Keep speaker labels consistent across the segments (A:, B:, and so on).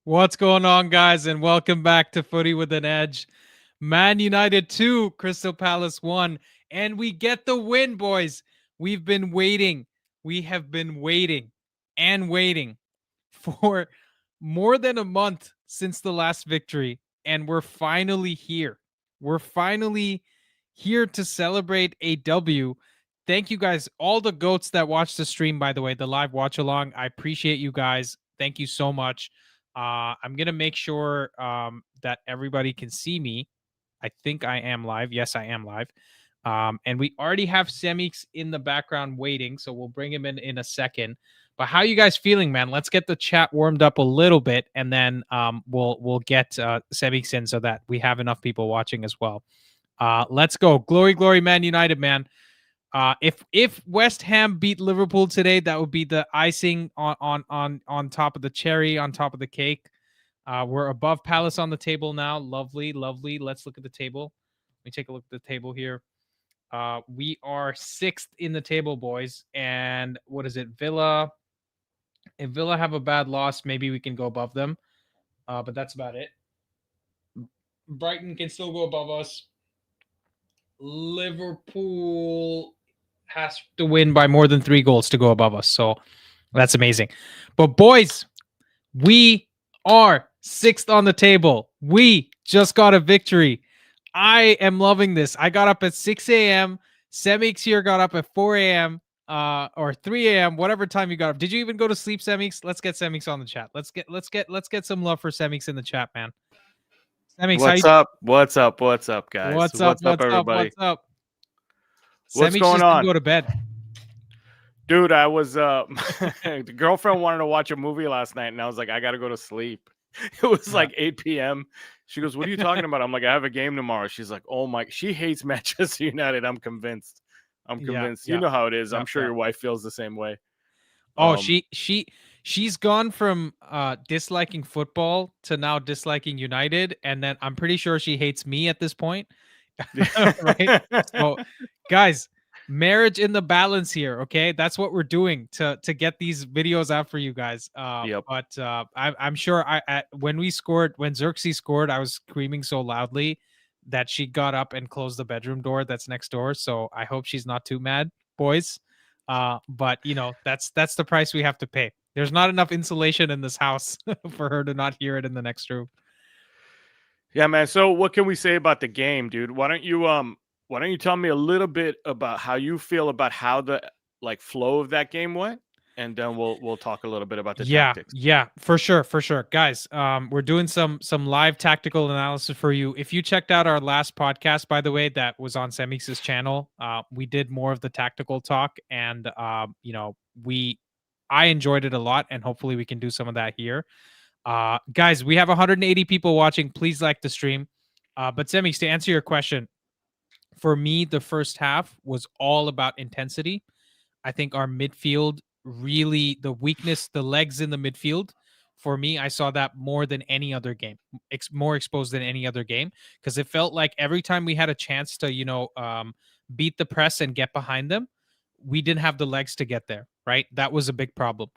A: What's going on, guys? And welcome back to Footy with an Edge. Man United 2, Crystal Palace 1. And we get the win, boys. We've been waiting. We have been waiting and waiting for more than a month since the last victory. And we're finally here. We're finally here to celebrate a W. Thank you guys, all the goats that watched the stream, by the way, the live watch along. I appreciate you guys. Thank you so much. I'm going to make sure that everybody can see me. I think I am live. Yes, I am live. And we already have Semix in the background waiting, so we'll bring him in a second. But how you guys feeling, man? Let's get the chat warmed up a little bit, and then we'll get Semix in so that we have enough people watching as well. Let's go. Glory, glory, Man United, man. If West Ham beat Liverpool today, that would be the icing on top of the cherry, on top of the cake. We're above Palace on the table now. Lovely, lovely. Let's look at the table. Let me take a look at the table here. We are 6th in the table, boys. And what is it? Villa. If Villa have a bad loss, maybe we can go above them. But that's about it. Brighton can still go above us. Liverpool has to win by more than 3 goals to go above us. So that's amazing. But boys, we are 6th on the table. We just got a victory. I am loving this. I got up at 6 a.m. Semix here got up at 4 a.m. Or 3 a.m. Whatever time you got up. Did you even go to sleep, Semix? Let's get Semix on the chat. Let's get some love for Semix in the chat, man.
B: Semix, what's up? What's up? What's up, guys?
A: What's up, everybody? What's up?
B: What's going on?
A: Go to bed.
B: Dude, I was the girlfriend wanted to watch a movie last night, and I was like, I gotta go to sleep. It was like 8 p.m. She goes, "What are you talking about?" I'm like, "I have a game tomorrow." She's like, "Oh my!" She hates Manchester United. I'm convinced. You know how it is. I'm sure your wife feels the same way.
A: Oh, she's gone from disliking football to now disliking United, and then I'm pretty sure she hates me at this point. Right? So, guys, marriage in the balance here. Okay, that's what we're doing to get these videos out for you guys. But I'm sure when Xerxes scored, I was screaming so loudly that she got up and closed the bedroom door that's next door. So I hope she's not too mad, boys. But you know, that's the price we have to pay. There's not enough insulation in this house for her to not hear it in the next room.
B: Yeah, man. So what can we say about the game, dude? Why don't you tell me a little bit about how you feel about how the flow of that game went? And then we'll talk a little bit about the tactics.
A: Yeah, for sure. Guys, we're doing some live tactical analysis for you. If you checked out our last podcast, by the way, that was on Semix's channel, we did more of the tactical talk, and I enjoyed it a lot, and hopefully we can do some of that here. Guys, we have 180 people watching. Please like the stream. But Semix, to answer your question, for me, the first half was all about intensity. I think our midfield really, the weakness, the legs in the midfield, for me, I saw that more than any other game, more exposed than any other game, because it felt like every time we had a chance to, beat the press and get behind them, we didn't have the legs to get there, right? That was a big problem.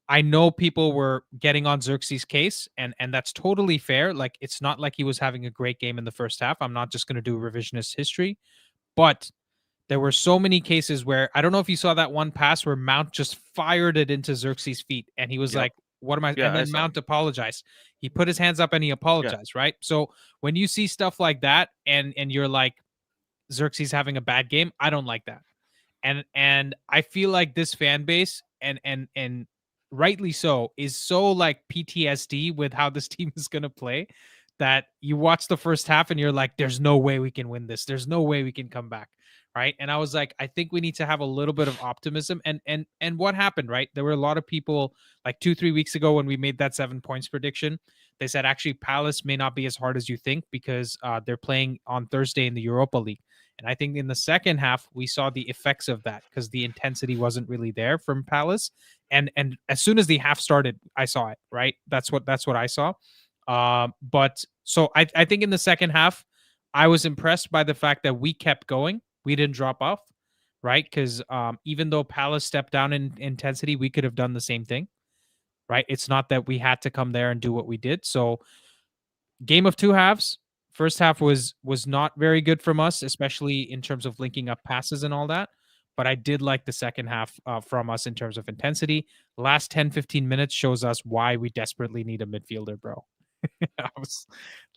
A: I know people were getting on Xerxes' case, and that's totally fair. Like, it's not like he was having a great game in the first half. I'm not just going to do revisionist history, but there were so many cases where, I don't know if you saw that one pass where Mount just fired it into Xerxes' feet, and he was like, what am I? And then Mount apologized. He put his hands up and he apologized, right? So when you see stuff like that and you're like, Xerxes having a bad game, I don't like that. And I feel like this fan base, and rightly so, is so like PTSD with how this team is going to play, that you watch the first half and you're like, there's no way we can win this. There's no way we can come back. Right. And I was like, I think we need to have a little bit of optimism. And what happened, right? There were a lot of people like 2-3 weeks ago when we made that 7 points prediction. They said, actually, Palace may not be as hard as you think, because they're playing on Thursday in the Europa League. And I think in the second half, we saw the effects of that, because the intensity wasn't really there from Palace. And as soon as the half started, I saw it, right? That's what I saw. But so I think in the second half, I was impressed by the fact that we kept going. We didn't drop off, right? Because even though Palace stepped down in intensity, we could have done the same thing, right? It's not that we had to come there and do what we did. So game of two halves. First half was not very good from us, especially in terms of linking up passes and all that. But I did like the second half from us in terms of intensity. Last 10-15 minutes shows us why we desperately need a midfielder, bro. I was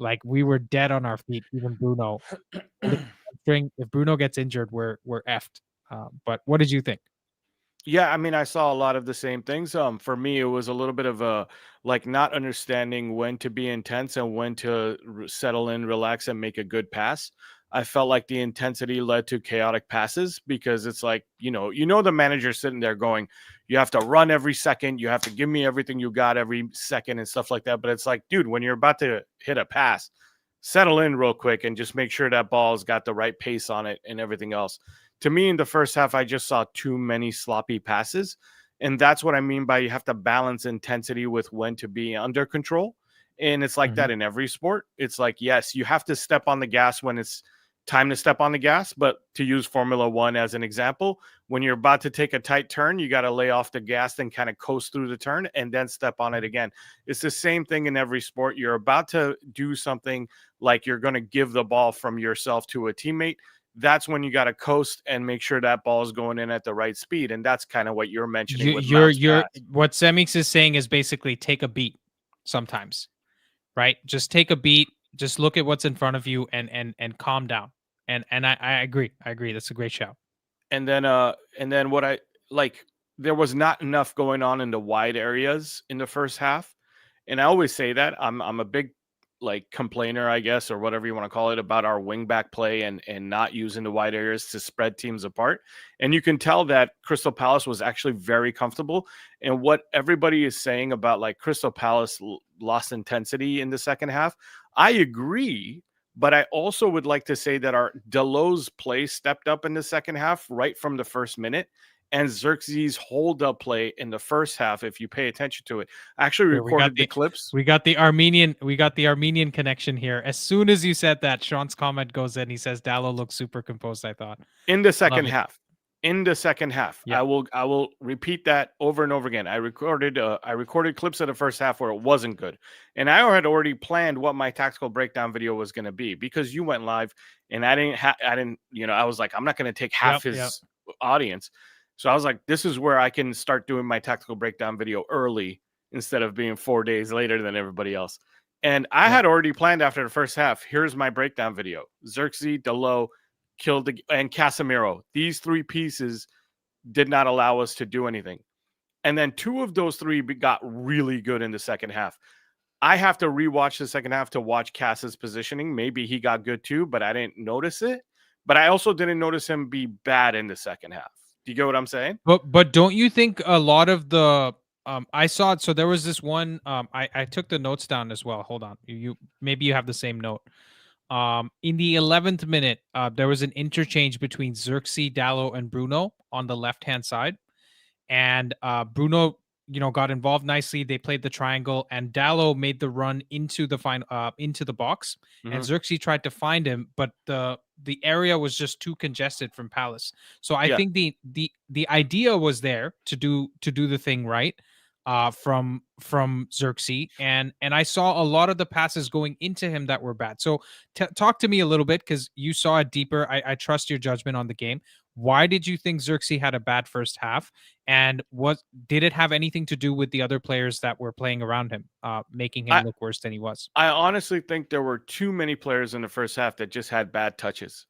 A: like, we were dead on our feet. Even Bruno, if Bruno gets injured, we're effed. But what did you think?
B: Yeah, I mean, I saw a lot of the same things. For me, it was a little bit of a like not understanding when to be intense and when to settle in, relax, and make a good pass. I felt like the intensity led to chaotic passes because it's like, the manager sitting there going, you have to run every second, you have to give me everything you got every second and stuff like that. But it's like, dude, when you're about to hit a pass, settle in real quick and just make sure that ball's got the right pace on it and everything else. To me, in the first half, I just saw too many sloppy passes. And that's what I mean by you have to balance intensity with when to be under control. And it's like
A: Mhm.
B: that in every sport. It's like, yes, you have to step on the gas when it's time to step on the gas. But to use Formula One as an example, when you're about to take a tight turn, you got to lay off the gas and kind of coast through the turn and then step on it again. It's the same thing in every sport. You're about to do something like you're going to give the ball from yourself to a teammate. That's when you got to coast and make sure that ball is going in at the right speed. And that's kind of what you're mentioning with Mount's
A: You're
B: pass.
A: what Semix is saying is basically take a beat sometimes, right? Just take a beat, just look at what's in front of you and calm down. And I agree. I agree. That's a great shout.
B: And then what I like, there was not enough going on in the wide areas in the first half. And I always say that I'm a big like complainer, I guess, or whatever you want to call it, about our wing back play and not using the wide areas to spread teams apart. And you can tell that Crystal Palace was actually very comfortable. And what everybody is saying about like Crystal Palace lost intensity in the second half, I agree. But I also would like to say that our Delo's play stepped up in the second half right from the first minute. And Xerxes' hold up play in the first half, if you pay attention to it, I actually
A: Here
B: recorded the clips.
A: we got the Armenian connection here. As soon as you said that, Sean's comment goes in. He says Dallo looks super composed. I thought,
B: In the
A: love
B: second
A: it.
B: half. In the second half.
A: Yeah,
B: I will repeat that over and over again. I recorded clips of the first half where it wasn't good. And I had already planned what my tactical breakdown video was going to be because you went live and I didn't, I was like, I'm not going to take half
A: yep.
B: his audience. So I was like, this is where I can start doing my tactical breakdown video early instead of being 4 days later than everybody else. And I had already planned after the first half, here's my breakdown video. Xerxes, Delo, and Casemiro. These three pieces did not allow us to do anything. And then two of those three got really good in the second half. I have to rewatch the second half to watch Cass's positioning. Maybe he got good too, but I didn't notice it. But I also didn't notice him be bad in the second half. Do you get what I'm saying?
A: But don't you think a lot of the I saw it. So there was this one. I took the notes down as well. Hold on, you maybe you have the same note. In the 11th minute, there was an interchange between Xerxes, Dallo, and Bruno on the left hand side, and Bruno, got involved nicely. They played the triangle, and Dallo made the run into the into the box, and
B: Mm-hmm.
A: Xerxes tried to find him, but the area was just too congested from Palace. So I
B: Yeah.
A: think the idea was there to do the thing right. From Xerxes, and I saw a lot of the passes going into him that were bad. So talk to me a little bit because you saw it deeper. I trust your judgment on the game. Why did you think Xerxes had a bad first half? And what did it have anything to do with the other players that were playing around him, making him
B: I,
A: look worse than he was?
B: I honestly think there were too many players in the first half that just had bad touches.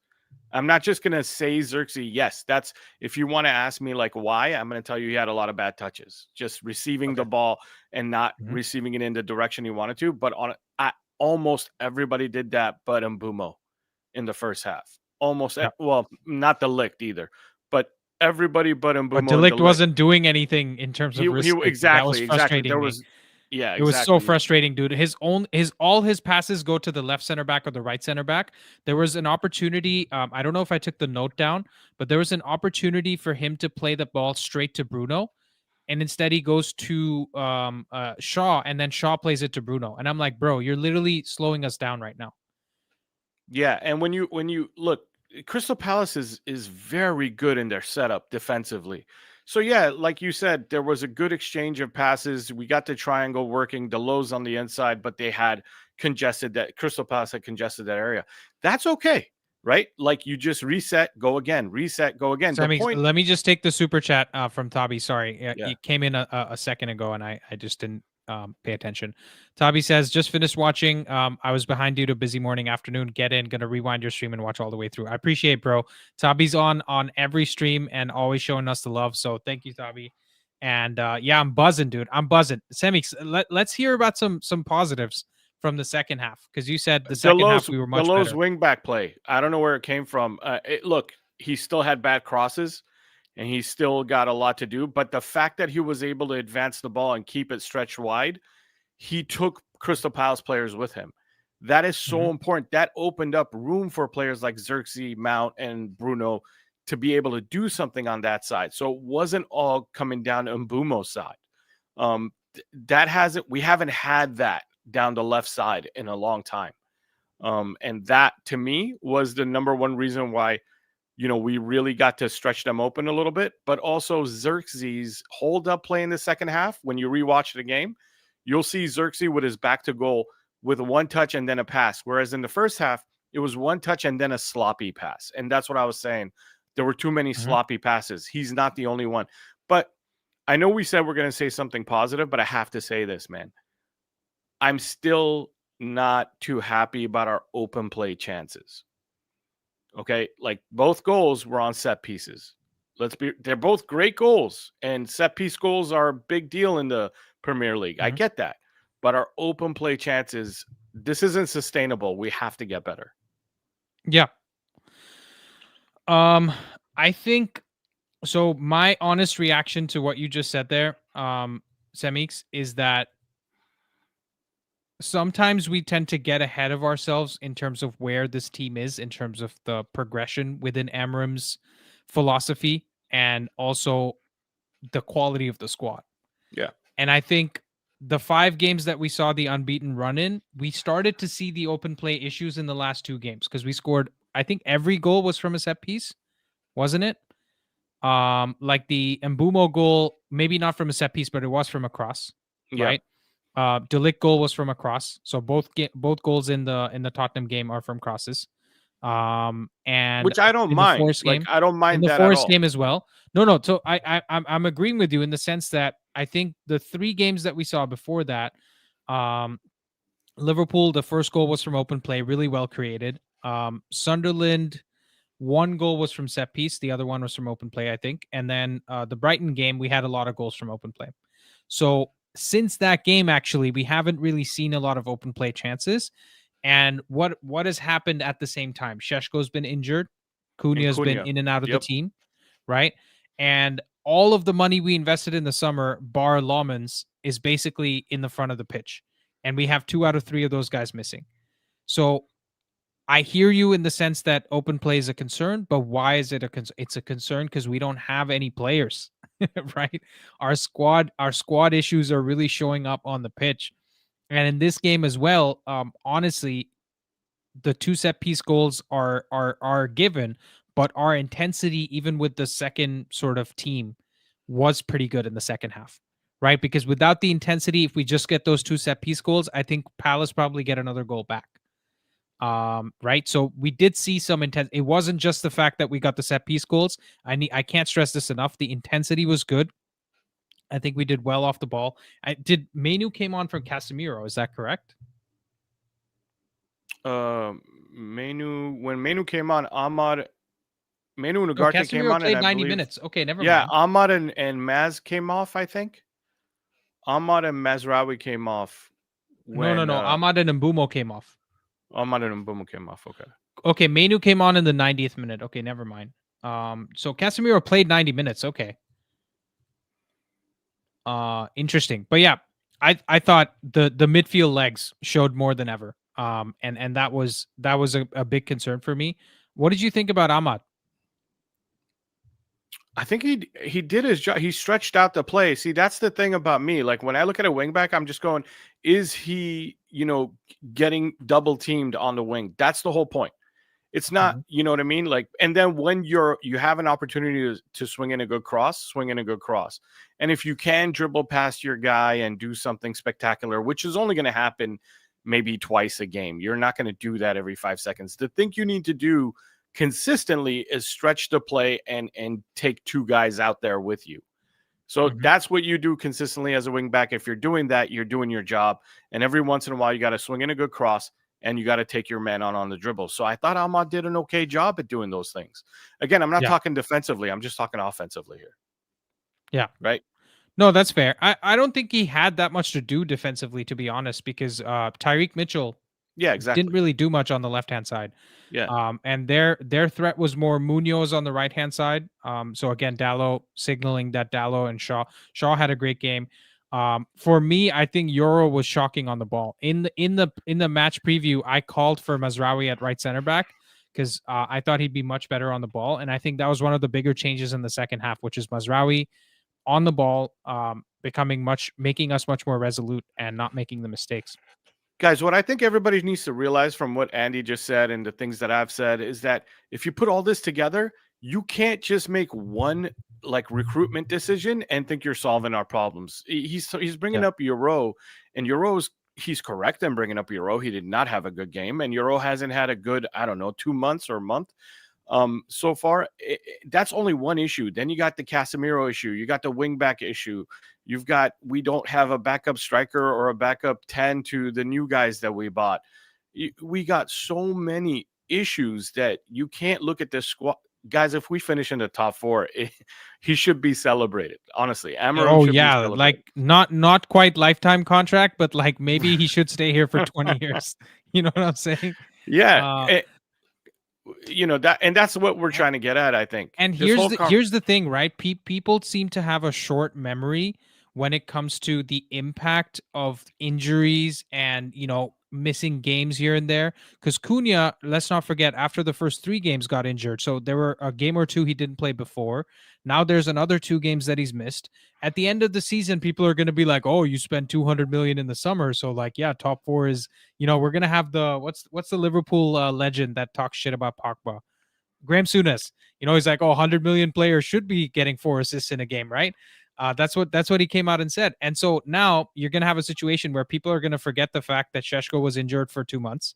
B: I'm not just going to say Xerxes. Yes, that's if you want to ask me like why, I'm going to tell you he had a lot of bad touches, just receiving
A: Okay.
B: the ball and not
A: Mhm.
B: receiving it in the direction he wanted to. But almost everybody did that, but Mbumo in the first half. Almost,
A: Yeah.
B: well, not the licked either, but everybody but
A: But
B: Mbumo in the
A: Delict
B: lick.
A: wasn't doing anything in terms of
B: He
A: risk taking. That was
B: exactly.
A: frustrating
B: There
A: me.
B: was, yeah,
A: It was so
B: exactly.
A: frustrating, dude. His all his passes go to the left center back or the right center back. There was an opportunity. I don't know if I took the note down, but there was an opportunity for him to play the ball straight to Bruno, and instead he goes to Shaw, and then Shaw plays it to Bruno. And I'm like, bro, you're literally slowing us down right now.
B: Yeah, and when you look, Crystal Palace is very good in their setup defensively. So yeah, like you said, there was a good exchange of passes. We got the triangle working, the lows on the inside, but they had congested that Crystal Palace had congested that area. That's okay, right? Like you just reset, go again, reset, go again. The point,
A: Let me just take the super chat from Tabi. Sorry,
B: yeah.
A: it came in a second ago, and I just didn't pay attention. Tabi says, just finished watching. I was behind due to a busy morning, afternoon. Get in, gonna rewind your stream and watch all the way through. I appreciate, bro. Tabi's on every stream and always showing us the love. So thank you, Tabi. And yeah, I'm buzzing, dude. I'm buzzing. Semix, let's hear about some positives from the second half, because you said the second half we were much
B: Delo's
A: better.
B: wing back play. I don't know where it came from. Look, he still had bad crosses, and he still got a lot to do. But the fact that he was able to advance the ball and keep it stretched wide, he took Crystal Palace players with him. That is so important. That opened up room for players like Xerxes, Mount, and Bruno to be able to do something on that side. So it wasn't all coming down to Mbumo's side. We haven't had that down the left side in a long time. And that to me was the number one reason why, we really got to stretch them open a little bit. But also Xerxes hold up play in the second half. When you rewatch the game, you'll see Xerxes with his back to goal with one touch and then a pass. Whereas in the first half, it was one touch and then a sloppy pass. And that's what I was saying. There were too many sloppy passes. He's not the only one. But I know we said we're going to say something positive, but I have to say this, man. I'm still not too happy about our open play chances. Okay, like both goals were on set pieces. They're both great goals, and set piece goals are a big deal in the Premier League. I get that. But our open play chances, this isn't sustainable. We have to get better.
A: Yeah. I think so. My honest reaction to what you just said there, Semix, is that sometimes we tend to get ahead of ourselves in terms of where this team is, in terms of the progression within AMORIM's philosophy, and also the quality of the squad.
B: Yeah.
A: And I think the 5 games that we saw the unbeaten run in, we started to see the open play issues in the last 2 games, because we scored, I think every goal was from a set piece, wasn't it? Like the Mbumo goal, maybe not from a set piece, but it was from a cross, right? De Ligt goal was from a cross, so both goals in the Tottenham game are from crosses. And
B: which I don't mind. I don't mind
A: in the
B: that
A: Forest
B: at all.
A: game as well. No. So I'm agreeing with you in the sense that I think the 3 games that we saw before that, Liverpool, the first goal was from open play, really well created. Sunderland, 1 goal was from set piece, the other one was from open play, I think. And then the Brighton game, we had a lot of goals from open play. So since that game, actually, we haven't really seen a lot of open play chances. And what has happened at the same time? Šeško's been injured. Cunha's been in and out of the team, right? And all of the money we invested in the summer, bar Lawmans, is basically in the front of the pitch. And we have 2 out of 3 of those guys missing. So I hear you in the sense that open play is a concern, but why is it a concern? It's a concern because we don't have any players, right? Our squad issues are really showing up on the pitch. And in this game as well, honestly, the 2 set piece goals are given, but our intensity, even with the second sort of team, was pretty good in the second half, right? Because without the intensity, if we just get those 2 set piece goals, I think Palace probably get another goal back. Right. So we did see some intent. It wasn't just the fact that we got the set piece goals. I can't stress this enough. The intensity was good. I think we did well off the ball. Menu came on from Casemiro. Is that correct?
B: When Menu came on, Menu and Ugarte came on,
A: played 90 minutes. Okay, never mind.
B: Yeah, Ahmad and Maz came off, I think. Ahmad and Mazraoui came off.
A: No. Ahmad and Mbumo came off.
B: Ahmad and Mbumo came off.
A: Okay, Menu came on in the 90th minute. Okay, never mind. So Casemiro played 90 minutes. Okay. Interesting. But yeah, I thought the midfield legs showed more than ever. And that was a big concern for me. What did you think about Ahmad?
B: I think he did his job. He stretched out the play. See, that's the thing about me. Like when I look at a wingback, I'm just going, is he, getting double teamed on the wing? That's the whole point. It's not, you know what I mean? Like, and then when you have an opportunity to swing in a good cross, swing in a good cross. And if you can dribble past your guy and do something spectacular, which is only going to happen maybe twice a game, you're not going to do that every 5 seconds. The thing you need to do consistently is stretch the play and take two guys out there with you. So that's what you do consistently as a wing back. If you're doing that, you're doing your job. And every once in a while, you got to swing in a good cross and you got to take your man on the dribble. So I thought Ahmad did an okay job at doing those things. Again, I'm not talking defensively. I'm just talking offensively here.
A: Yeah.
B: Right.
A: No, that's fair. I don't think he had that much to do defensively, to be honest, because Tyreek Mitchell didn't really do much on the left-hand side.
B: Yeah.
A: And their threat was more Munoz on the right-hand side. So again, Dallo signaling that Dallo and Shaw had a great game. For me, I think Euro was shocking on the ball. In the match preview, I called for Mazraoui at right center back because I thought he'd be much better on the ball. And I think that was one of the bigger changes in the second half, which is Mazraoui on the ball, making us much more resolute and not making the mistakes.
B: Guys, what I think everybody needs to realize from what Andy just said and the things that I've said is that if you put all this together, you can't just make one like recruitment decision and think you're solving our problems. He's bringing up Euro, and he's correct in bringing up Euro. He did not have a good game, and Euro hasn't had a good, 2 months or a month so far. That's only one issue. Then you got the Casemiro issue. You got the wing back issue. We don't have a backup striker or a backup 10 to the new guys that we bought. We got so many issues that you can't look at this squad. Guys, if we finish in the top 4, he should be celebrated. Honestly, AMORIM should be celebrated.
A: Like not quite lifetime contract, but like maybe he should stay here for 20 years. You know what I'm saying?
B: Yeah. That's what we're trying to get at, I think.
A: And here's the thing, right? People seem to have a short memory when it comes to the impact of injuries and, missing games here and there. Because Cunha, let's not forget, after the first 3 games got injured. So there were a game or 2 he didn't play before. Now there's another 2 games that he's missed. At the end of the season, people are going to be like, oh, you spent 200 million in the summer. So like, yeah, top 4 is, we're going to have the, what's the Liverpool legend that talks shit about Pogba? Graham Souness. He's like, 100 million players should be getting 4 assists in a game, right? That's what he came out and said. And so now you're going to have a situation where people are going to forget the fact that Šeško was injured for 2 months,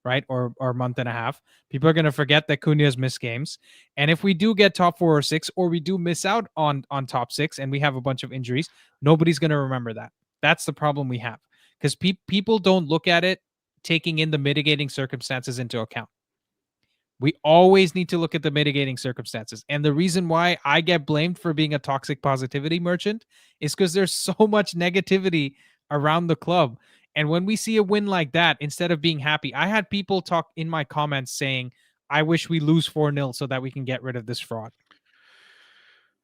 A: right? Or a month and a half. People are going to forget that Cunha's missed games. And if we do get top 4 or 6, or we do miss out on top 6 and we have a bunch of injuries, nobody's going to remember that. That's the problem we have. Because people don't look at it taking in the mitigating circumstances into account. We always need to look at the mitigating circumstances. And the reason why I get blamed for being a toxic positivity merchant is because there's so much negativity around the club. And when we see a win like that, instead of being happy, I had people talk in my comments saying, I wish we lose 4-0 so that we can get rid of this fraud.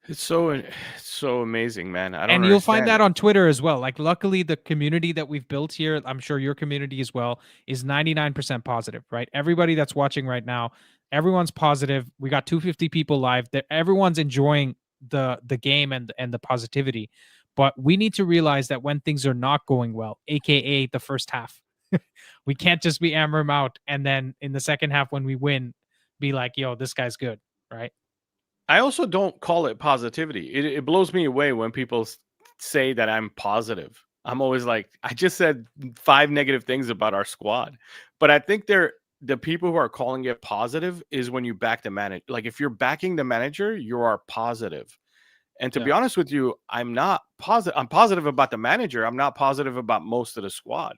B: It's so amazing, man.
A: And you'll find that on Twitter as well. Like, luckily, the community that we've built here, I'm sure your community as well, is 99% positive, right? Everybody that's watching right now, everyone's positive. We got 250 people live. Everyone's enjoying the game and the positivity. But we need to realize that when things are not going well, aka the first half, we can't just be AMORIM out and then in the second half when we win, be like, yo, this guy's good, right?
B: I also don't call it positivity. It blows me away when people say that I'm positive. I'm always like, I just said 5 negative things about our squad. But I think the people who are calling it positive is when you back the manager. Like, if you're backing the manager, you are positive. And to be honest with you, I'm not positive. I'm positive about the manager. I'm not positive about most of the squad.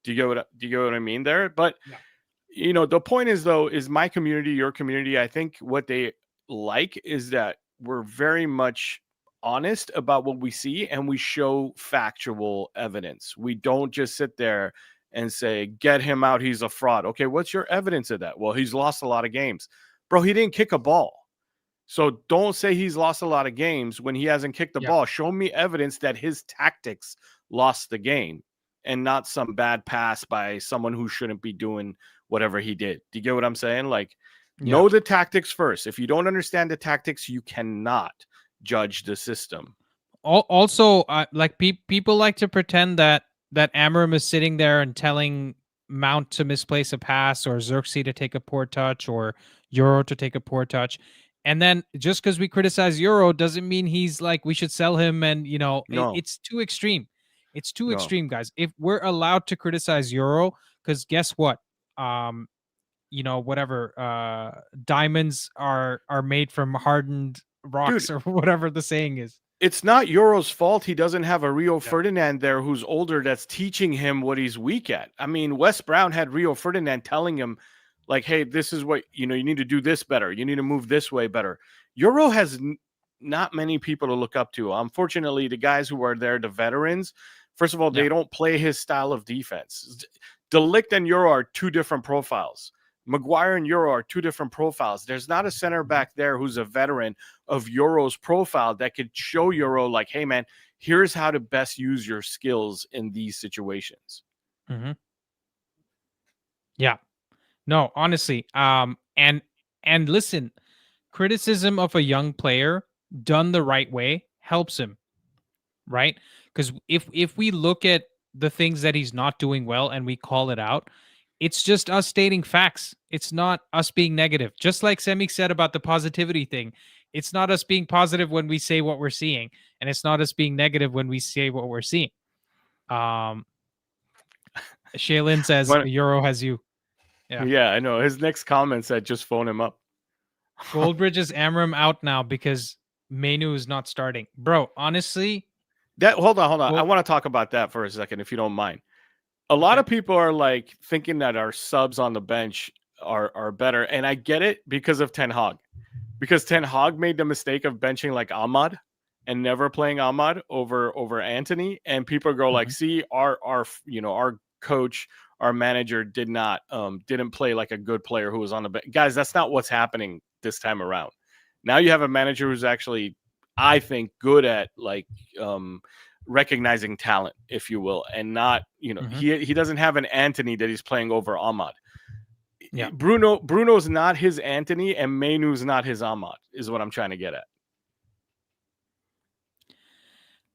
B: Do you get what I mean there? But the point is, though, is my community, your community, I think what they like is that we're very much honest about what we see and we show factual evidence. We don't just sit there and say, get him out, he's a fraud. Okay, what's your evidence of that? Well, he's lost a lot of games. Bro, he didn't kick a ball. So don't say he's lost a lot of games when he hasn't kicked the ball. Show me evidence that his tactics lost the game and not some bad pass by someone who shouldn't be doing whatever he did. Do you get what I'm saying? Like, know the tactics first. If you don't understand the tactics, you cannot judge the system.
A: Also, like people like to pretend that AMORIM is sitting there and telling Mount to misplace a pass or Xerxes to take a poor touch or Euro to take a poor touch. And then just because we criticize Euro doesn't mean he's like we should sell him. And
B: No,
A: it's too extreme. It's too
B: no.
A: extreme, guys. If we're allowed to criticize Euro, because guess what? Whatever diamonds are made from hardened
B: Dude,
A: rocks or whatever the saying is.
B: it's not Euro's fault he doesn't have a Rio
A: Yeah.
B: Ferdinand there who's older that's teaching him what he's weak at. I mean, Wes Brown had Rio Ferdinand telling him, like, hey, this is what, you need to do this better. You need to move this way better. Euro has not many people to look up to. Unfortunately, the guys who are there, the veterans, first of all, they don't play his style of defense. De Ligt and Euro are two different profiles. Maguire and Euro are two different profiles. There's not a center back there who's a veteran of Euro's profile that could show Euro like, hey, man, here's how to best use your skills in these situations.
A: Mm-hmm. Yeah. No, honestly. And listen, criticism of a young player done the right way helps him, right? Because if we look at the things that he's not doing well and we call it out, it's just us stating facts. It's not us being negative. Just like Semi said about the positivity thing, it's not us being positive when we say what we're seeing, and it's not us being negative when we say what we're seeing. Shaylin says Euro has you.
B: Yeah, I know. His next comment said just phone him up.
A: Goldbridge's AMORIM out now because Mainu is not starting. Bro, honestly.
B: Hold on. I want to talk about that for a second, if you don't mind. A lot of people are like thinking that our subs on the bench are better. And I get it because of Ten Hag. Because Ten Hag made the mistake of benching like Ahmad and never playing Ahmad over Anthony. And people go like, see, our coach, our manager didn't play like a good player who was on the bench. Guys, that's not what's happening this time around. Now you have a manager who's actually, I think, good at like recognizing talent, if you will, and not, he doesn't have an Anthony that he's playing over Ahmad.
A: Yeah.
B: Bruno's not his Anthony and Mainu's not his Ahmad, is what I'm trying to get at.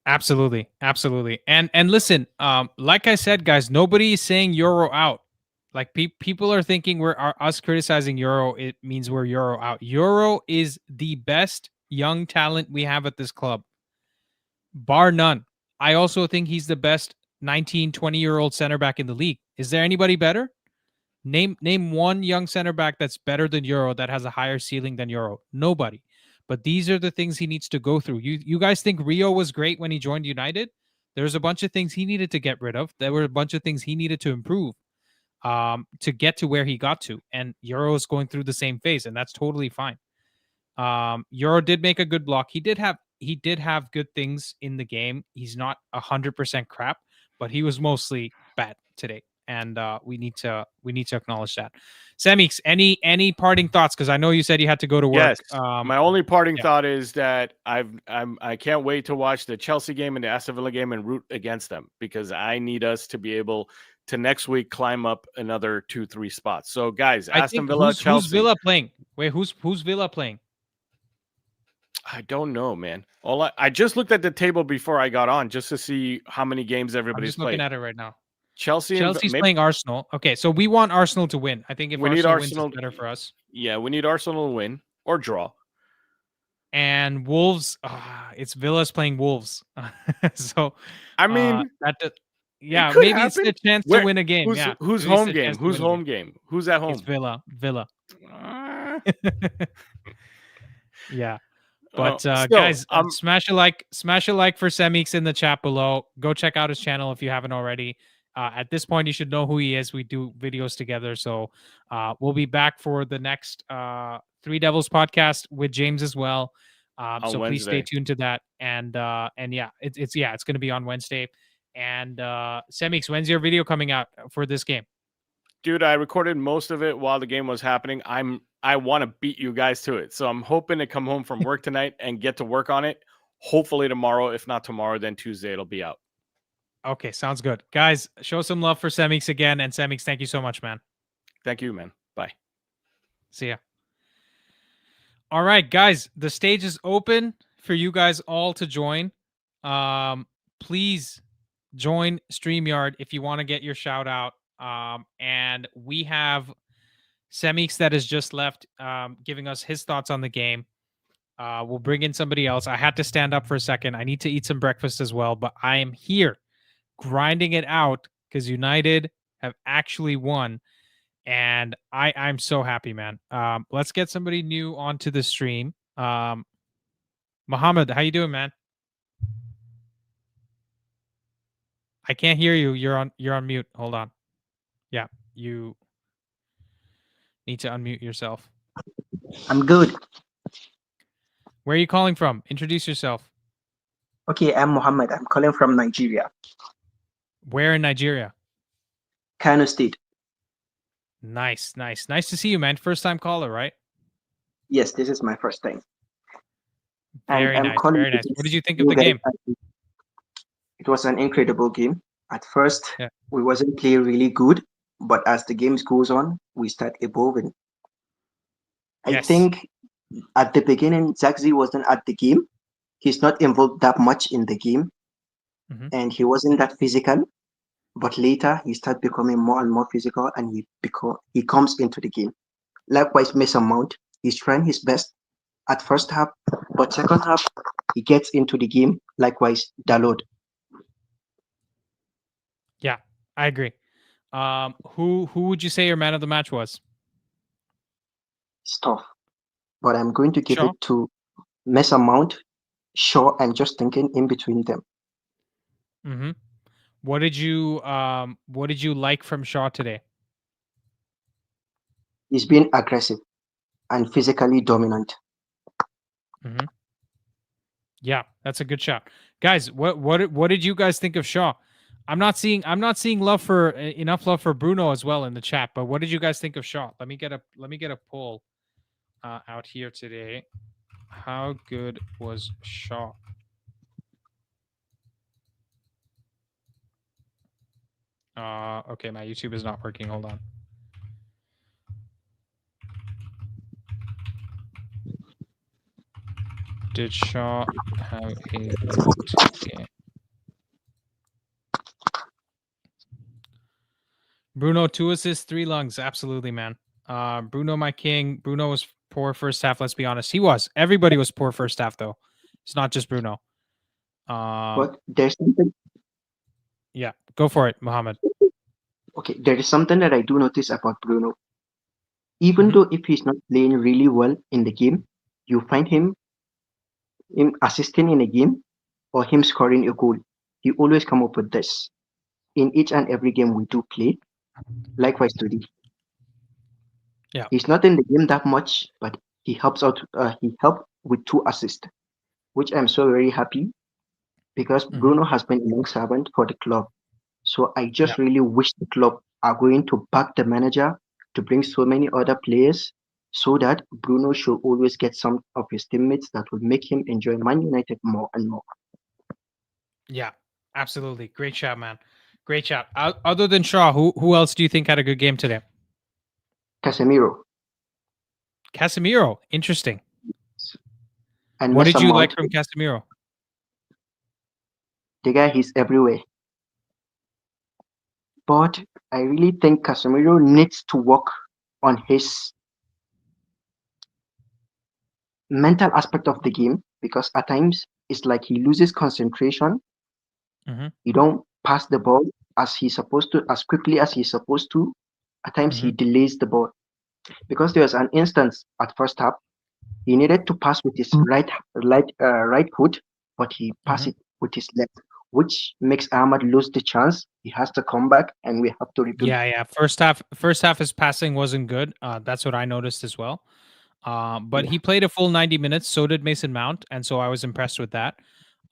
A: Absolutely. And listen, like I said, guys, nobody is saying Euro out. Like people are thinking us criticizing Euro, it means we're Euro out. Euro is the best young talent we have at this club, bar none. I also think he's the best 19, 20-year-old center back in the league. Is there anybody better? Name one young center back that's better than Euro, that has a higher ceiling than Euro. Nobody. But these are the things he needs to go through. You guys think Rio was great when he joined United? There's a bunch of things he needed to get rid of. There were a bunch of things he needed to improve to get to where he got to. And Euro is going through the same phase, and that's totally fine. Euro did make a good block. He did have good things in the game. He's not 100% crap, but he was mostly bad today. And we need to acknowledge that. Semix, any parting thoughts? Because I know you said you had to go to work.
B: Yes. My only parting thought is that I can't wait to watch the Chelsea game and the Aston Villa game and root against them, because I need us to be able to next week climb up another 2-3 spots. So guys, Aston Villa, Chelsea.
A: Who's Villa playing? Wait, who's Villa playing?
B: I don't know, man. I just looked at the table before I got on just to see how many games everybody's played.
A: Looking at it right now.
B: Chelsea's
A: playing Arsenal. Okay, so we want Arsenal to win. I think if Arsenal wins, it's better for us.
B: Yeah, we need Arsenal to win or draw.
A: And Wolves, it's Villa's playing Wolves. So
B: I mean,
A: maybe happen. It's a chance to win a game.
B: Who's home game? Who's home game? Who's at home?
A: It's Villa. Yeah. But guys, smash a like for Semix in the chat below. Go check out his channel if you haven't already. At this point, you should know who he is. We do videos together. So we'll be back for the next Three Devils podcast with James as well. So Wednesday. Please stay tuned to that. And yeah, it's going to be on Wednesday. And Semix, when's your video coming out for this game?
B: Dude, I recorded most of it while the game was happening. I want to beat you guys to it. So I'm hoping to come home from work tonight and get to work on it. Hopefully tomorrow. If not tomorrow, then Tuesday it'll be out.
A: Okay, sounds good. Guys, show some love for Semix again. And Semix, thank you so much, man.
B: Thank you, man. Bye.
A: See ya. All right, guys, the stage is open for you guys all to join. Please join StreamYard if you want to get your shout out. And we have Semix that has just left, giving us his thoughts on the game. We'll bring in somebody else. I had to stand up for a second. I need to eat some breakfast as well, but I am here grinding it out because United have actually won. And I'm so happy, man. Let's get somebody new onto the stream. Mohammed, how you doing, man? I can't hear you. You're on mute. Hold on. Yeah, you need to unmute yourself.
C: I'm good.
A: Where are you calling from? Introduce yourself.
C: Okay, I'm Mohammed. I'm calling from Nigeria,
A: Where in Nigeria?
C: Kano State.
A: Nice to see you, man. First time caller, right?
C: Yes, this is my first time.
A: Very
C: And I'm
A: nice,
C: calling
A: very nice. What did you think of
C: you
A: the
C: guys.
A: game?
C: It was an incredible game. At first,
A: Yeah.
C: we wasn't playing really good, but as the games goes on, we start evolving. I
A: Yes.
C: think at the beginning, Zagzi wasn't at the game. He's not involved that much in the game, and he wasn't that physical. But later, he started becoming more and more physical, and he comes into the game. Likewise, Mason Mount, he's trying his best at first half, but second half, he gets into the game. Likewise, Dalot.
A: Yeah, I agree. Who would you say your man of the match was?
C: It's tough, but I'm going to give
A: Shaw?
C: it to Mason Mount, Shaw, and just thinking in between them.
A: Mm-hmm. What did you like from Shaw today?
C: He's been aggressive and physically dominant.
A: Mm-hmm. Yeah, that's a good shot, guys. What did you guys think of Shaw? I'm not seeing love for enough love for Bruno as well in the chat. But what did you guys think of Shaw? Let me get a poll out here today. How good was Shaw? Okay, my YouTube is not working. Hold on. Did Shaw have a good game? Bruno, 2 assists, 3 lungs. Absolutely, man. Bruno, my king. Bruno was poor first half. Let's be honest. He was. Everybody was poor first half, though. It's not just Bruno.
C: But there's something.
A: Yeah, go for it, Mohammed.
C: Okay, there is something that I do notice about Bruno. Even though if he's not playing really well in the game, you find him assisting in a game or him scoring a goal. He always come up with this in each and every game we do play. Likewise today.
A: Yeah.
C: He's not in the game that much, but he helps out. He helped with 2 assists, which I'm so very happy because Bruno has been a long servant for the club. So I just really wish the club are going to back the manager to bring so many other players so that Bruno should always get some of his teammates that will make him enjoy Man United more and more.
A: Yeah, absolutely. Great shot, man. Great shot. Other than Shaw, who else do you think had a good game today?
C: Casemiro.
A: Casemiro. Interesting.
C: And
A: what did
C: Mason
A: you
C: Mount,
A: like from Casemiro?
C: the guy, he's everywhere. But I really think Casemiro needs to work on his mental aspect of the game because at times it's like he loses concentration. He don't pass the ball as he's supposed to, as quickly as he's supposed to. At times he delays the ball because there was an instance at first half he needed to pass with his right foot, but he passed it with his left, which makes Ahmad lose the chance. He has to come back, and we have to rebuild.
A: Yeah. First half, his passing wasn't good. That's what I noticed as well. But he played a full 90 minutes. So did Mason Mount, and so I was impressed with that.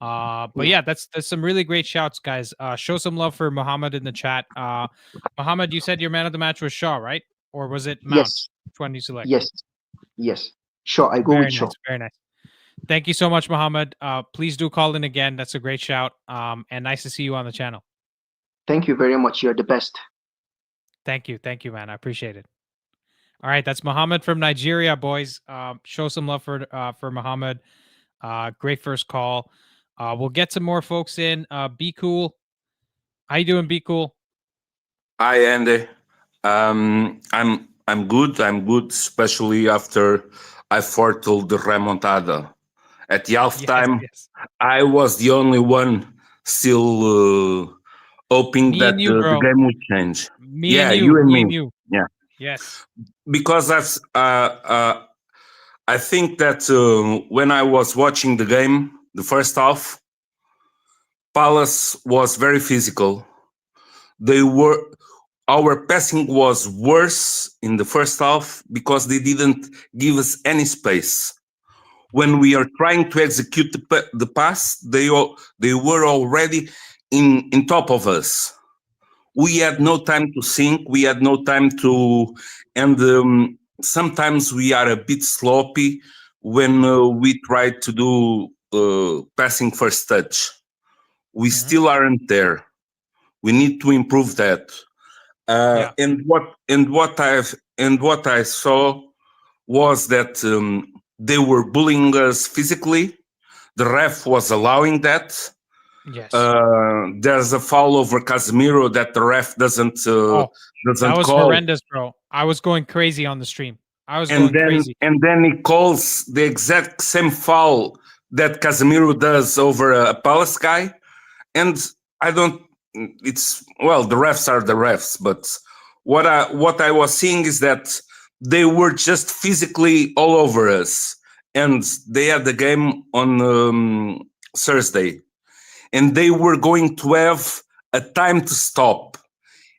A: But yeah, that's some really great shouts, guys. Show some love for Mohammed in the chat. Mohammed, you said your man of the match was Shaw, right? Or was it Mount?
C: Yes.
A: Which one do you select?
C: Yes. Sure, I go
A: Very
C: with Shaw.
A: Very nice. Thank you so much, Mohammed. Please do call in again. That's a great shout. And nice to see you on the channel.
C: Thank you very much. You're the best.
A: Thank you, man. I appreciate it. All right, that's Mohammed from Nigeria, boys. Show some love for Mohammed. Great first call. We'll get some more folks in. Be cool. How you doing? Be cool.
D: Hi, Andy. I'm good. I'm good, especially after I foretold the remontada. At the
A: Yes,
D: halftime,
A: yes.
D: I was the only one still hoping
A: Me
D: that
A: and you,
D: the
A: bro.
D: game would change.
A: Me and
D: Yeah,
A: you.
D: you and
A: Me
D: me.
A: and you.
D: Yeah,
A: Yes.
D: because I think that when I was watching the game, the first half, Palace was very physical. They were Our passing was worse in the first half because they didn't give us any space. When we are trying to execute the pass, they were already in top of us. We had no time to think. We had no time to, and sometimes we are a bit sloppy when we try to do passing first touch. We
A: Hmm.
D: still aren't there. We need to improve that.
A: Yeah.
D: And what I saw was that they were bullying us physically. The ref was allowing that.
A: Yes.
D: There's a foul over Casemiro that the ref
A: Oh, that
D: doesn't
A: was
D: call,
A: horrendous, bro. I was going crazy on the stream. I was going crazy.
D: and then he calls the exact same foul that Casemiro does over a Palace guy. And I don't. It's well, the refs are the refs, but what I was seeing is that they were just physically all over us, and they had the game on Thursday, and they were going to have a time to stop,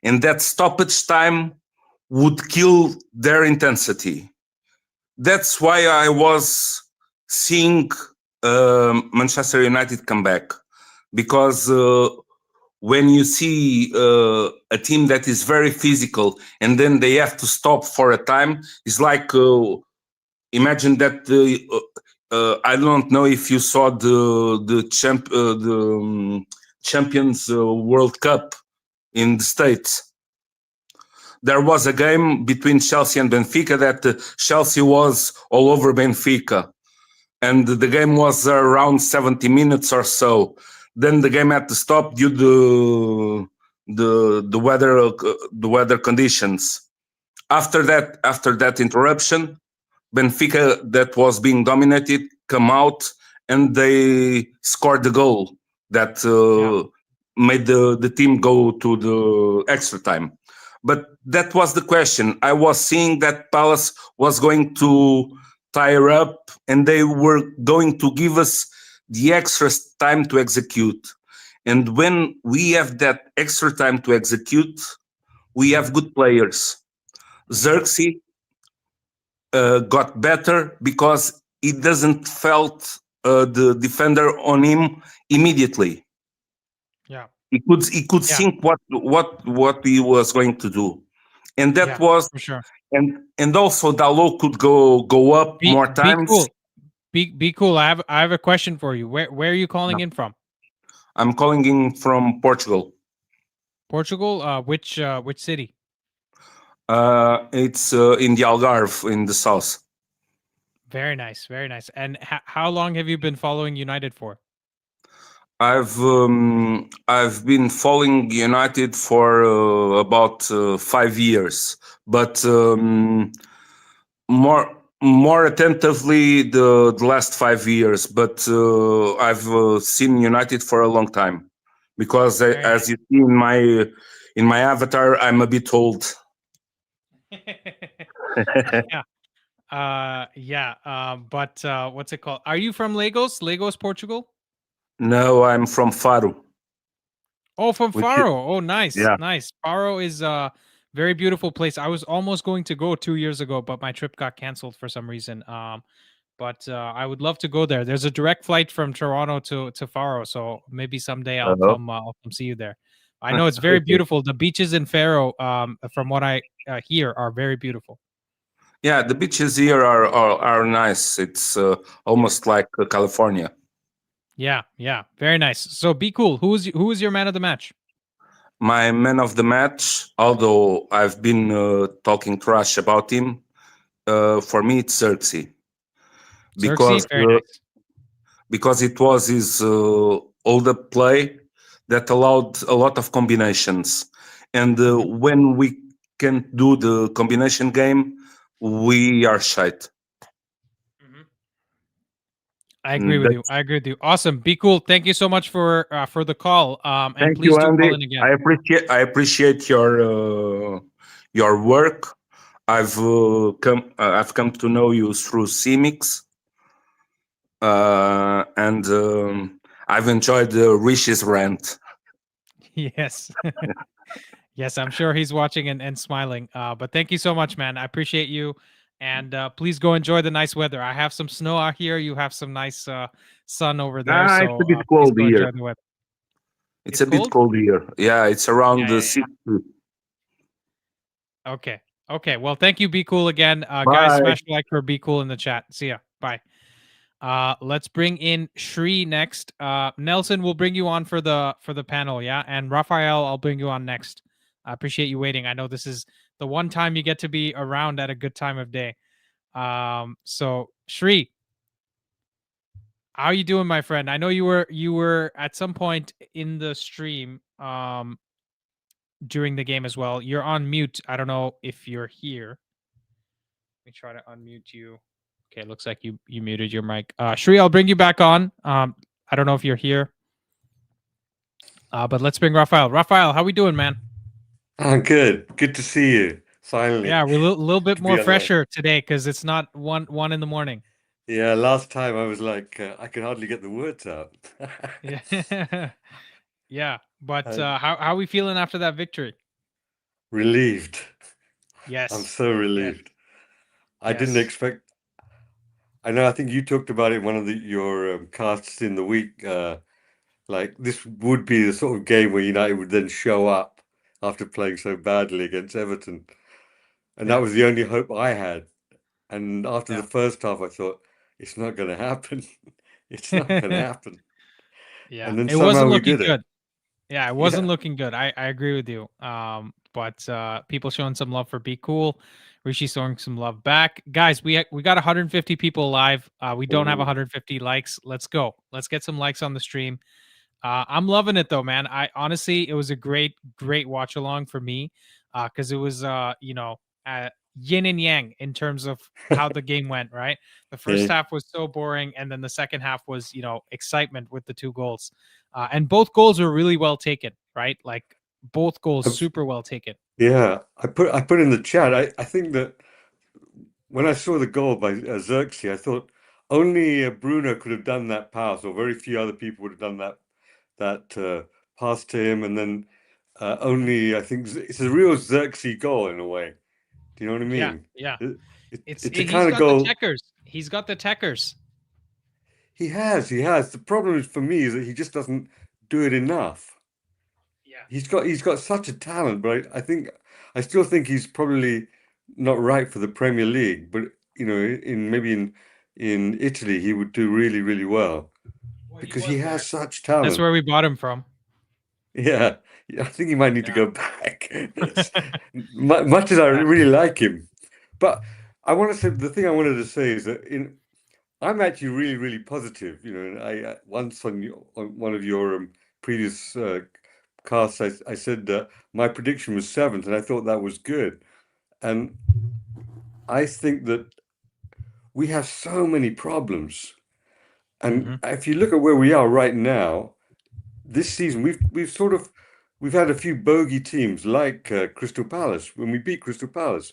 D: and that stoppage time would kill their intensity. That's why I was seeing Manchester United come back because when you see a team that is very physical and then they have to stop for a time, it's like imagine that I don't know if you saw the Champions World Cup in the States. There was a game between Chelsea and Benfica that Chelsea was all over Benfica, and the game was around 70 minutes or so. Then the game had to stop due to the weather conditions. After that interruption, Benfica that was being dominated come out and they scored the goal that
A: Yeah.
D: made the team go to the extra time. But that was the question. I was seeing that Palace was going to tire up and they were going to give us the extra time to execute. And when we have that extra time to execute, we have good players.
A: Hmm.
D: Xerxes got better because he doesn't felt the defender on him immediately.
A: Yeah.
D: He could
A: Yeah.
D: think what he was going to do, and that
A: Yeah.
D: was
A: For sure.
D: and also Dalot could go up
A: Be
D: more
A: be
D: times.
A: cool. Be cool. I have a question for you. Where are you calling in from?
D: I'm calling in from Portugal.
A: Portugal. Which city?
D: It's in the Algarve in the south.
A: Very nice. Very nice. And how long have you been following United for?
D: I've been following United for about 5 years, but more attentively the last 5 years. But I've seen United for a long time because
A: Very
D: as
A: nice.
D: you see in my avatar, I'm a bit old.
A: Yeah. Yeah. But what's it called? Are you from Lagos? Lagos, Portugal?
D: No, I'm from Faro,
A: Oh, from
D: which is,
A: Faro. Oh, nice.
D: yeah.
A: Nice. Faro is a very beautiful place. I was almost going to go 2 years ago, but my trip got canceled for some reason. But I would love to go there. There's a direct flight from Toronto to Faro, so maybe someday I'll
D: Uh-huh.
A: come. I'll come see you there. I know it's very
D: Okay.
A: beautiful. The beaches in Faro, from what I hear, are very beautiful.
D: Yeah, the beaches here are nice. It's
A: Yeah,
D: almost like California.
A: yeah, yeah. Very nice. So be cool. Who is your man of the match?
D: My man of the match, although I've been talking trash about him, for me it's Xerxes
A: Xerxes.
D: because
A: Very nice.
D: it was his older play that allowed a lot of combinations. and when we can't do the combination game, we are shite.
A: I agree with you. I agree with you. Awesome. Be cool. Thank you so much for the call. And
D: Thank
A: please
D: you,
A: do call
D: Andy.
A: in again.
D: I appreciate your work. I've come to know you through CMix, and I've enjoyed Rish's rant.
A: Yes. Yes, I'm sure he's watching and smiling. But thank you so much, man. I appreciate you. And please go enjoy the nice weather. I have some snow out here. You have some nice sun over there.
D: It's
A: So
D: a bit
A: please
D: cold
A: go
D: here.
A: enjoy the weather.
D: It's a bit cold here. Yeah, it's around
A: Yeah,
D: 60.
A: Okay. Okay. Well, thank you. Be cool again. Guys,
D: Bye.
A: smash like for Be Cool in the chat. See ya. Bye. Let's bring in Shri next. Nelson, we'll bring you on for the panel, yeah? And Raphael, I'll bring you on next. I appreciate you waiting. I know this is the one time you get to be around at a good time of day. So Shri, how are you doing, my friend? I know you were at some point in the stream during the game as well. You're on mute. I don't know if you're here. Let me try to unmute you. Okay, looks like you muted your mic. Shri, I'll bring you back on. I don't know if you're here. But let's bring Raphael. Raphael, how we doing, man?
E: I'm good. Good to see you. Finally.
A: Yeah, we're a little bit more
E: online.
A: fresher today because it's not one in the morning.
E: Yeah, last time I was like, I could hardly get the words out.
A: Yeah. Yeah. But how are we feeling after that victory?
E: Relieved.
A: Yes.
E: I'm so relieved. I didn't
A: Yes.
E: expect. I know. I think you talked about it in one of your casts in the week. Like this would be the sort of game where United would then show up after playing so badly against Everton, and that was the only hope I had. And after the first half, I thought it's not going to happen. It's not going to happen.
A: Yeah,
E: And then
A: it wasn't
E: somehow we
A: looking
E: did
A: good.
E: it.
A: Yeah, it wasn't looking good. I agree with you. But people showing some love for Be Cool. Rishi showing some love back. Guys, we got 150 people live. We don't have 150 likes. Let's go. Let's get some likes on the stream. I'm loving it though, man. I honestly, it was a great watch along for me, because it was yin and yang in terms of how the game went. Right, the first half was so boring, and then the second half was excitement with the 2 goals, and both goals were really well taken. Right, like both goals super well taken.
E: Yeah, I put in the chat. I think that when I saw the goal by Xerxes, I thought only Bruno could have done that pass, or very few other people would have done that pass to him. And then only I think it's a real Xerxes goal in a way. Do you know what I mean?
A: Yeah.
E: It's a kind of goal.
A: He's got the techers.
E: He has. The problem for me is that he just doesn't do it enough.
A: Yeah.
E: He's got such a talent, but I still think he's probably not right for the Premier League. But in Italy he would do really, really well because he has such talent.
A: That's where we bought him from.
E: Yeah, I think he might need to go back. Much as I really like him, but I want to say the thing I wanted to say is that I'm actually really, really positive. I once on one of your previous casts, I said that my prediction was 7th, and I thought that was good. And I think that we have so many problems, and if you look at where we are right now, this season we've had a few bogey teams like Crystal Palace. When we beat Crystal Palace,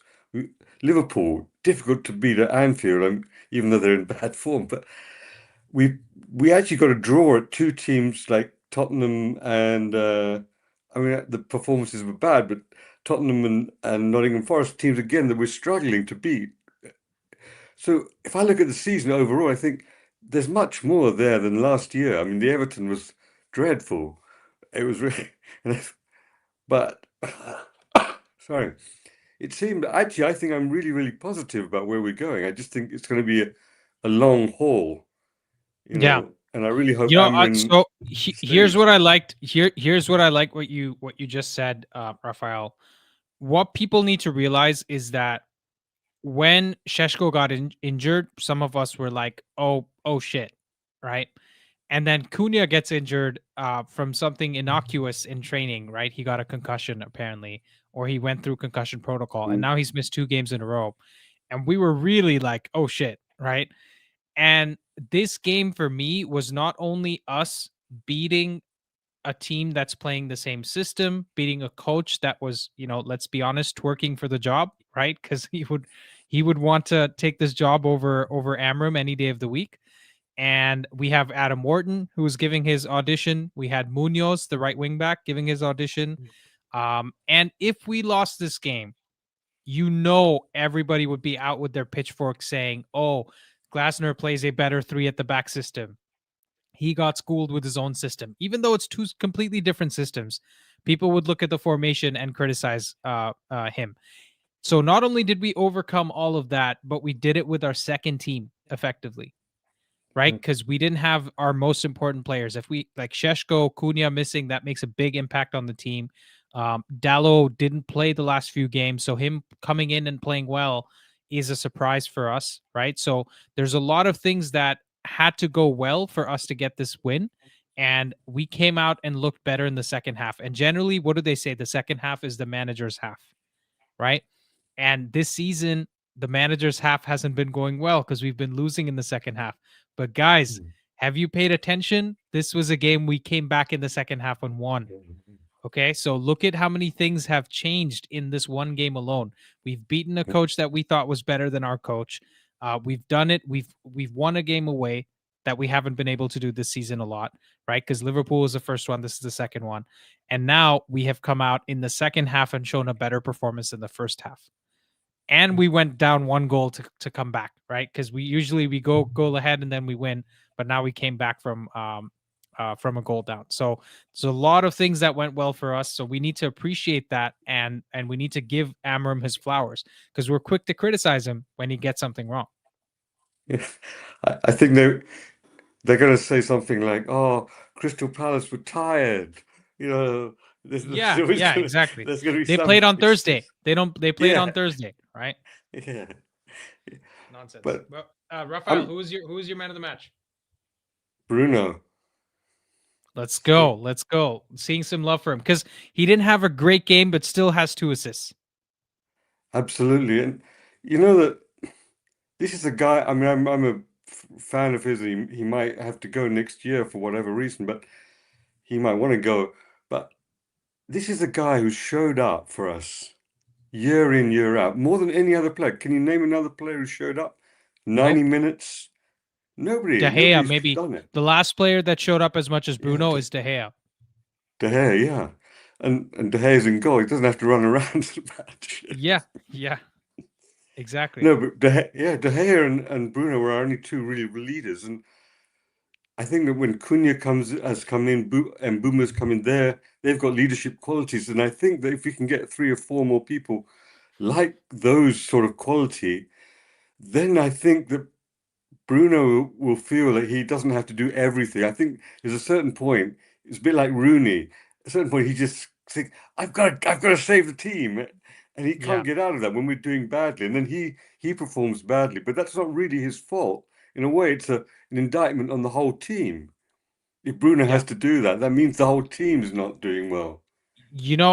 E: Liverpool, difficult to beat at Anfield, even though they're in bad form, but we actually got a draw at 2 teams like Tottenham and the performances were bad, but Tottenham and Nottingham Forest, teams again that we're struggling to beat. So if I look at the season overall, I think there's much more there than last year. I mean, the Everton was dreadful. It was really, but sorry. It seemed actually I think I'm really, really positive about where we're going. I just think it's going to be a long haul.
A: Yeah.
E: And I really hope
A: so here's what I liked. Here's what I like what you just said, Raphael. What people need to realize is that when Šeško got injured, some of us were like, oh shit, right? And then Cunha gets injured from something innocuous in training, right? He got a concussion apparently, or he went through concussion protocol, and now he's missed 2 games in a row. And we were really like, oh shit, right? And this game for me was not only us beating a team that's playing the same system, beating a coach that was, let's be honest, twerking for the job, right? Because he would want to take this job over AMORIM any day of the week. And we have Adam Wharton, who was giving his audition. We had Munoz, the right wing back, giving his audition. And if we lost this game, everybody would be out with their pitchforks saying, oh, Glasner plays a better 3 at the back system. He got schooled with his own system. Even though it's 2 completely different systems, people would look at the formation and criticize him. So not only did we overcome all of that, but we did it with our second team effectively, right? Because we didn't have our most important players. If we like Šeško, Cunha missing, that makes a big impact on the team. Dallo didn't play the last few games, so him coming in and playing well is a surprise for us, right? So there's a lot of things that had to go well for us to get this win, and we came out and looked better in the second half. And generally, what do they say? The second half is the manager's half, right? And this season, the manager's half hasn't been going well because we've been losing in the second half. But guys, have you paid attention? This was a game we came back in the second half and won. Okay, so look at how many things have changed in this one game alone. We've beaten a coach that we thought was better than our coach. We've done it. We've won a game away that we haven't been able to do this season a lot, right? Because Liverpool was the first one. This is the second one. And now we have come out in the second half and shown a better performance in the first half. And we went down 1 goal to come back, right? Because we go goal ahead and then we win. But now we came back from a goal down. So there's a lot of things that went well for us. So we need to appreciate that, and we need to give AMORIM his flowers, because we're quick to criticize him when he gets something wrong.
E: Yeah. I think they're going to say something like, "Oh, Crystal Palace were tired,"
A: Exactly.
E: There's going to be
A: they played on Thursday. They played on Thursday, right?
E: Yeah.
A: Nonsense.
E: But
A: well, Raphael, who was your man of the match?
E: Bruno.
A: Let's go. Seeing some love for him, because he didn't have a great game, but still has 2 assists.
E: Absolutely. And you know that this is a guy, I mean, I'm a fan of his. He might have to go next year for whatever reason, but he might want to go. But this is a guy who showed up for us year in, year out, more than any other player. Can you name another player who showed up 90 minutes? Nobody.
A: De Gea,
E: Nobody's
A: maybe.
E: done it.
A: The last player that showed up as much as Bruno is De Gea.
E: De Gea, yeah. And De Gea's in goal. He doesn't have to run around as much.
A: Yeah. Exactly.
E: No, but De Gea and Bruno were our only 2 really leaders. And I think that when Cunha has come in, and Buma's come in there, they've got leadership qualities. And I think that if we can get 3 or 4 more people like those sort of quality, then I think that Bruno will feel that he doesn't have to do everything. I think there's a certain point, it's a bit like Rooney. At a certain point, he just thinks, I've got to save the team. And he can't get out of that when we're doing badly. And then he performs badly. But that's not really his fault. In a way, it's an indictment on the whole team. If Bruno has to do that, that means the whole team's not doing well.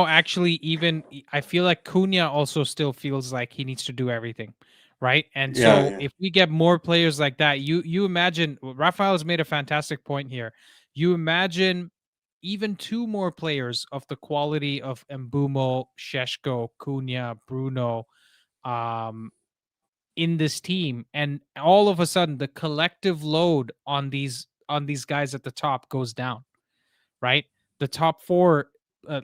A: Actually, even I feel like Cunha also still feels like he needs to do everything. Right. And if we get more players like that, you imagine, Raphael has made a fantastic point here. You imagine even 2 more players of the quality of Mbeumo, Šeško, Cunha, Bruno in this team, and all of a sudden the collective load on these guys at the top goes down, right? The top 4,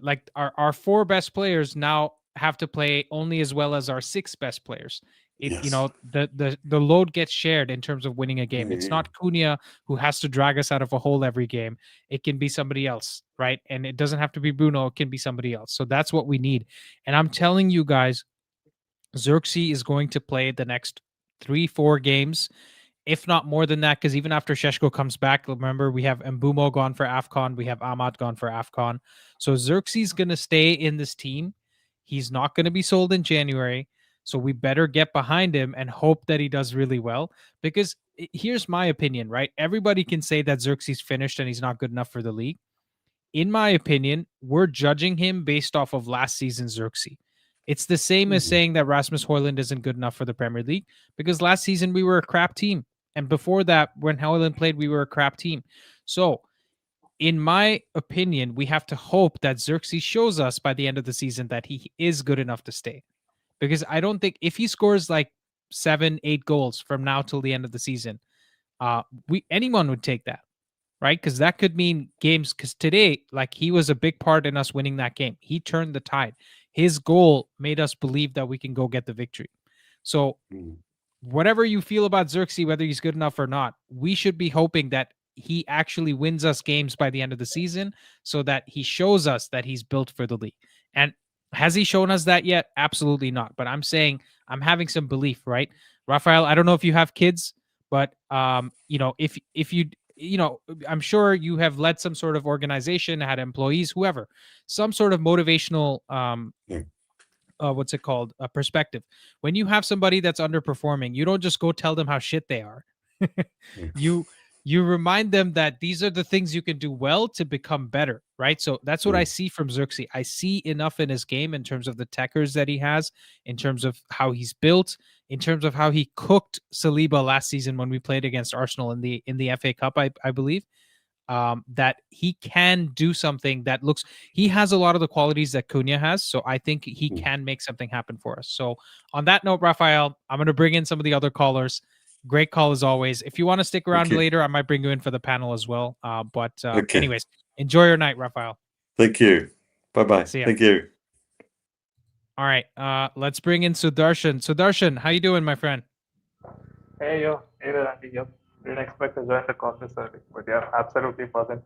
A: like our 4 best players now have to play only as well as our 6 best players. The load gets shared in terms of winning a game. It's not Cunha who has to drag us out of a hole every game. It can be somebody else, right? And it doesn't have to be Bruno. It can be somebody else. So that's what we need. And I'm telling you guys, Xerxes is going to play the next 3-4 games, if not more than that, because even after Šeško comes back, remember, we have Mbeumo gone for AFCON. We have Ahmad gone for AFCON. So Xerxes is going to stay in this team. He's not going to be sold in January. So we better get behind him and hope that he does really well. Because here's my opinion, right? Everybody can say that Xerxes finished and he's not good enough for the league. In my opinion, we're judging him based off of last season's Xerxes. It's the same as saying that Rasmus Højlund isn't good enough for the Premier League, because last season we were a crap team. And before that, when Højlund played, we were a crap team. So, in my opinion, we have to hope that Xerxes shows us by the end of the season that he is good enough to stay. Because I don't think if he scores like 7-8 goals from now till the end of the season, anyone would take that, right? Because that could mean games. Because today, like, he was a big part in us winning that game. He turned the tide. His goal made us believe that we can go get the victory. So, whatever you feel about Xerxes, whether he's good enough or not, we should be hoping that he actually wins us games by the end of the season, so that he shows us that he's built for the league. And has he shown us that yet? Absolutely not. But I'm saying I'm having some belief, right? Raphael, I don't know if you have kids, but if you I'm sure you have led some sort of organization, had employees, whoever, some sort of motivational what's it called? A perspective. When you have somebody that's underperforming, you don't just go tell them how shit they are. You remind them that these are the things you can do well to become better, right? So that's what I see from Xerxes. I see enough in his game in terms of the techers that he has, in terms of how he's built, in terms of how he cooked Saliba last season when we played against Arsenal in the FA Cup, I believe. That he can do something that looks. He has a lot of the qualities that Cunha has, so I think he can make something happen for us. So on that note, Raphael, I'm going to bring in some of the other callers. Great call as always. If you want to stick around later, I might bring you in for the panel as well. Anyways, enjoy your night, Raphael.
E: Thank you. Bye-bye.
A: See ya.
E: Thank you.
A: All right. Let's bring in Sudarshan. Sudarshan, how you doing, my friend?
F: Hey, yo. Hey there, Andy. Yep. Didn't expect to join the call this early, but yeah, absolutely buzzing.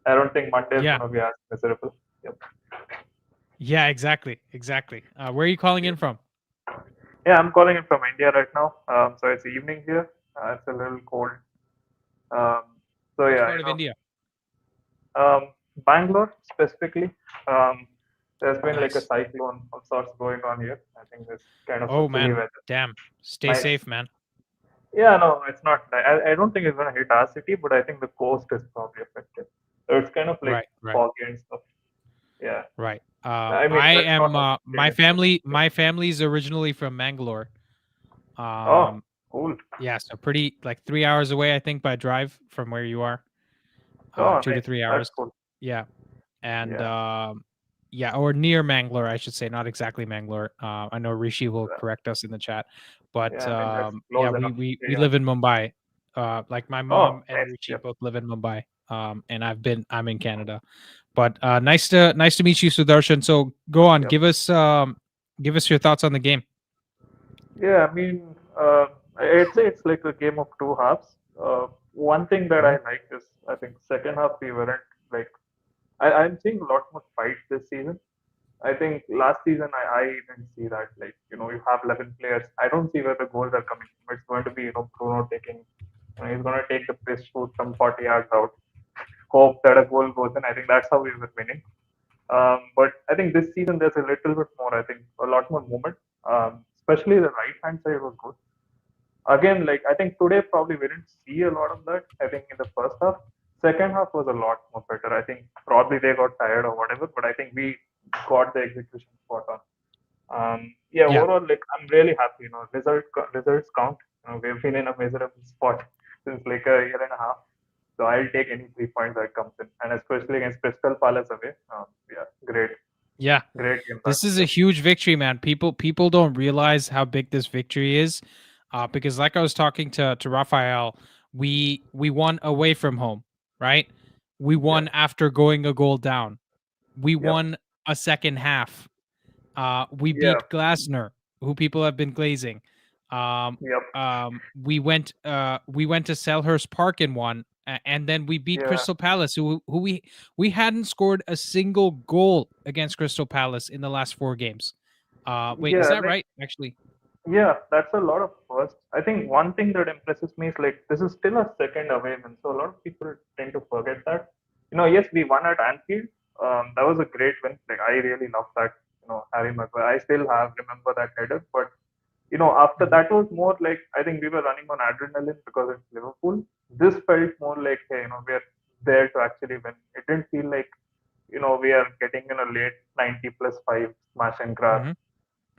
F: I don't think Monday is going to be as miserable. Yep.
A: Yeah, exactly. Where are you calling in from?
F: Yeah, I'm calling in from India right now. So it's evening here. It's a little cold. So
A: Which
F: yeah.
A: part of India?
F: Bangalore specifically. There's been like a
A: Nice.
F: cyclone of sorts going on here. I think it's kind of
A: Oh
F: chilly
A: man,
F: weather.
A: damn. Stay safe, man.
F: Yeah, no, it's not. I don't think it's going to hit our city, but I think the coast is probably affected. So it's kind of like foggy and stuff. Yeah.
A: Right.
F: I mean,
A: I
F: that's
A: am
F: not
A: my family's originally from Mangalore.
F: Oh, cool.
A: Yeah, so pretty, like 3 hours away, I think, by drive from where you are.
F: Oh,
A: 2 to 3 hours.
F: That's cool.
A: Yeah. And or near Mangalore, I should say, not exactly Mangalore. I know Rishi will correct us in the chat, but we live in Mumbai. Like my mom and Rishi both live in Mumbai. And I'm in Canada. But nice to meet you, Sudarshan. So go on, give us your thoughts on the game.
F: Yeah, I mean, I'd say it's like a game of two halves. One thing that I like is, I think second half we weren't like, I'm seeing a lot more fights this season. I think last season I didn't see that. Like, you have 11 players. I don't see where the goals are coming from. It's going to be, Bruno taking, he's going to take the piss shoot from 40 yards out, hope that a goal goes in. I think that's how we were winning. But I think this season there's a little bit more. I think a lot more movement. Especially the right hand side was good. Again, like I think today probably we didn't see a lot of that. I think in the first half, second half was a lot more better. I think probably they got tired or whatever, but I think we got the execution spot on. Overall, like I'm really happy. Results count. We've been in a miserable spot since like a year and a half. So I'll take any 3 points that comes in, and especially against Crystal Palace away. Great.
A: Yeah,
F: great game.
A: This is a huge victory, man. People don't realize how big this victory is, because like I was talking to Raphael, we won away from home, right? We won after going a goal down. We won a second half. We beat Glasner, who people have been glazing. We went to Selhurst Park and won, and then we beat Crystal Palace, who we hadn't scored a single goal against Crystal Palace in the last 4 games. Is that right? Actually,
F: yeah, that's a lot of firsts. I think one thing that impresses me is like this is still a second away win, so a lot of people tend to forget that. Yes, we won at Anfield. That was a great win. Like I really love that. Harry Maguire. I still remember that header, but After that was more like, I think we were running on adrenaline because it's Liverpool. This felt more like, hey, we're there to actually win. It didn't feel like, we are getting in a late 90 plus 5 smash and grab.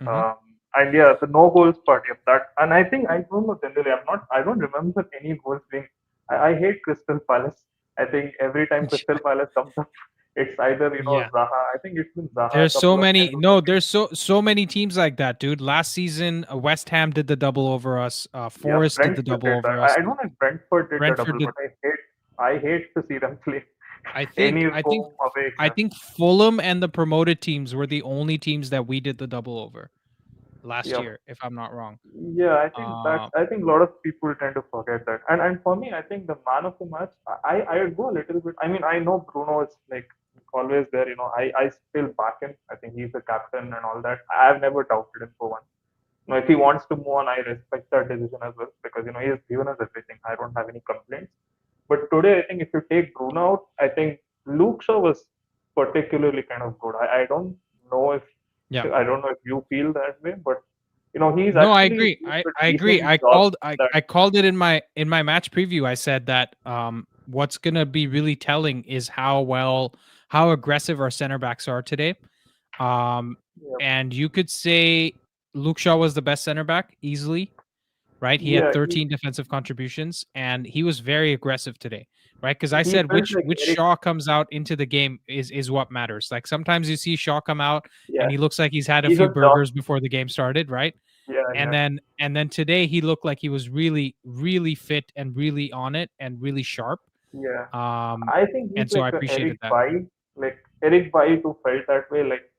F: Um, and yeah, the no goals part of that. And I think, I don't know, generally, I don't remember any goals being. I hate Crystal Palace. I think every time Crystal Palace comes up, it's either,
A: Yeah.
F: Zaha. I think it's been Zaha.
A: There's so many.
F: times.
A: No, there's so many teams like that, dude. Last season, West Ham did the double over us. Forest did the double
F: Did
A: over
F: that.
A: us.
F: I don't know if Brentford did
A: Brentford
F: the double,
A: did.
F: but I hate to see them play.
A: I think
F: home away.
A: I think Fulham and the promoted teams were the only teams that we did the double over last year, if I'm not wrong.
F: Yeah, I think a lot of people tend to forget that. And for me, I think the man of the match, I would go a little bit. I mean, I know Bruno is like always there. I still back him. I think he's the captain and all that. I've never doubted him for one. If he wants to move on, I respect that decision as well, because he has given us everything. I don't have any complaints. But today, I think if you take Bruno out, I think Luke Shaw was particularly kind of good. I don't know if I don't know if you feel that way, but he's
A: No, I
F: actually
A: agree. I agree. I called it in my match preview. I said that what's gonna be really telling is how aggressive our center backs are today. And you could say Luke Shaw was the best center back easily, right? He had 13 defensive contributions, and he was very aggressive today, right? Because I said which Shaw comes out into the game is what matters. Like sometimes you see Shaw come out and he looks like he's had a few burgers before the game started, right? And then today he looked like he was really, really fit and really on it and really sharp.
F: Yeah. I think he's
A: I appreciated that.
F: Like Eric Bailly too felt that way. Like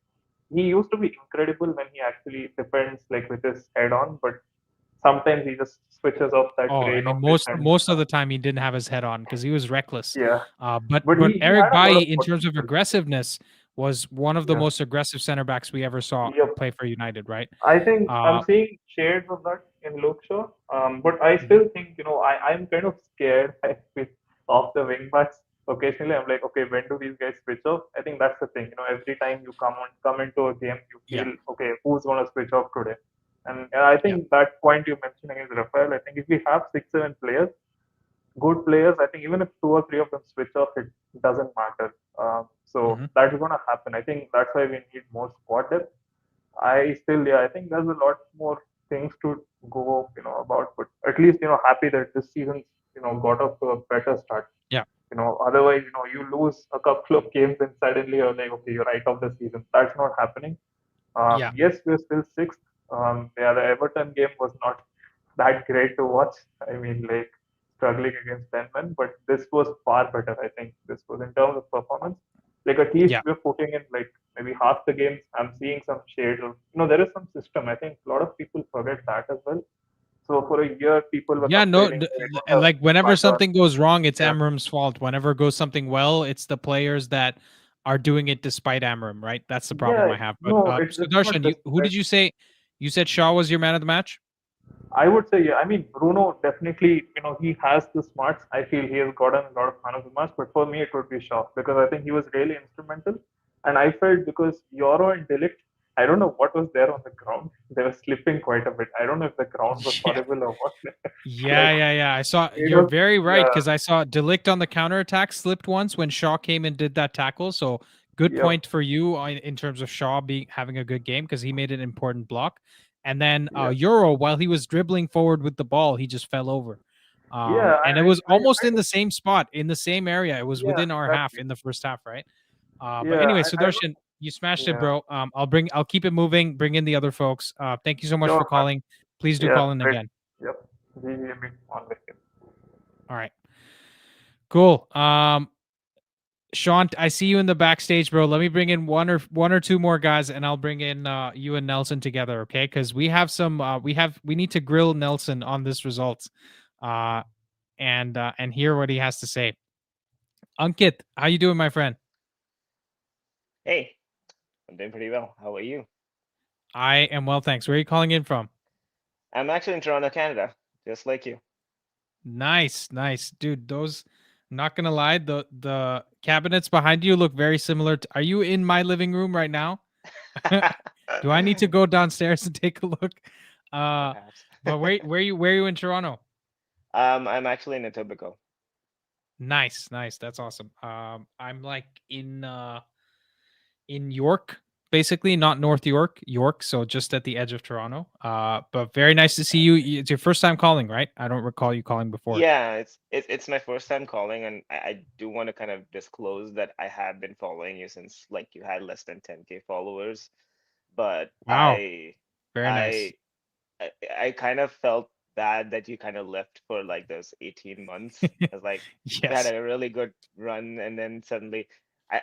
F: he used to be incredible when he actually defends like with his head on, but sometimes he just switches off that.
A: I mean, most of the time he didn't have his head on because he was reckless.
F: Yeah.
A: But Eric Bailly, in terms of aggressiveness, was one of the most aggressive center backs we ever saw play for United, right?
F: I think I'm seeing shades of that in Luke Shaw. But I still think, I'm kind of scared of the wing backs. Occasionally, I'm like, okay, when do these guys switch off? I think that's the thing. Every time you come into a game, you feel, okay, who's going to switch off today? And I think that point you mentioned against Raphael, I think if we have 6-7 players, good players, I think even if 2 or 3 of them switch off, it doesn't matter. That's going to happen. I think that's why we need more squad depth. I think there's a lot more things to go, about, but at least, happy that this season, got off to a better start.
A: Yeah.
F: Otherwise, you lose a couple of games and suddenly you're like, okay, you're right off the season. That's not happening. Yes, we're still 6th. The Everton game was not that great to watch. I mean, like struggling against 10 men, but this was far better. I think this was in terms of performance. Like at least we're putting in like maybe half the games. I'm seeing some shades of, there is some system. I think a lot of people forget that as well. So for a year, people were
A: like whenever something goes wrong, it's AMORIM's fault. Whenever goes something well, it's the players that are doing it despite AMORIM, right? That's the problem I have. But Sudarshan, who did you say? You said Shaw was your man of the match?
F: I would say, yeah. I mean, Bruno definitely, he has the smarts. I feel he has gotten a lot of man of the match. But for me, it would be Shaw because I think he was really instrumental. And I felt because Euro and Delict, I don't know what was there on the ground. They were slipping quite a bit. I don't know if the ground was horrible or what.
A: Yeah. I saw. You're very right because I saw Delict on the counterattack slipped once when Shaw came and did that tackle. So good point for you in terms of Shaw having a good game because he made an important block. And then Euro, while he was dribbling forward with the ball, he just fell over. And it was almost in the same spot, in the same area. It was within our half in the first half, right? But anyway, Sudarshan, you smashed it, bro. I'll keep it moving. Bring in the other folks. Thank you so much for calling. Please do call in again.
F: Yep.
A: All right. Cool. Sean, I see you in the backstage, bro. Let me bring in one or two more guys, and I'll bring in you and Nelson together, okay? Because we have some we need to grill Nelson on this results, and hear what he has to say. Ankit, how you doing, my friend?
G: Hey, I'm doing pretty well. How are you?
A: I am well, thanks. Where are you calling in from?
G: I'm actually in Toronto, Canada, just like you.
A: Nice, dude. Those, I'm not gonna lie, the cabinets behind you look very similar. Are you in my living room right now? Do I need to go downstairs and take a look?
G: perhaps.
A: But where are you in Toronto?
G: I'm actually in Etobicoke.
A: Nice. That's awesome. I'm like in York, basically, not North York, so just at the edge of Toronto. But very nice to see you. It's your first time calling, right? I don't recall you calling before.
G: Yeah, it's my first time calling, and I do want to kind of disclose that I have been following you since like you had less than 10K followers, but
A: Wow, very nice.
G: I I kind of felt bad that you kind of left for like those 18 months. I was like, you had
A: Yes.
G: a really good run, and then suddenly,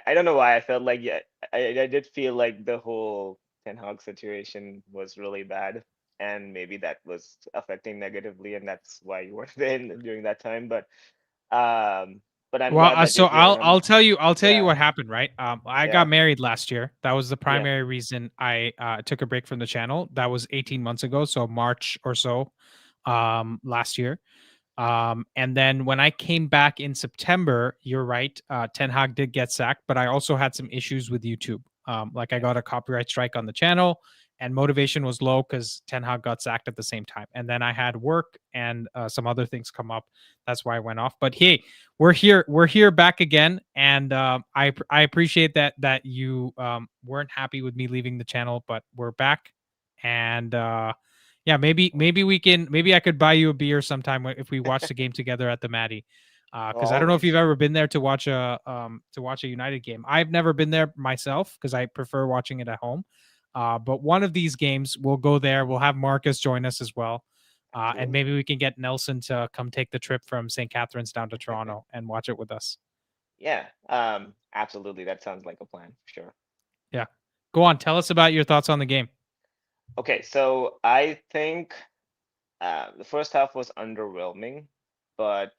G: I don't know why I felt like, yeah, I did feel like the whole Ten Hag situation was really bad, and maybe that was affecting negatively, and that's why you weren't there during that time. Um, but I'm
A: Well,
G: glad that
A: so
G: you're here.
A: I'll tell you
G: Yeah,
A: what happened, right? I
G: yeah,
A: got married last year. That was the
G: yeah,
A: primary reason I took a break from the channel. That was 18 months ago, so March or so, last year. And then when I came back in September, you're right, Ten Hag did get sacked, but I also had some issues with YouTube. Like I
G: yeah.
A: got a copyright strike on the channel, and motivation was low because Ten Hag got sacked at the same time. And then I had work and some other things come up. That's why I went off. But hey, we're here. We're here back again, and I appreciate that you weren't happy with me leaving the channel, but we're back, and yeah, maybe we can, maybe I could buy you a beer sometime if we watch the game together at the Matty.
G: Oh,
A: Because I don't know if you've
G: always.
A: ever been there to watch a United game. I've never been there myself because I prefer watching it at home. But one of these games we'll go there. We'll have Marcus join us as well. And
G: Absolutely.
A: maybe we can get Nelson to come take the trip from St. Catharines down to Toronto and watch it with us.
G: Yeah, absolutely. That sounds like a plan for sure.
A: Yeah. Go on. Tell us about your thoughts on the game.
G: Okay, so I think the first half was underwhelming, but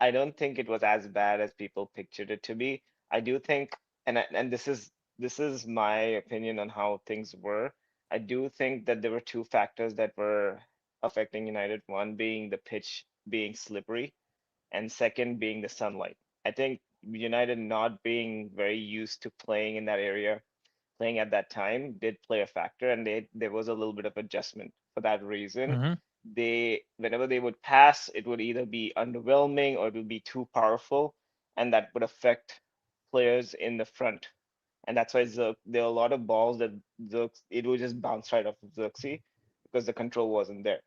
G: I don't think it was as bad as people pictured it to be. I do think, and this is my opinion on how things were. I do think that there were two factors that were affecting United. One being the pitch being slippery, and second being the sunlight. I think United not being very used to playing in that area, playing at that time, did play a factor, and there was a little bit of adjustment for that reason.
A: Mm-hmm.
G: They whenever they would pass, it would either be underwhelming or it would be too powerful, and that would affect players in the front. And that's why there are a lot of balls that it would just bounce right off of Xerxes because the control wasn't there.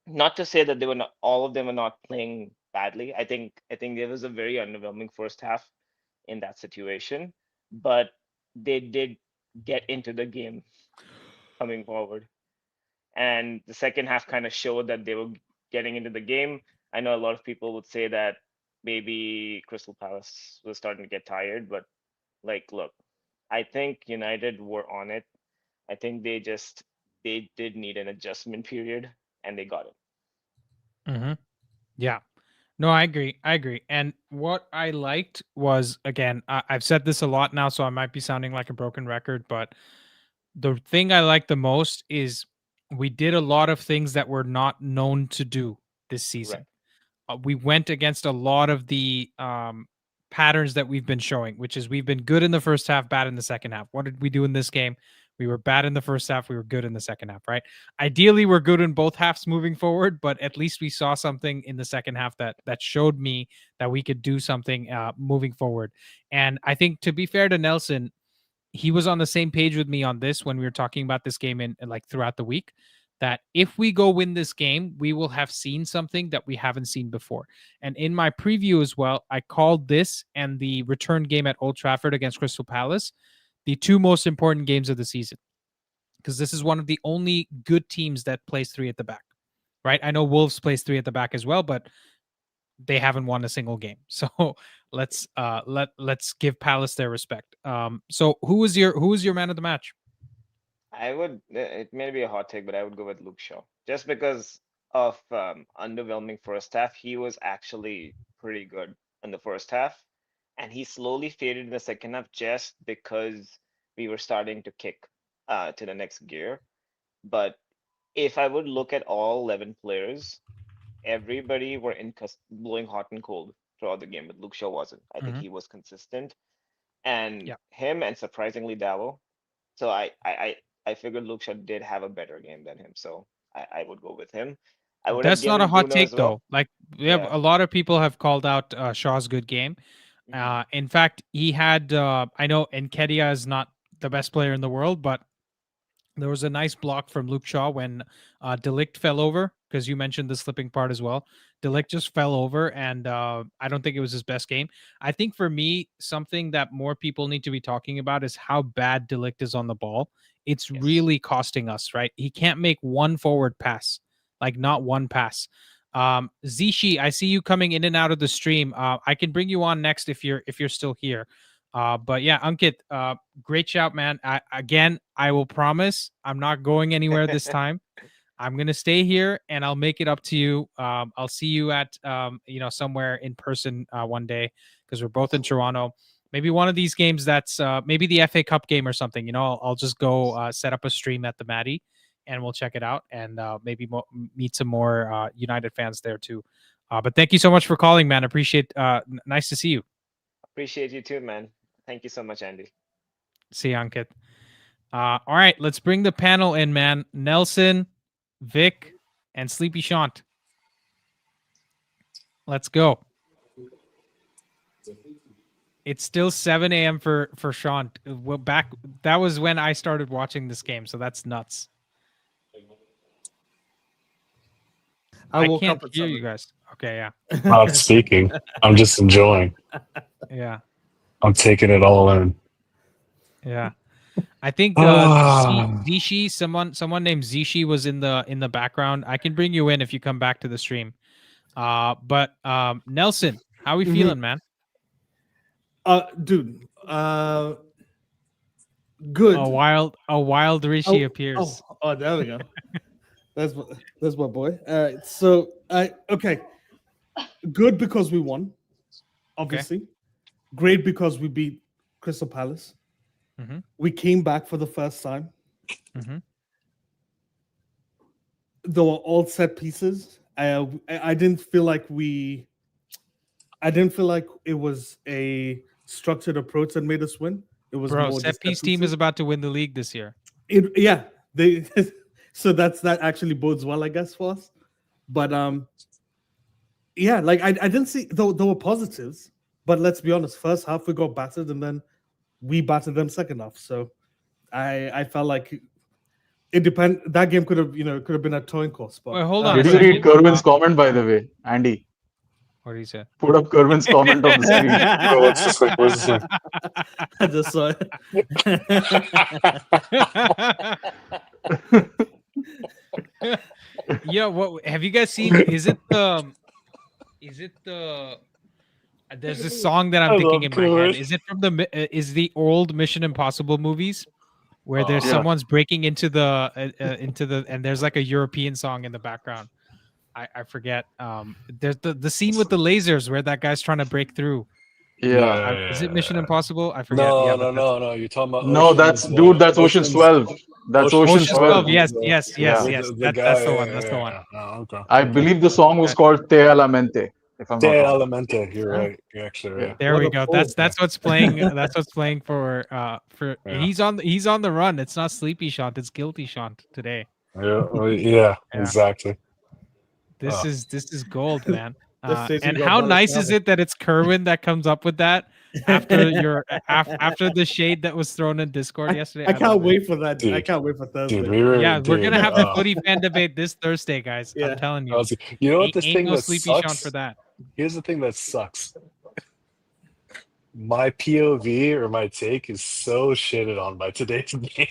G: Not to say that they were not all of them are not playing badly. I think there was a very underwhelming first half in that situation, but they did get into the game coming forward. And the second half kind of showed that they were getting into the game. I know a lot of people would say that maybe Crystal Palace was starting to get tired, but like, look, I think United were on it. I think they did need an adjustment period, and they got it.
A: Mm-hmm. Yeah. No, I agree. And what I liked was, again, I've said this a lot now, so I might be sounding like a broken record, but the thing I like the most is we did a lot of things that we're not known to do this
G: Right.
A: season. We went against a lot of the patterns that we've been showing, which is we've been good in the first half, bad in the second half. What did we do in this game? We were bad in the first half. We were good in the second half, right? Ideally, we're good in both halves moving forward, but at least we saw something in the second half that showed me that we could do something moving forward. And I think, to be fair to Nelson, he was on the same page with me on this when we were talking about this game in like throughout the week, that if we go win this game, we will have seen something that we haven't seen before. And in my preview as well, I called this and the return game at Old Trafford against Crystal Palace the two most important games of the season, because this is one of the only good teams that plays three at the back, right? I know Wolves plays three at the back as well, but they haven't won a single game. So let's give Palace their respect. So who was your man of the match?
G: I would, it may be a hot take, but I would go with Luke Shaw. Just because of underwhelming first half, he was actually pretty good in the first half. And he slowly faded in the second half just because we were starting to kick to the next gear. But if I would look at all 11 players, everybody were blowing hot and cold throughout the game, but Luke Shaw wasn't. I think
A: Mhm.
G: he was consistent. And
A: Yeah.
G: him and surprisingly Davo. So I figured Luke Shaw did have a better game than him. So I would go with him. I would have
A: That's not a
G: given
A: hot
G: Bruno
A: take
G: as well.
A: though. Like we have
G: Yeah.
A: a lot of people have called out Shaw's good game. In fact, he had I know Nketiah is not the best player in the world, but there was a nice block from Luke Shaw when De Ligt fell over, because you mentioned the slipping part as well. De Ligt just fell over, and I don't think it was his best game. I think for me, something that more people need to be talking about is how bad De Ligt is on the ball. It's
G: Yes.
A: really costing us, right? He can't make one forward pass, like not one pass. Zishi, I see you coming in and out of the stream. I can bring you on next if you're still here. But yeah, Ankit, great shout, man. I will promise I'm not going anywhere this time. I'm gonna stay here and I'll make it up to you. I'll see you at somewhere in person one day, because we're both in Toronto. Maybe one of these games that's maybe the FA Cup game or something. I'll just go set up a stream at the Maddie and we'll check it out, and maybe meet some more United fans there too. But thank you so much for calling, man. Appreciate. Nice to see you.
G: Appreciate you too, man. Thank you so much, Andy.
A: See you, Ankit. All right, let's bring the panel in, man. Nelson, Vic, and Sleepy Shant. Let's go. It's still 7 a.m. for Shant. That was when I started watching this game, so that's nuts. I can't hear you guys. Okay, yeah.
H: Not speaking. I'm just enjoying.
A: Yeah.
H: I'm taking it all in.
A: Yeah. I think Zishi, someone named Zishi was in the background. I can bring you in if you come back to the stream. But Nelson, how we feeling, man?
I: Dude, good.
A: A wild Rishi appears.
I: Oh, there we go. That's my boy. All right, so okay, good because we won, obviously. Okay. Great because we beat Crystal Palace. Mm-hmm. We came back for the first time. Mm-hmm. They were all set pieces. I didn't feel like it was a structured approach that made us win. It was more
A: set piece team is about to win the league this year.
I: So that actually bodes well, I guess, for us. But yeah, like I didn't see there were positives, but let's be honest, first half we got battered and then we battered them second half. So I felt like it depend. That game could have been a towing cost. But
A: hold on.
J: Did you read Kerwin's comment, by the way, Andy?
A: What did he say?
J: Put up Kerwin's comment on the screen.
H: What's this thing? What's this thing?
I: I just saw
A: it. Yeah, what have you guys seen? Is it the there's this song that I'm thinking in my head. Is it from the old Mission Impossible movies where there's someone's breaking into the and there's like a European song in the background? I forget. There's the scene with the lasers where that guy's trying to break through.
J: Yeah.
A: Is it Mission Impossible? I forget.
H: No. You're talking about.
J: No, that's Ocean's 12. That's Ocean's 12.
A: Yes. That's the one. That's the one.
H: Oh, okay.
J: I believe the song was called Te Alamente. If I'm
H: Te
J: not wrong.
H: Alamente. You're right. You're actually right.
A: There we go. That's what's playing. That's what's playing for. He's on the run. It's not Sleepy Shant. It's Guilty Shant today.
H: Yeah. Exactly.
A: This is gold, man. And how nice is it that it's Kerwin that comes up with that after after the shade that was thrown in Discord yesterday?
I: I can't wait for that. Dude, I can't wait for Thursday.
A: Dude, we're gonna have the footy fan debate this Thursday, guys. Yeah. I'm telling you.
H: You know what? This thing that
A: Sleepy
H: sucks.
A: Sean for that.
H: Here's the thing that sucks. My POV or my take is so shitted on by today's game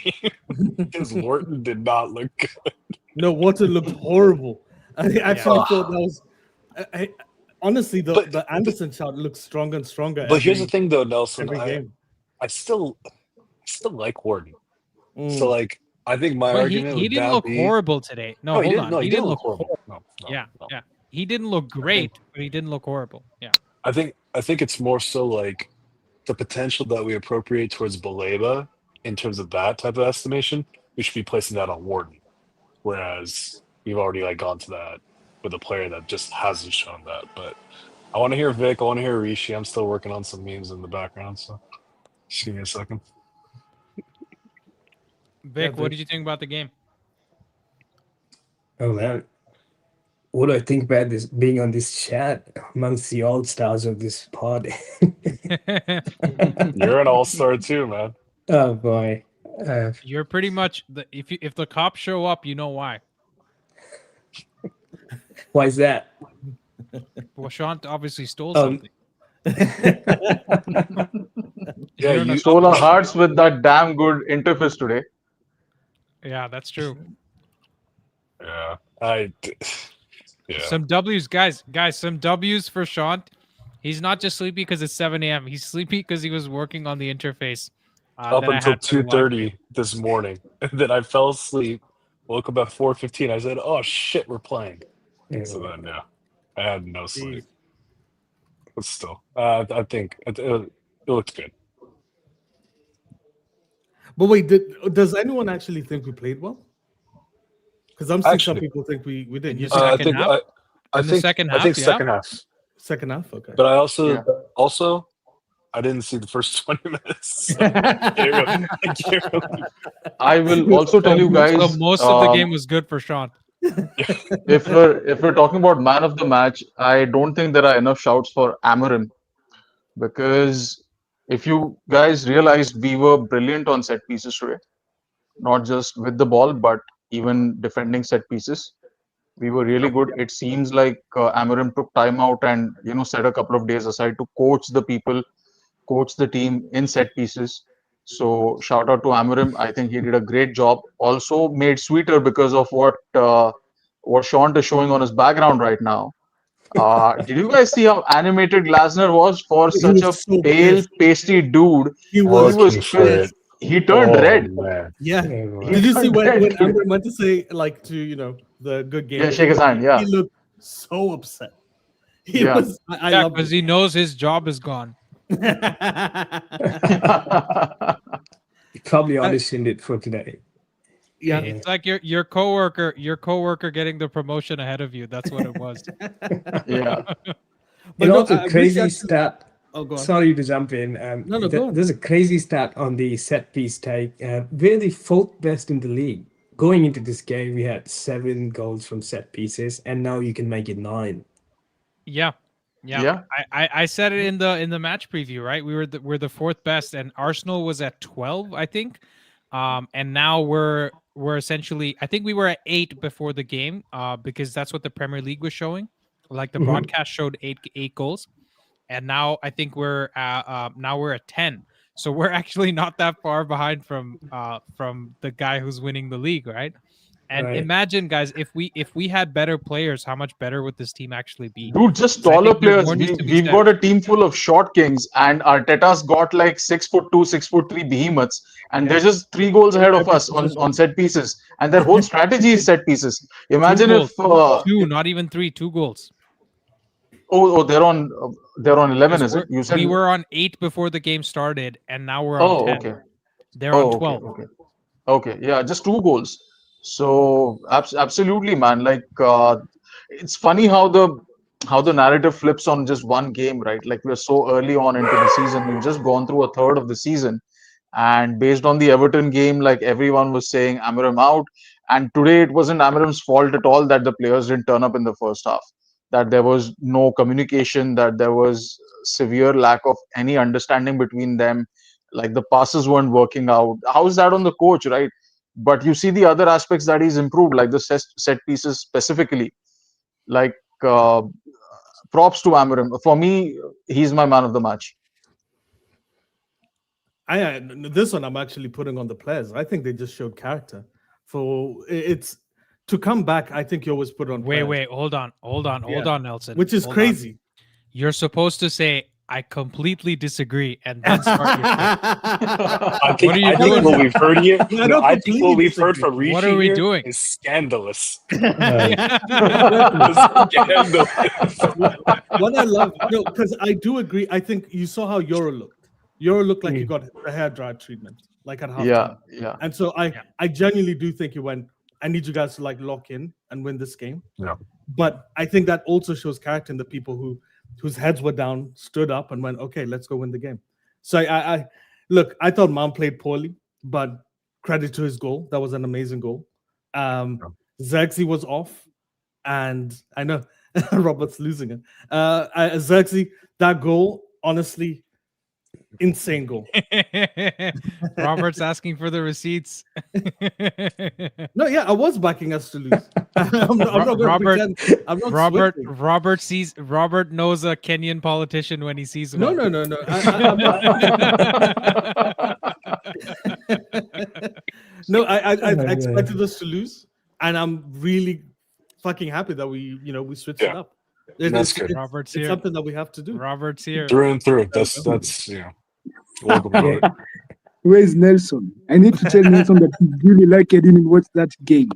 H: because Wharton did not look good.
I: No, Wharton looked horrible. I actually thought that was. Honestly, the Anderson shot looks stronger and stronger.
H: But here's the thing, though, Nelson. I still like Wharton. So, like, I think my argument
A: he didn't look horrible today. No, hold on. He didn't look horrible. No, yeah. He didn't look great, but he didn't look horrible. Yeah.
H: I think it's more so like the potential that we appropriate towards Baleba in terms of that type of estimation. We should be placing that on Wharton, whereas we've already like gone to that with a player that just hasn't shown that. But I want to hear Vic. I want to hear Rishi. I'm still working on some memes in the background, so just give me a second.
A: Vic, what did you think about the game?
K: Oh man, what do I think about this being on this chat amongst the all stars of this pod?
H: You're an all-star too, man.
K: Oh boy.
A: You're pretty much if the cops show up, you know why.
K: Why is that?
A: Well, Sean obviously stole
K: Oh.
A: something.
H: Yeah,
A: You're an
H: you
J: Stole our
A: accomplice.
J: hearts with that damn good interface today.
A: Yeah, that's true.
H: Yeah, yeah.
A: Some W's, guys. Some W's for Sean. He's not just sleepy because it's 7 a.m. He's sleepy because he was working on the interface.
H: Up
A: that I
H: until
A: had for the live stream.
H: 2:30 this morning, and then I fell asleep. Woke up at 4:15. I said, "Oh shit, we're playing." So then, yeah, I had no sleep. But still, I think it looked good.
I: But wait, does anyone actually think we played well? Because I'm seeing some
H: Actually,
I: people think we did.
A: in
I: You
A: the
I: think
H: I
A: second
H: think
A: half?
H: I
A: In the
H: think
A: second
H: I
A: half,
H: think
A: yeah.
H: second half.
I: second half? Okay.
H: But I also
J: Yeah.
H: I didn't see the first 20 minutes. So I can't really-
J: I will also tell you
A: So
J: guys,
A: most of the game was good for Sean.
J: if we're talking about man of the match, I don't think there are enough shouts for AMORIM, because if you guys realized, we were brilliant on set pieces today, not just with the ball, but even defending set pieces. We were really good. It seems like AMORIM took time out and set a couple of days aside to coach the people, coach the team in set pieces. So shout out to AMORIM. I think he did a great job. Also made sweeter because of what Sean is showing on his background right now. Did you guys see how animated Glasner was for
I: He
J: such a
I: was so
J: pale,
I: pissed.
J: pasty dude?
I: He
J: He
I: was
J: was
H: Working for
J: pissed.
H: it.
I: pissed.
J: He turned
H: Oh
J: red.
H: man.
I: Yeah.
J: He
I: Did you see
J: turned
I: when
J: red.
I: Amber went to say like to the good game?
J: Yeah, shake his hand. Yeah,
I: He looked so upset. He
J: yeah.
I: was. I
A: Yeah,
I: loved
A: because
I: it.
A: he knows his job is gone.
K: You probably auditioned it for today.
I: Yeah.
A: It's like your coworker getting the promotion ahead of you. That's what it was.
J: Yeah.
I: But
K: And
I: no,
K: also
I: I wish
K: crazy
I: I could-
K: stat.
I: Oh, go on.
K: Sorry to jump in.
I: No, go on.
K: There's a crazy stat on the set piece take. We're the fourth best in the league. Going into this game, we had 7 goals from set pieces, and now you can make it 9.
A: Yeah.
J: Yeah.
A: I said it in the match preview, right? We're the fourth best, and Arsenal was at 12, I think. And now we're essentially, I think we were at 8 before the game, because that's what the Premier League was showing. Like the
K: Mhm.
A: broadcast showed eight goals, and now I think we're at 10. So we're actually not that far behind from the guy who's winning the league, right? And
K: Right.
A: imagine, guys, if we had better players, how much better would this team actually be?
J: Dude, just
A: 'Cause I
J: taller
A: think there
J: players.
A: more needs to be
J: We've
A: said.
J: got a team full of short kings, and Arteta's got like 6'2", 6'3" behemoths, and they're just 3 goals ahead of us on set pieces, and their whole strategy is set pieces. Imagine if
A: 2, not even 3, 2 goals.
J: they're on 11, is it? You said
A: We were on 8 before the game started, and now we're on 10.
J: okay.
A: They're on
J: Okay,
A: 12.
J: okay. Yeah, just 2 goals. So absolutely, man. Like it's funny how the narrative flips on just one game, right? Like we're so early on into the season. We've just gone through a third of the season, and based on the Everton game, like everyone was saying, Amorim out. And today it wasn't Amorim's fault at all that the players didn't turn up in the first half. That there was no communication. That there was severe lack of any understanding between them. Like the passes weren't working out. How is that on the coach, right? But you see the other aspects that he's improved, like the set pieces specifically. Like props to Amorim. For me, he's my man of the match.
I: This one I'm actually putting on the players. I think they just showed character. It's to come back. I think you always put it on.
A: Wait,
I: players,
A: hold on, Nelson.
I: which is
A: Hold on.
I: crazy.
A: You're supposed to say, I completely disagree, and then start your
H: I think,
A: What are you
H: I think
A: doing?
H: what we've heard here.
I: No, I
H: No,
I: don't
H: I think what
I: completely
H: we've heard
I: disagree.
H: from Rishi
A: What are we
H: here
A: doing?
H: is scandalous.
I: What I love, because I do agree. I think you saw how Euro looked. Euro looked like he got a hair dryer treatment, like at halftime.
J: Yeah.
I: And so I genuinely do think he went, I need you guys to like lock in and win this game.
H: Yeah.
I: But I think that also shows character in the people whose heads were down, stood up and went, okay, let's go win the game. So I look, I thought Mount played poorly, but credit to his goal. That was an amazing goal. Xerxes was off, and I know Robert's losing it. Xerxes, that goal, honestly, insane goal.
A: Robert's asking for the receipts.
I: No, yeah, I was backing us to lose. I'm not going to
A: Robert,
I: pretend. I'm not switching.
A: Robert knows a Kenyan politician when he sees one.
I: No. I'm not. No, I expected us to lose, and I'm really fucking happy that we switched it up.
H: That's good.
A: Robert's
I: it's
A: here.
I: something that we have to do.
A: Robert's here.
H: Through and through. That's welcome, Robert.
L: Where's Nelson? I need to tell Nelson that he really lucky I didn't watch that game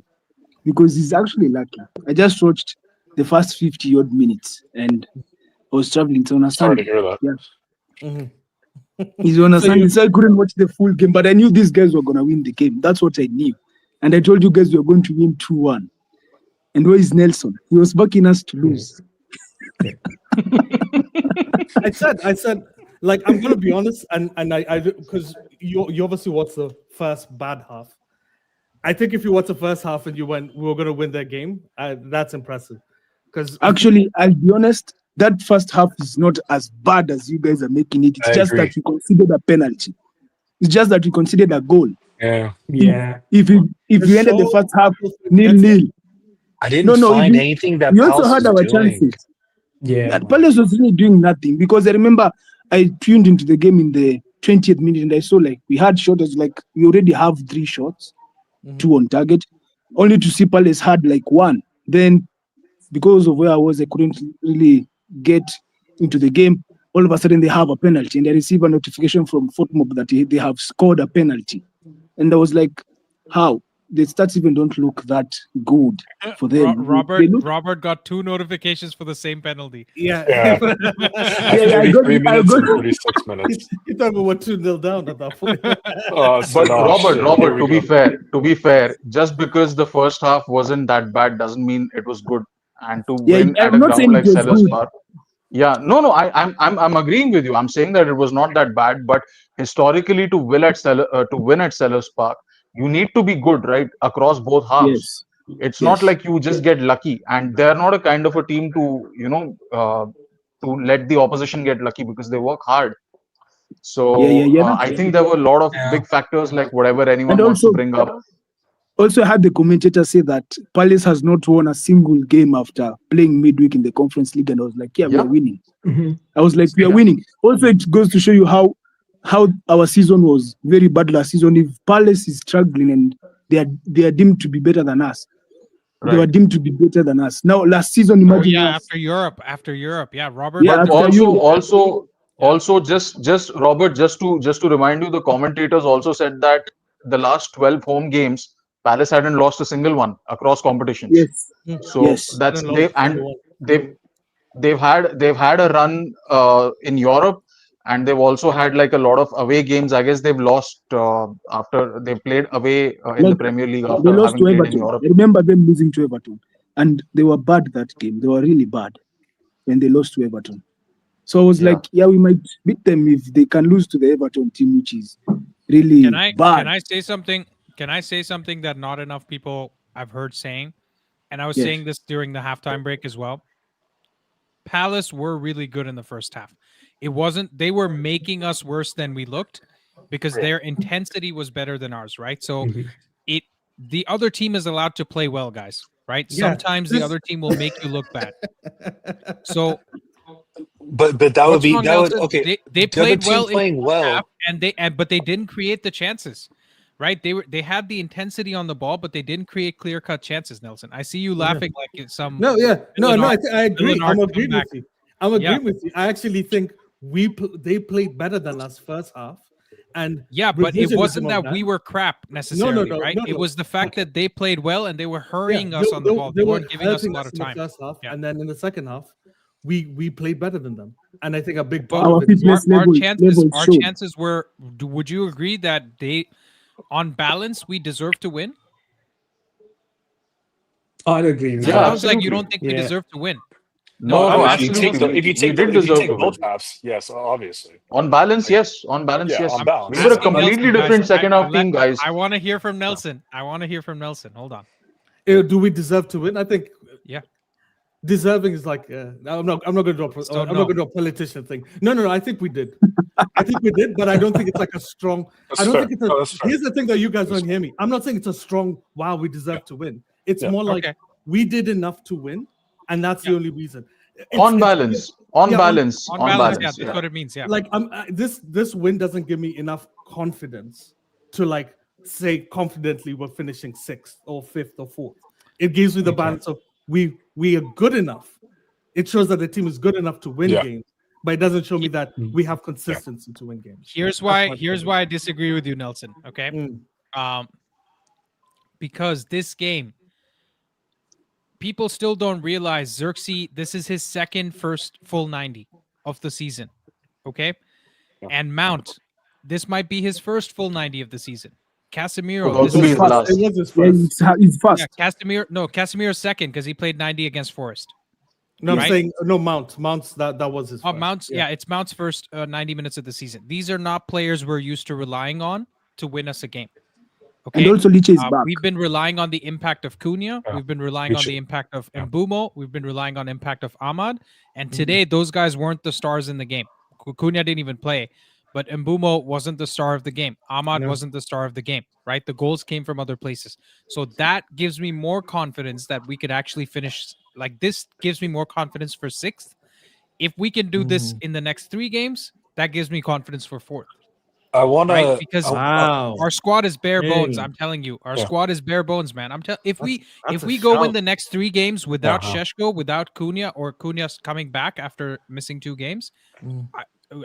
L: because he's actually lucky. I just watched the first 50 odd minutes and I was traveling on a
H: Sorry to
L: Sunday.
H: hear that.
L: Yeah. He's on a Sunday, so I couldn't watch the full game, but I knew these guys were going to win the game. That's what I knew. And I told you guys we were going to win 2-1. And where is Nelson? He was backing us to lose.
I: I said, like, I'm gonna be honest, and I because you obviously watched the first bad half. I think if you watch the first half and you went, we were gonna win that game, that's impressive. Because
L: actually, I'll be honest, that first half is not as bad as you guys are making it. It's just that we considered a penalty. It's just that we considered a goal.
H: Yeah.
L: If you ended the first half 0-0.
H: I didn't find anything that
L: we also
H: Palace
L: had our
H: was doing.
L: chances.
K: Yeah.
L: That Palace was really doing nothing because I remember I tuned into the game in the 20th minute and I saw like we had shots like we already have 3 shots, 2 on target, only to see Palace had like 1. Then because of where I was, I couldn't really get into the game. All of a sudden they have a penalty and I receive a notification from FootMob that they have scored a penalty. And I was like, how? The stats even don't look that good for them.
A: Robert got 2 notifications for the same penalty.
I: Yeah.
L: I got
H: 3 minutes and 36 minutes.
I: You thought we were 2-0 down at that point.
J: But Robert, to be fair, just because the first half wasn't that bad doesn't mean it was good. And to win at a ground like Sellers Park. Yeah, no, I'm agreeing with you. I'm saying that it was not that bad, but historically to win at Sellers Park, you need to be good, right, across both halves.
L: Yes.
J: It's not like you just get lucky, and they're not a kind of a team to to let the opposition get lucky because they work hard. So I think there were a lot of big factors like whatever anyone wants to bring up.
L: Also, I had the commentator say that Palace has not won a single game after playing midweek in the Conference League, and I was like, we are winning. I was like, we are winning. Also, it goes to show you how our season was very bad last season. If Palace is struggling and they are deemed to be better than us, they were deemed to be better than us. Now, last season, imagine
A: after Europe, Robert.
J: Yeah, also, just Robert, just to remind you, the commentators also said that the last 12 home games, Palace hadn't lost a single one across competitions.
L: Yes.
J: So that's they've had a run in Europe. And they've also had like a lot of away games. I guess they've lost after they played away in the Premier League after
L: they lost
J: having
L: to
J: played
L: Everton.
J: in Europe.
L: I remember them losing to Everton, and they were bad that game. They were really bad when they lost to Everton. So I was like, we might beat them if they can lose to the Everton team, which is really bad.
A: Can I say something? Can I say something that not enough people I've heard saying? And I was saying this during the halftime break as well. Palace were really good in the first half. It wasn't, they were making us worse than we looked because their intensity was better than ours, right? So the other team is allowed to play well, guys, right? Sometimes the other team will make you look bad. So
H: but that would be
A: okay. They played well
H: playing well,
A: but they didn't create the chances, right? They had the intensity on the ball, but they didn't create clear-cut chances, Nelson. I see you laughing like it's some
I: I agree. I'm agreeing with you. I'm agreeing with you. I actually think they played better than us first half, and
A: but it wasn't that we were crap necessarily, right? It was the fact that they played well and they were hurrying us on the ball. They weren't giving us a lot of time.
I: In the first half, and then in the second half, we played better than them, and I think a big
A: part
I: of it
A: our chances were. Would you agree that on balance, we deserve to win?
K: I'd agree.
A: It sounds like you don't think we deserve to win.
J: No,
H: absolutely. If you take both halves, yes, obviously.
J: On balance, yes. On balance, yes. We were a completely different second half team, guys.
A: I want to hear from Nelson. Hold on.
I: Do we deserve to win? I think.
A: Yeah.
I: Deserving is like I'm not going to do I'm not going to do a politician thing. No. I think we did. I think we did, but I don't think it's like a strong.
H: That's
I: I don't
H: fair.
I: think it's a.
H: No, that's fair.
I: Here's the thing that you guys
H: That's
I: don't hear me. I'm not saying it's a strong. Wow, we deserve to win. It's
H: Yeah.
I: more like
A: Okay.
I: we did enough to win, and that's the only reason.
J: On balance. On
I: yeah,
J: balance.
A: On
J: On
A: balance, yeah,
J: balance.
A: that's
J: Yeah.
A: what it means. Yeah.
I: like this win doesn't give me enough confidence to like say confidently we're finishing 6th or 5th or 4th. It gives me the balance of we are good enough. It shows that the team is good enough to win
H: Yeah.
I: games, but it doesn't show me that we have consistency to win games.
A: Here's why I disagree with you, Nelson. Okay. Because this game, people still don't realize Xerxes, this is his first full 90 of the season. Okay. And Mount, this might be his first full 90 of the season. Casemiro,
J: Could also
A: this
J: be
A: is
J: his last.
I: It was his
L: Yeah,
I: first.
L: it's fast.
A: yeah, Casemiro's second because he played 90 against Forest.
I: No, I'm
A: right?
I: saying no Mount's that was his.
A: Oh,
I: first.
A: Mount's yeah, it's Mount's first 90 minutes of the season. These are not players we're used to relying on to win us a game. Okay.
L: And also Liche is back.
A: We've been relying on the impact of Cunha.
H: Yeah.
A: We've been relying on
H: Liche.
A: the impact of Mbumo. We've been relying on impact of Ahmad. And today, those guys weren't the stars in the game. Cunha didn't even play, but Mbumo wasn't the star of the game. Ahmad wasn't the star of the game, right? The goals came from other places. So that gives me more confidence that we could actually finish. Like this gives me more confidence for 6th. If we can do this in the next 3 games, that gives me confidence for 4th.
H: I want
A: Right?
H: to
A: Because
I: Wow.
A: our squad is bare bones.
I: Dang.
A: I'm telling you, our
H: Yeah.
A: squad is bare bones, man. If we
I: that's a
A: go win
I: shout.
A: the next 3 games without
H: Uh-huh.
A: Šeško, without Cunha, or Cunha's coming back after missing 2 games,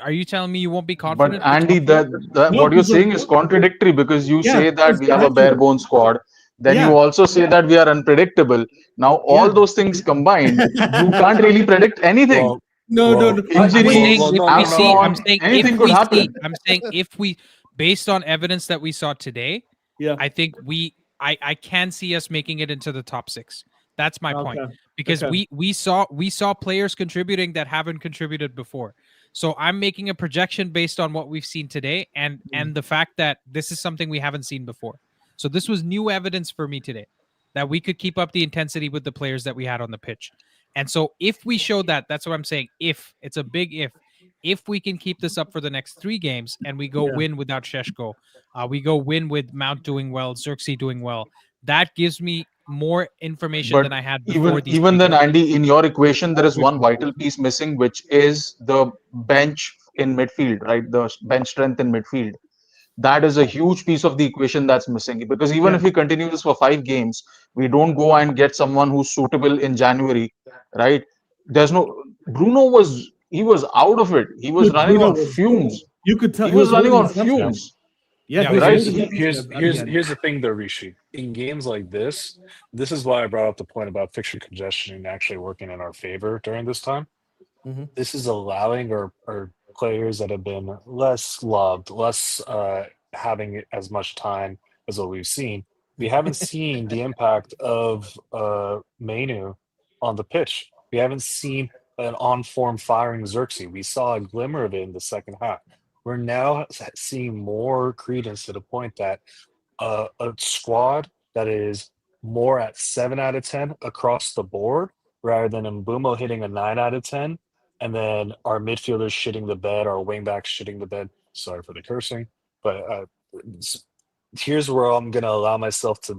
A: are you telling me you won't be
J: But
A: confident?
J: Andy, that
I: No,
J: what you're
I: because
J: saying is contradictory because you
I: Yeah,
J: say that we have a
I: exactly.
J: bare bone squad. Then
I: Yeah.
J: you also say that we are unpredictable. Now all
I: Yeah.
J: those things combined, you can't really predict anything.
H: well,
I: No.
A: I'm
J: Injuries,
A: saying
H: well,
A: if
H: no,
A: we
H: no,
A: see,
H: no.
A: I'm saying
J: anything
A: if
J: could
A: we
J: happen.
A: see, I'm saying if we, based on evidence that we saw today,
I: Yeah.
A: I think I can see us making it into the top 6. That's my point.
I: Okay.
A: Because
I: Okay.
A: we saw players contributing that haven't contributed before. So I'm making a projection based on what we've seen today and the fact that this is something we haven't seen before. So this was new evidence for me today that we could keep up the intensity with the players that we had on the pitch. And so if we show that, that's what I'm saying. If it's a big if we can keep this up for the next 3 games and we go win without Šeško, we go win with Mount doing well, Xerxes doing well, that gives me more information
J: But
A: than I had before these
J: even
A: 3
J: then,
A: games.
J: Andy, in your equation, there is one vital piece missing, which is the bench in midfield, right? The bench strength in midfield. That is a huge piece of the equation that's missing. Because even if we continue this for 5 games, we don't go and get someone who's suitable in January, right? There's no Bruno was out of it. He was
I: Dude,
J: running
I: Bruno
J: on
I: was-
J: fumes.
I: You could tell
J: He was running
I: holding
J: on
I: his hamstring.
J: fumes.
I: Yeah,
A: Yeah,
I: he was
J: right.
I: holding his hamstring at the end.
H: Here's the thing though, Rishi. In games like this is why I brought up the point about fixture congestion actually working in our favor during this time.
I: Mhm.
H: This is allowing our players that have been less loved, less having as much time as what we've seen. We haven't seen the impact of Mainu on the pitch. We haven't seen an on-form firing Xerxes. We saw a glimmer of it in the second half. We're now seeing more credence to the point that a squad that is more at 7 out of 10 across the board rather than Mbumo hitting a 9 out of 10 and then our midfielders shitting the bed, our wingbacks shitting the bed. Sorry for the cursing, but here's where I'm going to allow myself to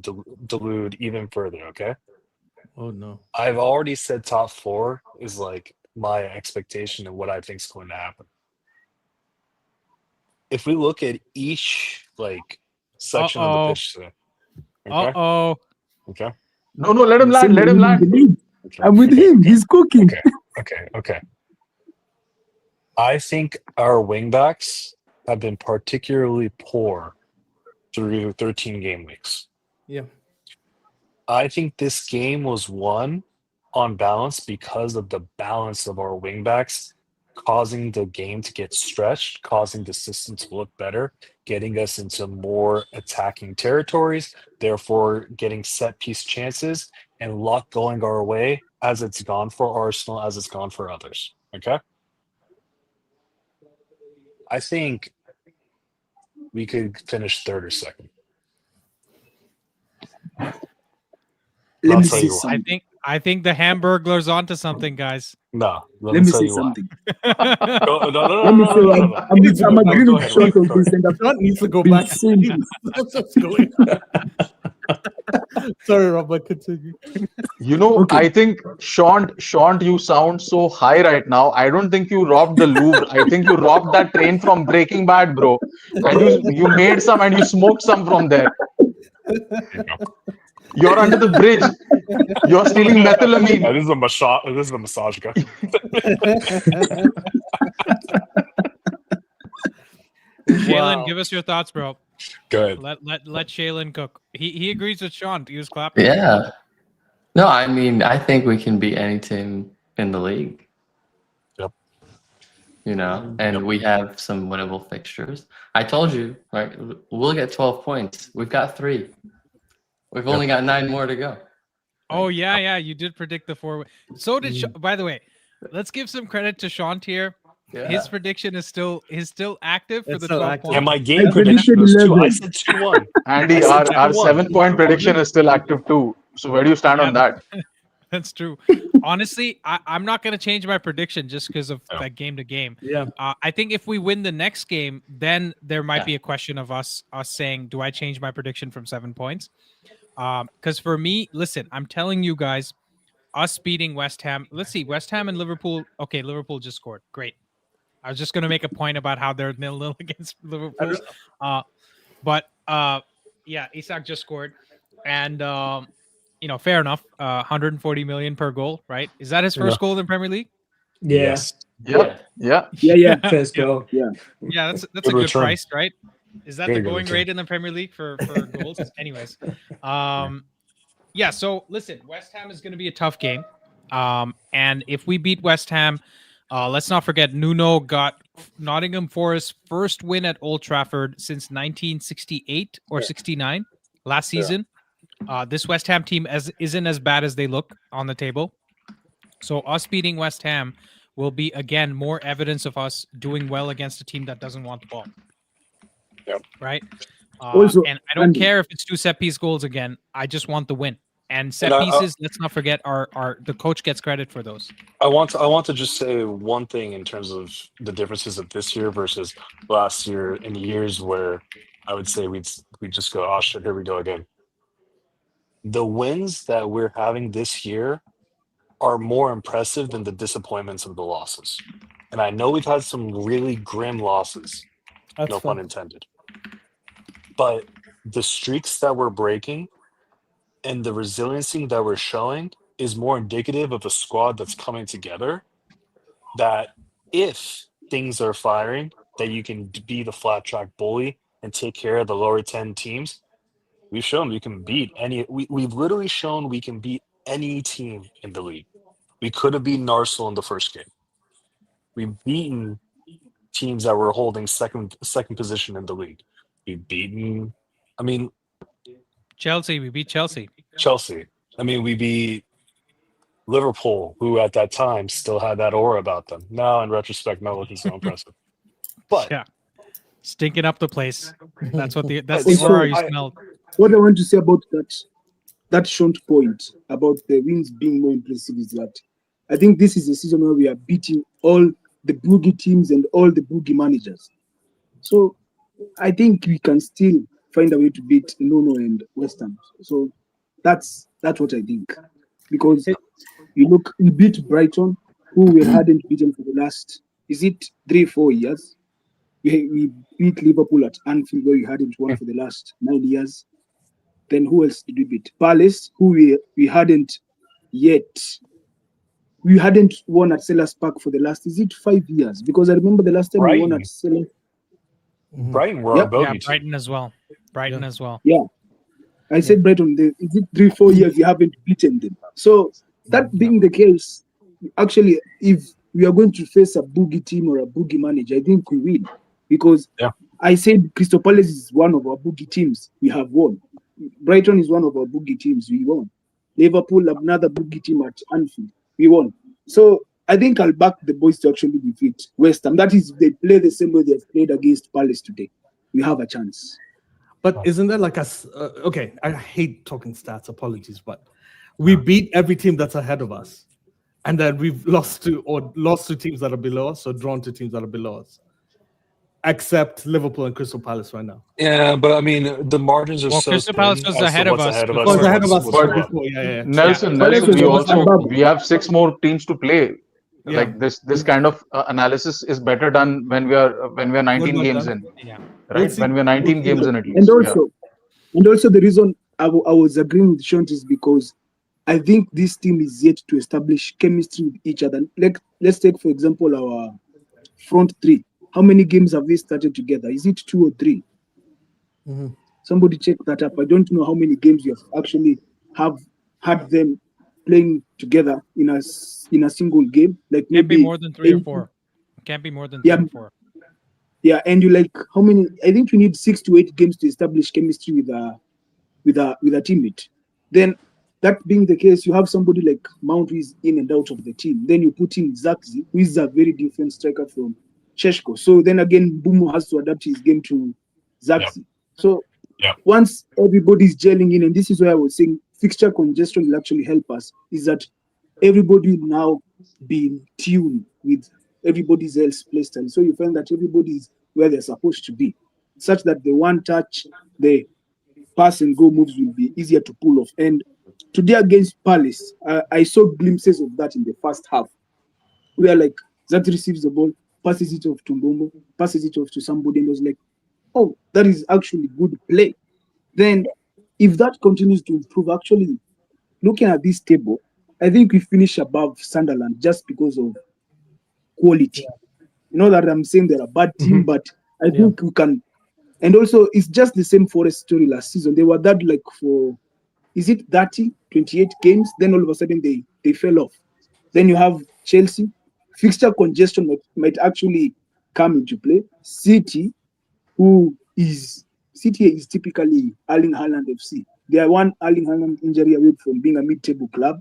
H: delude even further, okay?
I: Oh no.
H: I've already said top 4 is like my expectation of what I think is going to happen. If we look at each like section of the pitch today, okay? Okay.
J: No, let him land.
L: Same
J: Let him
L: with
J: land.
L: the league.
H: Okay.
L: I'm with him. He's cooking.
H: Okay. I think our wingbacks have been particularly poor through 13 game weeks.
I: Yeah.
H: I think this game was won on balance because of the balance of our wingbacks causing the game to get stretched, causing the system to look better, getting us into more attacking territories, therefore getting set piece chances and luck going our way as it's gone for Arsenal, as it's gone for others. Okay? I think we could finish 3rd or 2nd.
L: Let
H: I'll
L: me
H: tell
L: say
H: you what.
L: something.
A: I think the Hamburglar's onto something, guys.
H: No, let
L: Let
H: me
L: me
H: tell
L: say
H: you why.
L: something.
H: No, no, no, no,
L: Let me
H: no,
L: say
H: no, no, no.
I: He needs to
L: I'm
I: go back.
L: agreeing
H: Go
L: with
H: ahead,
L: Sean
H: Raphael.
L: on
H: Go
L: this,
H: ahead.
L: and I've
I: Sean needs to go
L: been
I: back.
L: saying
I: That's what's going on. Sorry, Robert, continue.
J: You know,
L: okay.
J: I think Sean, you sound so high right now. I don't think you robbed the Louvre. I think you robbed that train from Breaking Bad, bro. And you made some and you smoked some from there. You're under the bridge. You're stealing methylamine.
H: This is a massage. This is a massage guy.
A: Shaylin, give us your thoughts, bro.
H: Good.
A: Let Shaylin cook. He agrees with Sean. He was clapping.
M: Yeah. No, I mean, I think we can beat any team in the league.
H: Yep.
M: You know, and we have some winnable fixtures. I told you, right? We'll get 12 points. We've got 3. We've only got 9 more to go.
A: Oh yeah, you did predict the 4. So did by the way, let's give some credit to Sean here.
M: Yeah.
A: His prediction is still active for
I: It's
A: the
I: still
A: 12
I: active.
A: points.
H: And my
L: I
H: game prediction
L: predicted
H: was 2. I
L: 11.
H: said 2-1.
J: Andy,
H: I said
J: our
H: 2-1.
J: 7-point prediction is still active too. So where do you stand on that?
A: That's true. Honestly, I'm not going to change my prediction just because of that game to game.
I: Yeah.
A: I think if we win the next game, then there might be a question of us saying, do I change my prediction from 7 points? Because for me, listen, I'm telling you guys, us beating West Ham. Let's see, West Ham and Liverpool. Okay, Liverpool just scored. Great. I was just going to make a point about how they're 0-0 against Liverpool. But yeah, Isak just scored. And, fair enough. 140 million per goal, right? Is that his first goal in the Premier League?
K: Yeah.
H: Yes.
J: Yeah.
L: Yeah.
K: First goal.
L: Yeah.
A: Yeah, that's
H: Good
A: a good
H: return.
A: price, right? Is that
H: Very
A: the
H: good
A: going
H: return.
A: rate in the Premier League for goals? Anyways. Yeah, so listen, West Ham is going to be a tough game. And if we beat West Ham, let's not forget Nuno got Nottingham Forest's first win at Old Trafford since 1968 or 69 last season. This West Ham team isn't as bad as they look on the table. So us beating West Ham will be, again, more evidence of us doing well against a team that doesn't want the ball.
H: Yep.
A: Right?
L: Also,
A: and I don't
L: Andy,
A: care if it's 2 set piece goals again. I just want the win. And set
H: And
A: pieces, let's not forget, are the coach gets credit for those.
H: I want to just say one thing in terms of the differences of this year versus last year, in years where I would say we'd just go, oh shit, here we go again. The wins that we're having this year are more impressive than the disappointments of the losses. And I know we've had some really grim losses, no pun intended. But the streaks that we're breaking and the resiliency that we're showing is more indicative of a squad that's coming together, that if things are firing, that you can be the flat track bully and take care of the lower 10 teams. We've shown we can beat we've literally shown we can beat any team in the league. We could have beaten Arsenal in the first game. We've beaten teams that were holding second position in the league. We've beaten,
A: Chelsea, we beat Chelsea.
H: I mean, we beat Liverpool, who at that time still had that aura about them. Now, in retrospect, not looking so impressive. But
A: yeah, stinking up the place. That's the
L: Also,
A: aura you smelled.
L: what I want to say about that short point about the wins being more impressive is that I think this is a season where we are beating all the boogie teams and all the boogie managers. So I think we can still find a way to beat Nuno and West Ham. So that's what I think. Because you look, we beat Brighton, who we hadn't beaten for the last, is it 3-4 years? We beat Liverpool at Anfield, where we hadn't won for the last 9 years. Then who else did we beat? Palace, who we hadn't yet. We hadn't won at Selhurst Park for the last, is it 5 years? Because I remember the last time we won at Selhurst.
H: Brighton were our bogey team.
A: Brighton as well. As well.
L: Yeah. I said Brighton, is it 3-4 years you haven't beaten them? So that being the case, actually, if we are going to face a boogie team or a boogie manager, I think we win. Because I said Crystal Palace is one of our boogie teams. We have won. Brighton is one of our boogie teams. We won. Liverpool, another boogie team at Anfield. We won. So I think I'll back the boys to actually defeat West Ham. That is, if they play the same way they've played against Palace today, we have a chance.
I: But isn't there like okay, I hate talking stats, apologies, but We beat every team that's ahead of us, and then we've lost to teams that are below us, or drawn to teams that are below us, except Liverpool and Crystal Palace right now.
H: Yeah, but I mean, the margins are
A: Well,
H: so
A: Crystal
H: thin
A: Palace was
H: as to
A: ahead of
H: what's
A: us
H: ahead of us.
A: before.
I: Was ahead of us
H: what's below.
I: before. Yeah.
J: Nelson,
L: Palace
J: Nelson,
L: was above.
J: we have 6 more teams to play.
I: Yeah.
J: Like this kind of analysis is better done when we are 19
I: not
J: games
I: done.
J: in,
A: Yeah.
J: right?
I: see.
J: When we're 19 games in at
L: And
J: least. Yeah.
L: also the reason I was agreeing with Shant is because I think this team is yet to establish chemistry with each other. Like, let's take, for example, our front three. How many games have they started together? Is it 2 or 3?
I: Mhm.
L: Somebody check that up. I don't know how many games you have actually have had them playing together in a single game. Like
A: Can't be
L: maybe
A: more than 3 or
L: 8.
A: 4. Can't be more than
L: Yeah.
A: 3 or 4.
L: Yeah, and you like how many? I think you need 6 to 8 games to establish chemistry with a teammate. Then, that being the case, you have somebody like Mount who is in and out of the team. Then you put in Zaxi, who is a very different striker from Sheshko. So then again, Bumo has to adapt his game to Zaxi. So once everybody's gelling in, and this is why I was saying fixture congestion will actually help us, is that everybody will now be in tune with everybody's else play style. So you find that everybody's where they're supposed to be, such that the one touch, the pass and go moves will be easier to pull off. And today against Palace, I saw glimpses of that in the first half, where like Zat receives the ball, passes it off to Mbombo, passes it off to somebody, and was like, oh, that is actually good play. Then, if that continues to improve, actually, looking at this table, I think we finish above Sunderland just because of quality. You know that I'm saying they're a bad team, but I think we can. And also, it's just the same Forest story last season. They were that like for, is it 30, 28 games? Then all of a sudden they fell off. Then you have Chelsea. Fixture congestion might actually come into play. City is typically Erling Haaland FC. They are one Erling Haaland injury away from being a mid-table club,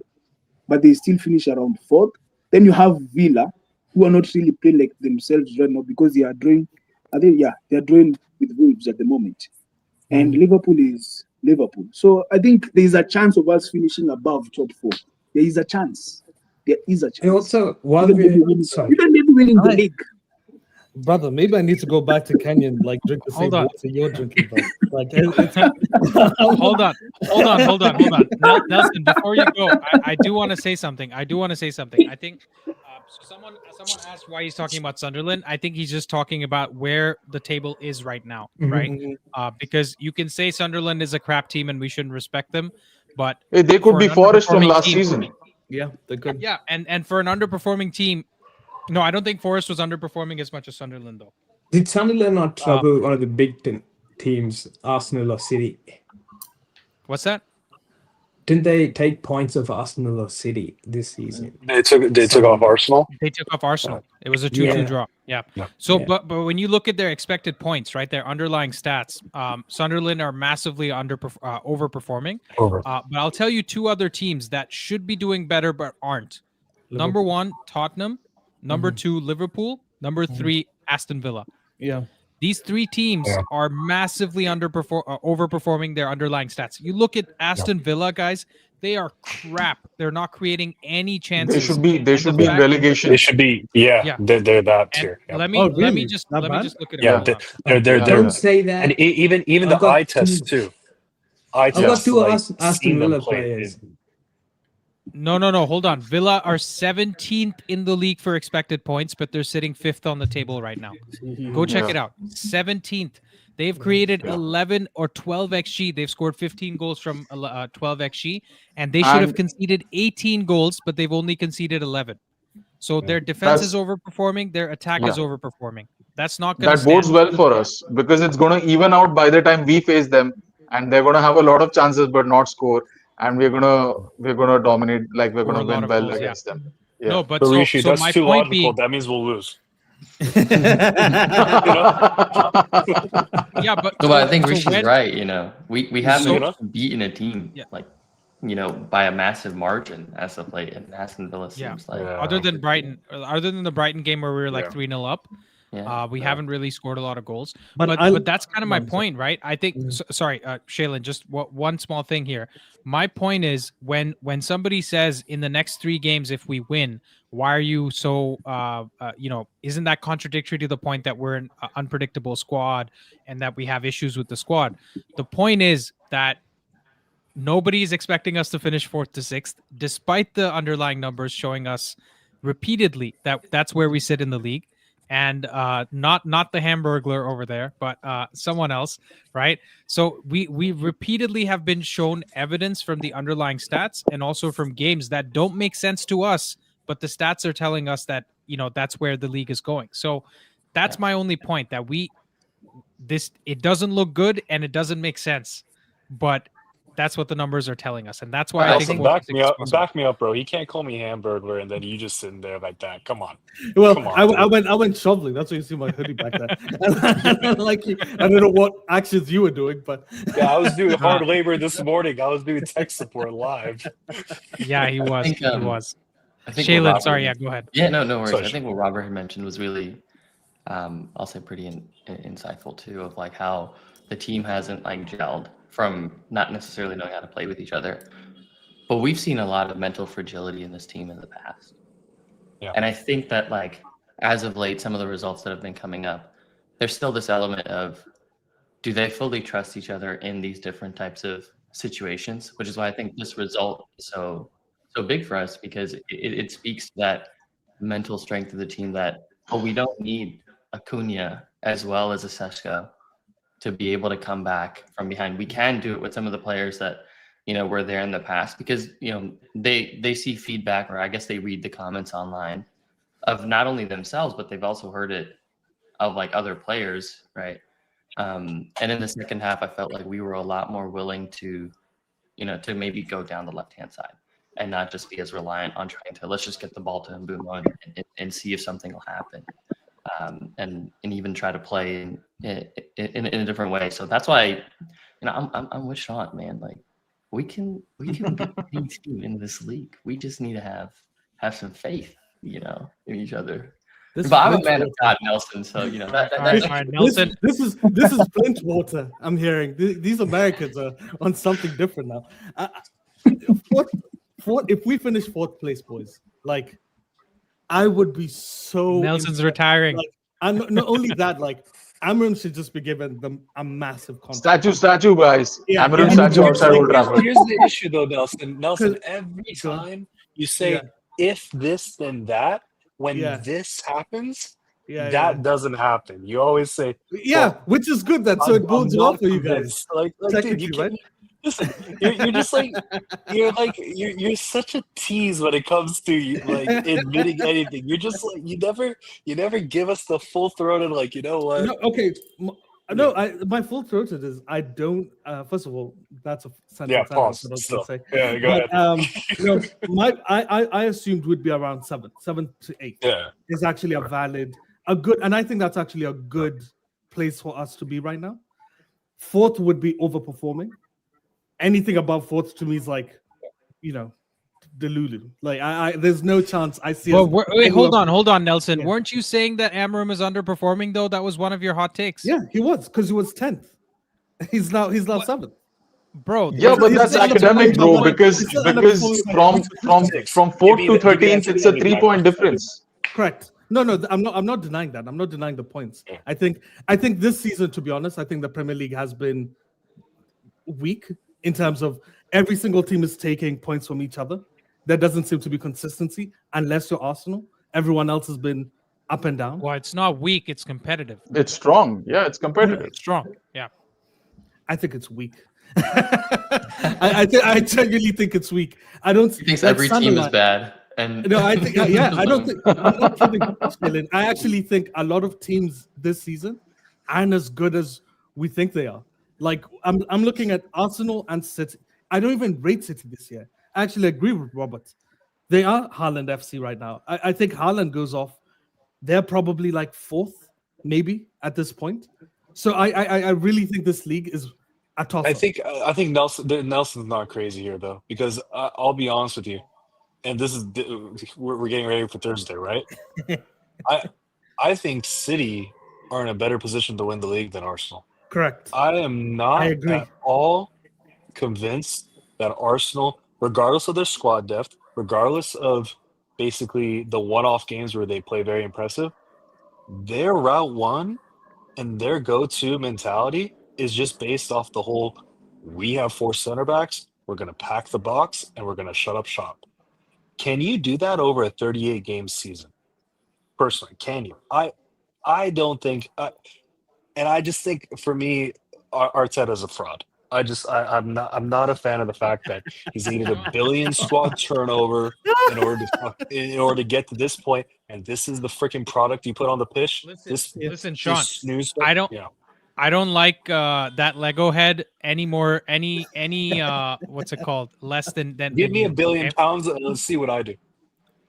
L: but they still finish around 4th. Then you have Villa, who are not really playing like themselves right now because they are drawing. They are drawing with Wolves at the moment. And Liverpool is Liverpool. So I think there is a chance of us finishing above top 4. There is a chance. There is a chance.
K: And also, while
L: even maybe winning the league.
I: Brother, maybe I need to go back to Kenya and like drink the same
A: Hold on.
I: water you're drinking, bro. Like,
A: Hold on. Nelson, before you go, I do want to say something. I think so. Someone asked why he's talking about Sunderland. I think he's just talking about where the table is right now, right? Because you can say Sunderland is a crap team and we shouldn't respect them, but
J: Hey, they could
A: for
J: be
A: an
J: Forest from
A: underperforming
J: last
A: team-
J: season.
I: yeah, they're good.
A: Yeah, and for an underperforming team, no, I don't think Forest was underperforming as much as Sunderland, though.
K: Did Sunderland not trouble one of the big teams, Arsenal or City?
A: What's that?
K: Didn't they take points of Arsenal or City this season?
H: They took off Arsenal.
A: They took off Arsenal. It was a 2-2 draw. Yeah. So, but when you look at their expected points, right, their underlying stats, Sunderland are massively overperforming. But I'll tell you 2 other teams that should be doing better but aren't. Number 1, Tottenham. Number 2, Liverpool. Number 3, Aston Villa.
I: Yeah.
A: These 3 teams are massively overperforming their underlying stats. You look at Aston Villa, guys, they are crap. They're not creating any chances.
J: They should be in relegation.
H: They should be, they're that tier.
A: Let me just look at it.
H: They're
K: Don't say that.
H: And even the
K: I've got
H: eye test too.
K: I've got 2 Aston Villa players.
A: No. Hold on. Villa are 17th in the league for expected points, but they're sitting 5th on the table right now. Go check it out. 17th. They've created 11 or 12 XG. They've scored 15 goals from 12 XG, and they should have conceded 18 goals, but they've only conceded 11. So their defense is overperforming. Their attack is overperforming. That's not going to
J: That bodes well for us because it's going to even out by the time we face them, and they're going to have a lot of chances but not score. And we're gonna dominate, like we're gonna win well against them. Yeah.
A: No, but
H: Rishi,
A: so
H: that's
A: my
H: too
A: point
H: logical.
A: being,
H: That means we'll lose.
A: yeah, but
M: No, but I think Rishi's
A: when-
M: right. We haven't
H: So-
M: beaten a team by a massive margin as of late, and Aston Villa seems like.
A: other than the Brighton game where we were like 3-0 up,
M: Yeah.
A: We haven't really scored a lot of goals,
I: But
A: but that's kind of my
I: I'm sorry.
A: point, right? I think. Sorry, Shaylin. Just one small thing here. My point is when somebody says in the next 3 games if we win, why are you so isn't that contradictory to the point that we're an unpredictable squad and that we have issues with the squad? The point is that nobody is expecting us to finish 4th to 6th, despite the underlying numbers showing us repeatedly that that's where we sit in the league. And not the Hamburglar over there, but someone else, right? So we repeatedly have been shown evidence from the underlying stats and also from games that don't make sense to us, but the stats are telling us that that's where the league is going. So that's my only point, that it doesn't look good and it doesn't make sense, but that's what the numbers are telling us, and that's why I think
H: back me up, bro. He can't call me Hamburglar and then you just sitting there like that. Come on.
I: Well,
H: Come on,
I: I went shoveling. That's why you see my hoodie back there. I don't know what actions you were doing, but
H: yeah, I was doing hard labor this morning. I was doing tech support live.
A: Yeah, he was.
M: He was. I think
A: Shaylin, sorry, go ahead.
M: Yeah, no worries.
H: Sorry.
M: I think what Robert had mentioned was really, I'll say pretty insightful too, of like how the team hasn't like gelled from not necessarily knowing how to play with each other. But we've seen a lot of mental fragility in this team in the past.
H: Yeah.
M: And I think that like as of late, some of the results that have been coming up, there's still this element of, do they fully trust each other in these different types of situations? Which is why I think this result is so big for us, because it speaks to that mental strength of the team, that we don't need Acuna as well as a Seshko to be able to come back from behind. We can do it with some of the players that were there in the past, because they see feedback, or I guess they read the comments online of not only themselves, but they've also heard it of like other players, right? And in the second half, I felt like we were a lot more willing to maybe go down the left-hand side and not just be as reliant on trying to, let's just get the ball to Mbeumo and see if something will happen. And even try to play in a different way. So that's why, I'm with Sean, man. Like we can get any team in this league. We just need to have some faith, in each other. But I'm a man of God, Nelson. So
A: Nelson.
I: This is Flint water. I'm hearing these Americans are on something different now. If we finish 4th place, boys, like I would be so.
A: Nelson's retiring.
I: Like, and not only that, like AMORIM should just be given them a massive contract.
J: Statue, guys.
I: Yeah,
J: AMORIM statue outside Old Trafford.
H: Here's the issue, though, Nelson. Every time you say if this then that, when this happens, that doesn't happen. You always say,
I: which is good. That so it bodes well for you guys.
H: Like dude, you can't. Listen, you're just like you're such a tease when it comes to like admitting anything. You're just like you never give us the full throated like, you know what?
I: No, okay. No, my full throated is I don't. First of all, that's a sentence.
H: Pause.
I: Say.
H: Yeah, go
I: ahead. I assumed would be around 7 to 8.
H: Yeah,
I: is actually a good, and I think that's actually a good place for us to be right now. 4th would be overperforming. Anything above 4th to me is like, delulu. Like there's no chance I see.
A: Well, wait, hold on, Nelson. Yeah. Weren't you saying that AMORIM is underperforming though? That was one of your hot takes.
I: Yeah, he was, because he was 10th. He's now 7th.
A: Bro,
J: yeah, but that's academic, bro. Because from 4th to 13th, it's a 3-point difference.
I: Correct. No, I'm not denying that. I'm not denying the points. I think this season, to be honest, I think the Premier League has been weak in terms of every single team is taking points from each other. There doesn't seem to be consistency unless you're Arsenal. Everyone else has been up and down.
A: Well, it's not weak, it's competitive.
J: It's strong. Yeah, it's competitive.
A: It's strong. Yeah.
I: I think it's weak. I genuinely think it's weak. I don't.
M: He thinks every team is bad. And
I: no, I think I don't think. I'm not kidding. I actually think a lot of teams this season aren't as good as we think they are. Like I'm looking at Arsenal and City. I don't even rate City this year. I actually agree with Robert. They are Haaland FC right now. I think Haaland goes off. They're probably like 4th, maybe at this point. So I really think this league is a toss-up.
H: I think Nelson's not crazy here though, because I'll be honest with you, and this is we're getting ready for Thursday, right? I think City are in a better position to win the league than Arsenal.
I: Correct.
H: I am not
I: agree.
H: at all convinced that Arsenal, regardless of their squad depth, regardless of basically the one-off games where they play very impressive, their route one and their go-to mentality is just based off the whole, we have 4 center backs, we're going to pack the box, and we're going to shut up shop. Can you do that over a 38-game season? Personally, can you? I don't think, and I just think for me, Arteta's a fraud. I'm not a fan of the fact that he's needed a billion squad turnover in order to get to this point, and this is the freaking product you put on the pitch.
A: Listen, Sean.
H: Snooze.
A: I don't like that Lego head anymore. Any what's it called? Less than
H: Give me
A: you,
H: £1 billion
A: okay?
H: and let's see what I do.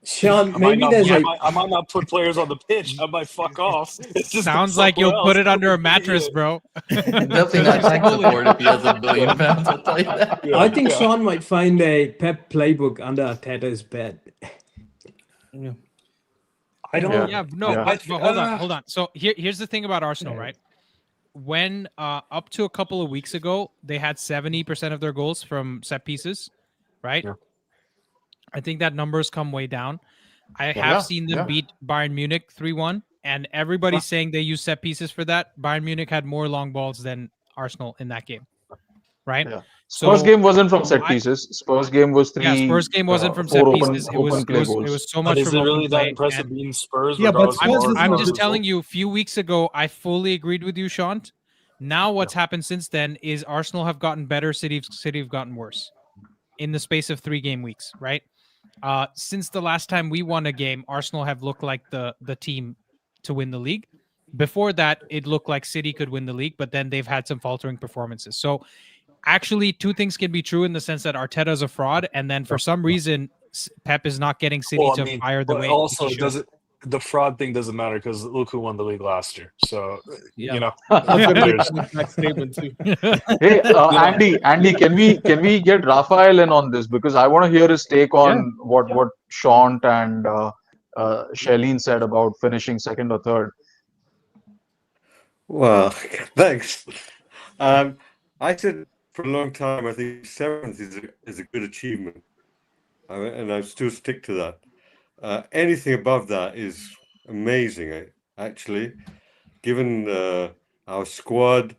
K: Sean,
H: I
K: maybe there's
H: might
K: a
H: not, I might not put players on the pitch. I might fuck off. It's just
A: Sounds like you'll
H: somewhere
A: put it
H: else.
A: under a mattress, bro.
M: Definitely not tech support if he has £1 billion. I'll tell you that.
K: I think Sean might find a Pep playbook under Arteta's bed.
H: I don't.
A: Yeah, no, but hold on. So here's the thing about Arsenal, right? When up to a couple of weeks ago, they had 70% of their goals from set pieces, right?
H: Yeah.
A: I think that number's come way down. I have seen them beat Bayern Munich 3-1, and everybody's saying they use set pieces for that. Bayern Munich had more long balls than Arsenal in that game, right?
J: Yeah. Spurs game wasn't from set pieces. Spurs game was 3.
A: Yeah, Spurs game wasn't from
J: 4
A: set pieces. It was
J: play goals.
A: it was so much
H: But is
A: from
H: it
A: open
H: really
A: play.
H: that impressive
A: And
H: being Spurs?
I: Yeah, but
H: regardless of
A: I'm
H: our
A: just
H: result?
A: telling you, a few weeks ago, I fully agreed with you, Sean. Now what's happened since then is Arsenal have gotten better, City have gotten worse in the space of 3 game weeks, right? Since the last time we won a game, Arsenal have looked like the team to win the league. Before that, it looked like City could win the league, but then they've had some faltering performances. So actually, 2 things can be true in the sense that Arteta's a fraud, and then for some reason, Pep is not getting City to fire the
H: but
A: way
H: also
A: he should.
H: the fraud thing doesn't matter because look who won the league last year. So
A: Yeah.
H: you know,
I: Statement too.
J: Hey, Andy, can we get Raphael in on this, because I want to hear his take on what Sean and Shailene said about finishing second or third.
E: Well, thanks. I said for a long time, I think 7th is a good achievement, and I still stick to that. Anything above that is amazing, actually. Given our squad,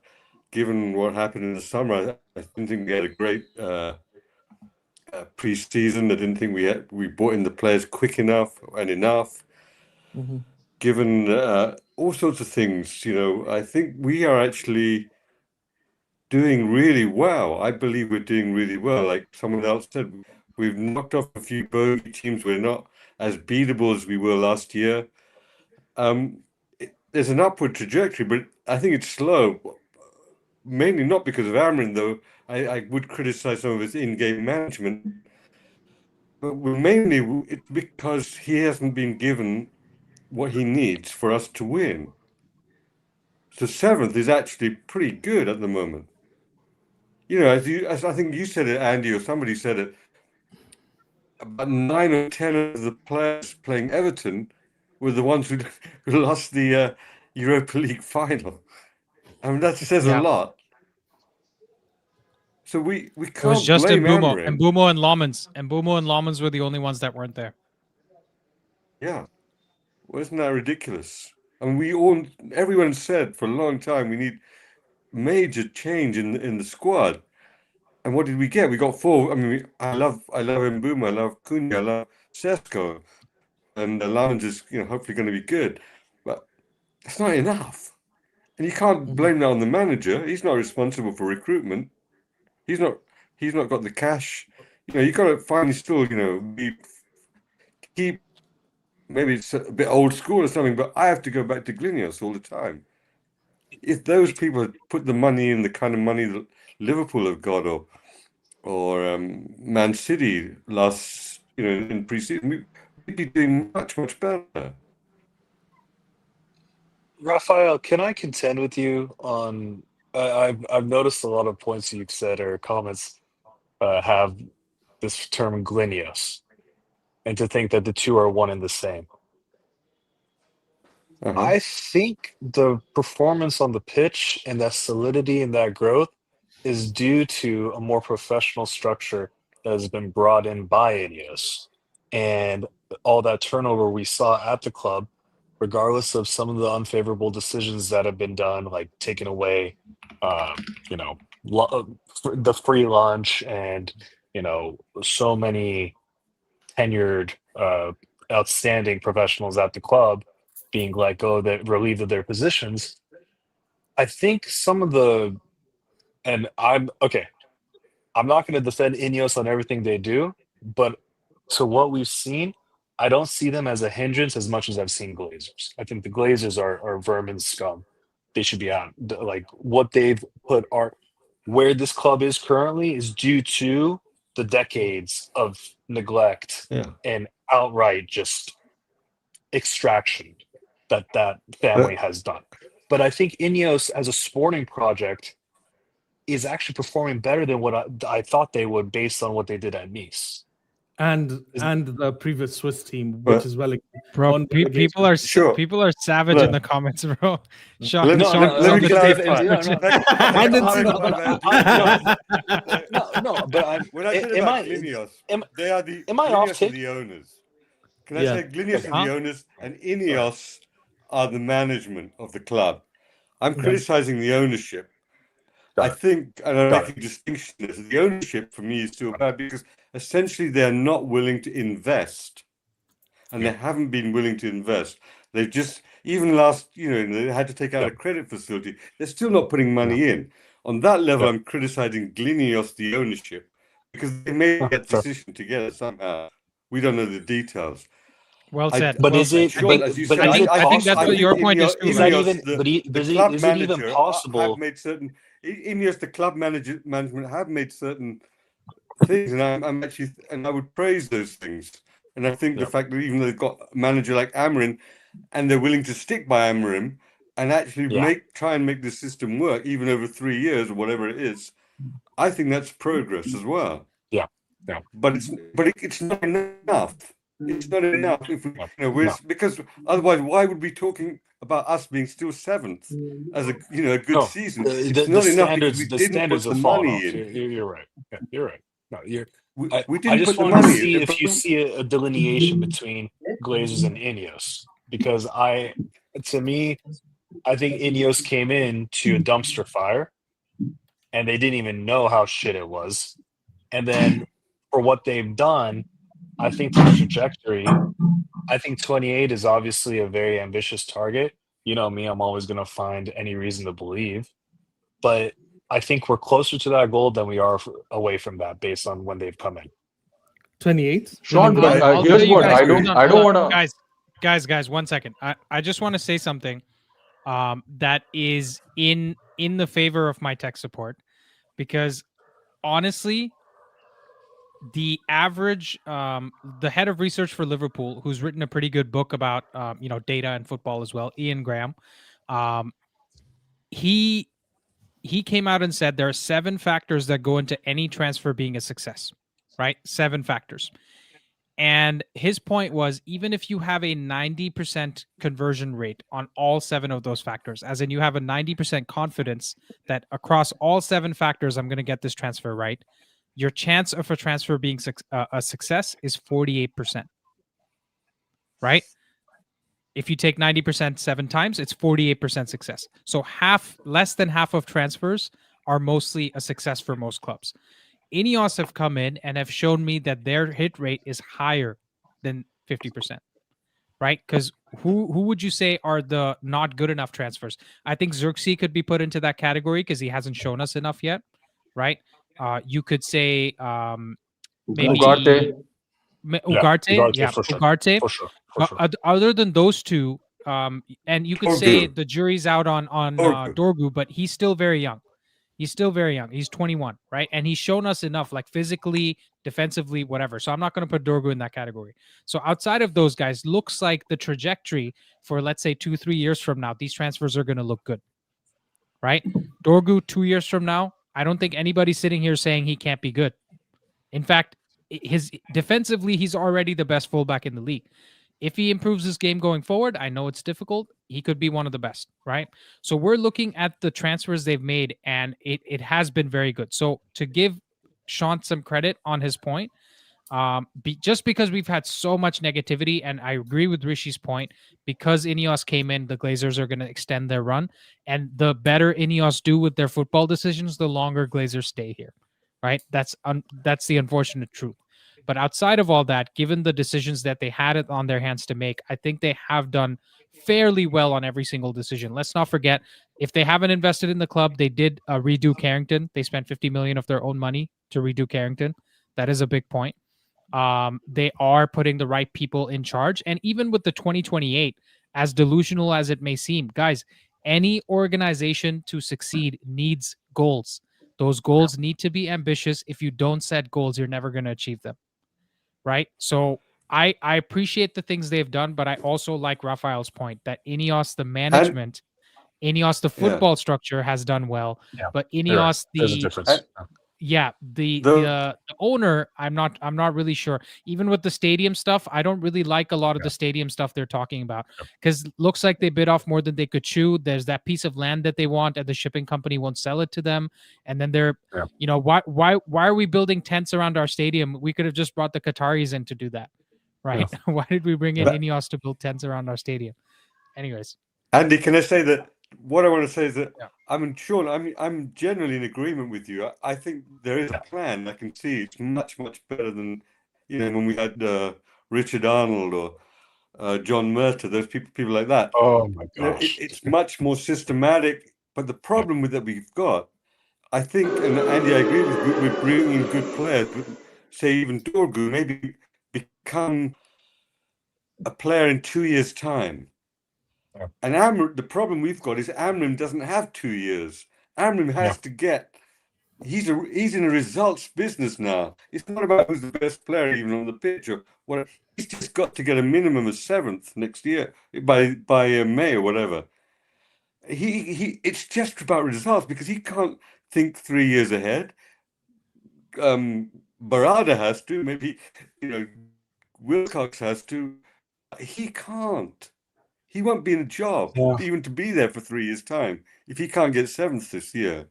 E: given what happened in the summer, I didn't think we had a great pre-season. I didn't think we brought in the players quick enough and enough.
K: Mm-hmm.
E: Given all sorts of things, I think we are actually doing really well. I believe we're doing really well. Like someone else said, we've knocked off a few bogey teams. We're not as beatable as we were last year. There's an upward trajectory, but I think it's slow. Mainly not because of Amorim, though. I would criticize some of his in-game management, but mainly it's because he hasn't been given what he needs for us to win. So 7th is actually pretty good at the moment. As I think you said it, Andy, or somebody said it, about 9 or 10 of the players playing Everton were the ones who lost the Europa League final. I mean, that says a lot. So we can't
A: It was just
E: blame
A: Mbumo
E: Amorim.
A: Mbumo and Lomans. Mbumo and Lomans were the only ones that weren't there.
E: Yeah. Well, isn't that ridiculous? I mean, everyone said for a long time we need major change in the squad. And what did we get? We got 4. I mean, I love Mbumo, I love Cunha, I love Sesko, and Lomans is hopefully going to be good, but that's not enough. And you can't blame that on the manager. He's not responsible for recruitment. He's not got the cash. You got to finally still, keep. Maybe it's a bit old school or something, but I have to go back to Ineos all the time. If those people had put the money in the kind of money that Liverpool have got, or Man City in pre-season, we'd be doing much, much better.
H: Raphael, can I contend with you on? I've noticed a lot of points you've said or comments have this term Glinios, and to think that the two are one and the same. I think the performance on the pitch and that solidity and that growth is due to a more professional structure that has been brought in by Ineos. And all that turnover we saw at the club, regardless of some of the unfavorable decisions that have been done, like taking away, you know, the free lunch and, you know, so many tenured, outstanding professionals at the club being like, oh, they're relieved of their positions. I think some of the, and I'm okay, I'm not going to defend Ineos on everything they do, but to what we've seen, I don't see them as a hindrance as much as I've seen Glazers. I think the Glazers are vermin scum. They should be out. Like what they've put are where this club is currently is due to the decades of neglect and outright just extraction that family has done. But I think Ineos as a sporting project is actually performing better than what I thought they would based on what they did at Nice.
I: And the previous Swiss team, which is well,
A: bro. People are savage in the comments, bro. Sean,
E: Let me clarify. When I said about Glinios, they are the Glinios are the owners. Can I say Glinios are the owners and Ineos are the management of the club? I'm criticizing the ownership. I think, and I'm making a distinction, the ownership for me is still bad because essentially they're not willing to invest. And they haven't been willing to invest. They've just, even last, they had to take out a credit facility. They're still not putting money in. On that level, I'm criticizing Glinios, the ownership, because they made that decision together somehow. We don't know the details.
A: Well said.
H: But is it?
A: I think that's what your point is.
H: Is that even? Is it even possible?
E: Have made certain. Ineos, the club management have made certain things, and I'm actually, and I would praise those things. And I think the fact that even though they've got a manager like AMORIM, and they're willing to stick by AMORIM and actually try and make the system work, even over 3 years or whatever it is, I think that's progress as well.
H: Yeah.
E: But it's not enough. It's not enough if we, because otherwise, why would we be talking about us being still seventh as a good season? It's not enough because we didn't put the money in.
H: You're right. Yeah, you're right. No,
E: we didn't
H: I just
E: put the
H: want to
E: money
H: see
E: in.
H: if you see a delineation between Glazers and Ineos, because to me, I think Ineos came in to a dumpster fire, and they didn't even know how shit it was, and then for what they've done, I think the trajectory. I think 28 is obviously a very ambitious target. You know me, I'm always going to find any reason to believe, but I think we're closer to that goal than we are away from that based on when they've come in.
I: 28.
J: Sean, but here's what I don't want to.
A: Guys, 1 second. I just want to say something that is in the favor of my tech support, because honestly, the average, the head of research for Liverpool, who's written a pretty good book about data and football as well, Ian Graham, he came out and said there are 7 factors that go into any transfer being a success, right? 7 factors. And his point was, even if you have a 90% conversion rate on all 7 of those factors, as in you have a 90% confidence that across all 7 factors, I'm going to get this transfer right, your chance of a transfer being a success is 48%, right? If you take 90% 7 times, it's 48% success. So less than half of transfers are mostly a success for most clubs. Ineos have come in and have shown me that their hit rate is higher than 50%, right? Because who would you say are the not good enough transfers? I think Xerxes could be put into that category because he hasn't shown us enough yet, right? You could say maybe Ugarte. Ugarte.
H: For sure.
A: Other than those two, and you could say the jury's out on Dorgu, but he's still very young. He's 21, right? And he's shown us enough, like physically, defensively, whatever. So I'm not going to put Dorgu in that category. So outside of those guys, looks like the trajectory for, let's say, 2-3 years from now, these transfers are going to look good, right? Dorgu 2 years from now, I don't think anybody's sitting here saying he can't be good. In fact, defensively, he's already the best fullback in the league. If he improves his game going forward, I know it's difficult. He could be one of the best, right? So we're looking at the transfers they've made, and it has been very good. So to give Sean some credit on his point, just because we've had so much negativity, and I agree with Rishi's point, because Ineos came in, the Glazers are going to extend their run, and the better Ineos do with their football decisions, the longer Glazers stay here, right? That's the unfortunate truth. But outside of all that, given the decisions that they had it on their hands to make, I think they have done fairly well on every single decision. Let's not forget, if they haven't invested in the club, they did redo Carrington. They spent 50 million of their own money to redo Carrington. That is a big point. They are putting the right people in charge. And even with the 2028, as delusional as it may seem, guys, any organization to succeed needs goals. Those goals need to be ambitious. If you don't set goals, you're never going to achieve them. Right? So I appreciate the things they've done, but I also like Raphael's point that Ineos, the management, Ineos, the football structure has done well, but Ineos,
H: there's a difference.
A: the owner, I'm not really sure. Even with the stadium stuff, I don't really like a lot of the stadium stuff they're talking about, because looks like they bit off more than they could chew. There's that piece of land that they want, and the shipping company won't sell it to them. And then they're, why are we building tents around our stadium? We could have just brought the Qataris in to do that, right? Why did we bring in Ineos to build tents around our stadium? Anyways,
E: Andy, can I say that what I want to say is that Sean, I'm generally in agreement with you. I think there is a plan. I can see it's much better than when we had Richard Arnold or John Murta, those people like that.
H: Oh my gosh,
E: it's much more systematic. But the problem with that we've got, I think, and Andy, I agree with you, we're bringing in good players. But say even Dorgu maybe become a player in 2 years' time. And the problem we've got is AMORIM doesn't have 2 years. AMORIM has to get. He's in a results business now. It's not about who's the best player even on the pitch or what. He's just got to get a minimum of 7th next year by May or whatever. It's just about results because he can't think 3 years ahead. Barada has to, maybe Wilcox has to. He can't. He won't be in a job even to be there for 3 years' time if he can't get 7th this year.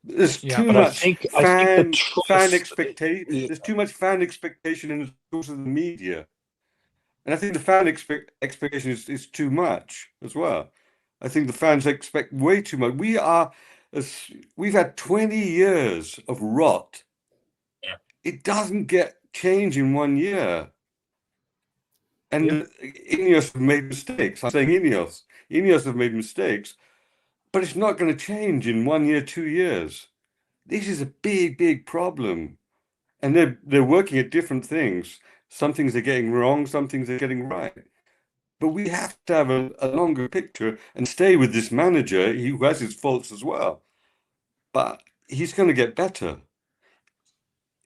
E: There's too much fan expectation. There's too much fan expectation in the source of the media, and I think the fan expectation is too much as well. I think the fans expect way too much. We've had 20 years of rot. It doesn't get change in 1 year. And Ineos have made mistakes. I'm saying Ineos. Ineos have made mistakes, but it's not going to change in 1 year, 2 years. This is a big problem. And they're working at different things. Some things they're getting wrong, some things they're getting right. But we have to have a longer picture and stay with this manager who has his faults as well. But he's going to get better.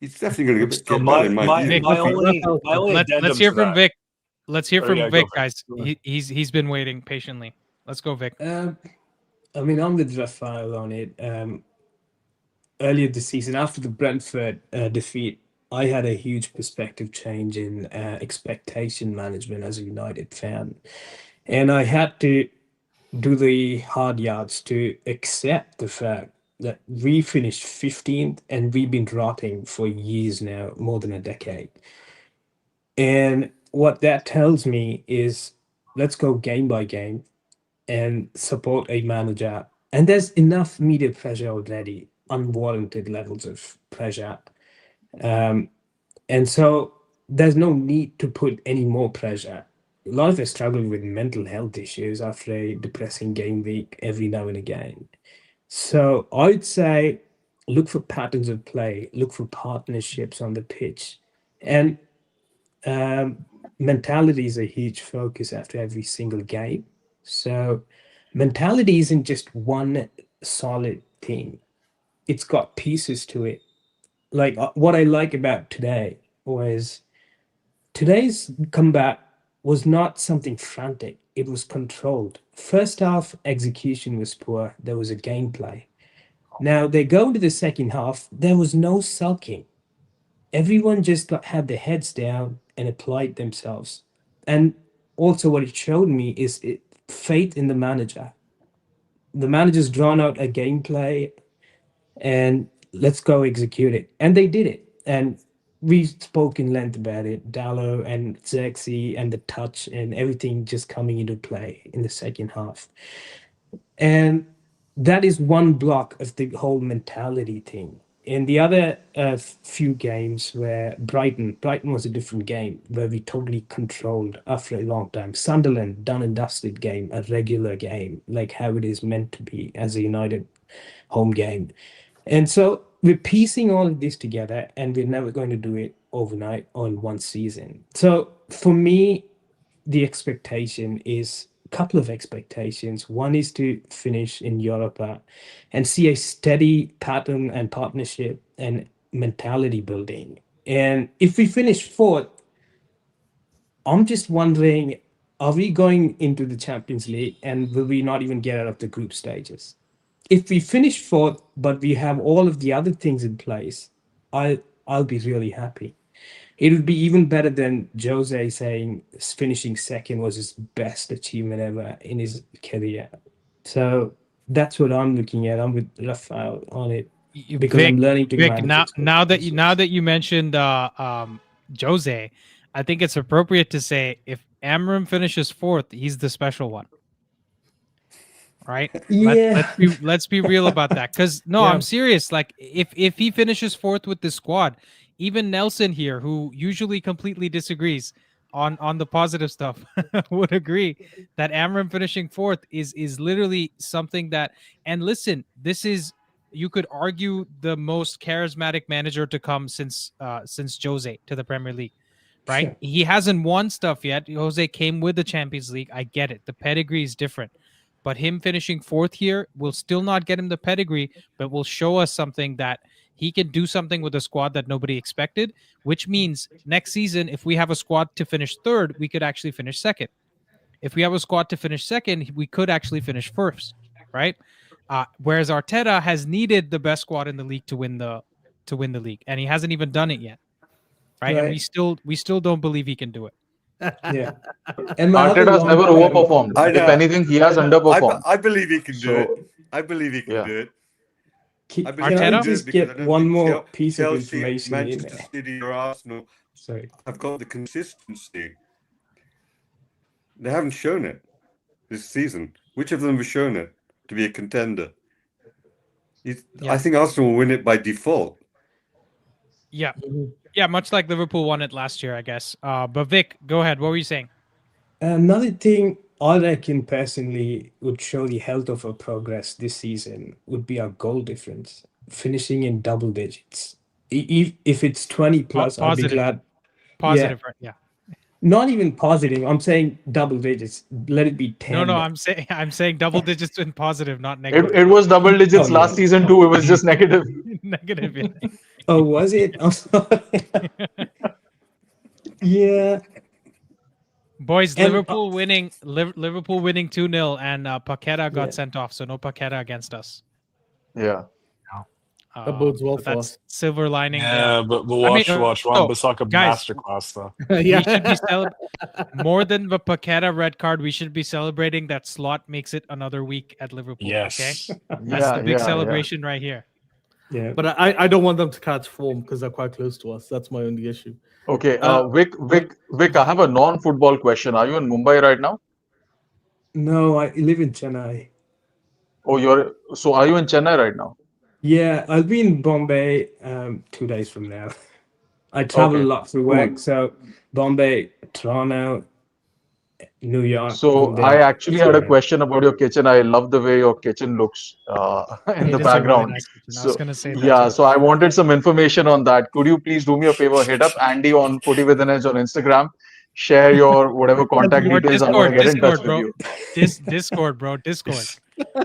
E: He's definitely going to get better in my view.
A: Let's hear from Vic. Let's hear from Vic, guys. He's been waiting patiently. Let's go, Vic.
K: I'm with Raphael on it. Earlier this season, after the Brentford defeat, I had a huge perspective change in expectation management as a United fan. And I had to do the hard yards to accept the fact that we finished 15th and we've been rotting for years now, more than a decade. And what that tells me is let's go game by game and support a manager. And there's enough media pressure already, unwarranted levels of pressure. And so there's no need to put any more pressure. A lot of us struggle with mental health issues after a depressing game week every now and again. So I'd say look for patterns of play, look for partnerships on the pitch. And mentality is a huge focus after every single game. So mentality isn't just one solid thing. It's got pieces to it. Like what I like about today was today's comeback was not something frantic. It was controlled. First half execution was poor. There was a gameplay. Now they go into the second half. There was no sulking. Everyone just had their heads down and applied themselves. And also, what it showed me is faith in the manager. The manager's drawn out a gameplay, and let's go execute it. And they did it. And we spoke in length about it, Dallo and Xerxes and the touch and everything just coming into play in the second half. And that is one block of the whole mentality thing. In the other few games where Brighton was a different game, where we totally controlled after a long time. Sunderland, done and dusted game, a regular game, like how it is meant to be as a United home game. And so we're piecing all of this together, and we're never going to do it overnight or in one season. So for me, the expectation is a couple of expectations. One is to finish in Europa and see a steady pattern and partnership and mentality building. And if we finish fourth, I'm just wondering, are we going into the Champions League and will we not even get out of the group stages? If we finish fourth, but we have all of the other things in place, I'll be really happy. It would be even better than Jose saying finishing second was his best achievement ever in his career. So that's what I'm looking at. I'm with Raphael on it because I'm learning to manage.
A: Now that you mentioned Jose, I think it's appropriate to say if AMORIM finishes fourth, he's the special one. Right?
K: Yeah.
A: Let's be real about that. Because I'm serious. Like if he finishes fourth with the squad, even Nelson here, who usually completely disagrees on the positive stuff, would agree that AMORIM finishing fourth is literally something that. And listen, this is, you could argue, the most charismatic manager to come since Jose to the Premier League. Right?
K: Sure.
A: He hasn't won stuff yet. Jose came with the Champions League. I get it. The pedigree is different. But him finishing fourth here will still not get him the pedigree, but will show us something that he can do something with a squad that nobody expected, which means next season, if we have a squad to finish third, we could actually finish second. If we have a squad to finish second, we could actually finish first, right? Whereas Arteta has needed the best squad in the league to win the league, and he hasn't even done it yet, right? And we still don't believe he can do it.
K: Yeah. And
J: Arteta has never overperformed. If anything, he has underperformed.
E: I believe he can do it. I believe he can do it.
K: Can I just get one more piece of information?
E: Manchester City or Arsenal.
K: Sorry,
E: I've got the consistency. They haven't shown it this season. Which of them have shown it to be a contender? I think Arsenal will win it by default.
A: Yeah. Yeah, much like Liverpool won it last year, I guess. But Vic, go ahead. What were you saying?
K: Another thing I reckon personally would show the health of our progress this season would be our goal difference, finishing in double digits. If it's 20 plus, I'd be glad.
A: Positive, yeah.
K: Not even positive. I'm saying double digits. Let it be 10.
A: No, I'm saying double digits in positive, not negative.
J: It was double digits last season too. It was just negative.
A: Negative. Yeah.
K: Oh, was it? I'm sorry. Yeah.
A: Boys, Liverpool winning 2-0, and Paqueta got sent off, so no Paqueta against us.
J: Yeah.
I: That bodes well for us.
A: Silver lining.
H: Yeah, but watch Wan-Bissaka masterclass though.
A: We should be more than the Paqueta red card. We should be celebrating that Slot makes it another week at Liverpool.
H: Yes.
A: Okay, that's the big celebration right here.
K: Yeah,
I: but I don't want them to catch form because they're quite close to us. That's my only issue.
J: Okay, Vic, I have a non-football question. Are you in Mumbai right now?
K: No, I live in Chennai.
J: Oh, are you in Chennai right now?
K: Yeah, I'll be in Bombay 2 days from now. I travel a lot for work, so Bombay, Toronto, New York.
J: So I actually had a question about your kitchen. I love the way your kitchen looks in the background.
A: Really nice kitchen. I was gonna say that
J: yeah,
A: too.
J: so I wanted some information on that. Could you please do me a favor? Hit up Andy on Footy with an Edge on Instagram. Share your whatever contact details. I want to get in touch with you.
A: Discord, bro. Discord.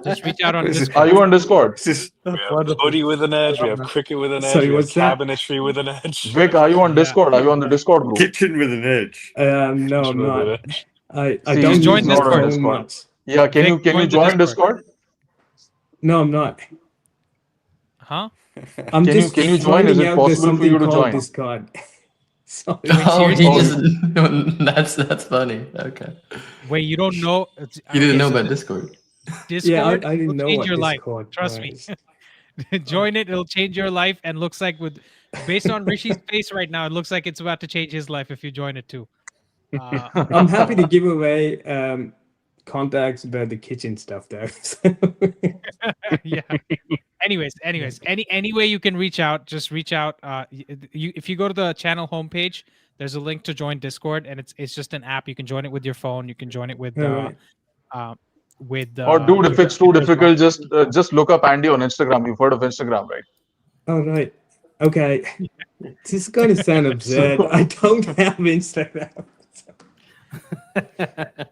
A: Just reach out on Discord.
J: Are you on Discord?
H: We have Footy with an Edge. We have Cricket with an Edge.
K: Sorry,
H: we have
K: what's that?
H: Cabinetry with an Edge.
J: Vic, are you on Discord? Are you on the Discord group?
E: Kitchen with an edge.
K: No, I'm not. I
J: See,
K: don't
A: join
K: use my
A: Discord.
K: phone much.
J: Yeah, can you join Discord?
K: No, I'm not.
A: Huh?
K: I'm
J: Can
K: just
J: you join? Is
K: finding
J: it
K: out there's
J: possible for you
K: something
J: to
K: called
J: join?
K: Discord. Sorry.
M: Oh, he
A: seriously?
M: just that's funny. Okay.
A: Wait, you don't know?
M: You didn't
A: Okay,
M: know
A: so
M: about Discord.
A: Discord
K: I
A: will
K: didn't know
A: change
K: what
A: your life.
K: Discord
A: Trust me.
K: was.
A: Join it; it'll change your life. And looks like based on Rishi's face right now, it looks like it's about to change his life if you join it too.
K: I'm happy to give away contacts about the kitchen stuff though.
A: Yeah. Anyways, any way you can reach out, just reach out. If you go to the channel homepage, there's a link to join Discord, and it's just an app. You can join it with your phone. You can join it with
K: Alright.
J: Or dude, if
A: your
J: it's too
A: computer as well.
J: difficult, just look up Andy on Instagram. You've heard of Instagram, right?
K: Oh right. Okay. This is going to sound absurd.
J: So
K: I don't have Instagram.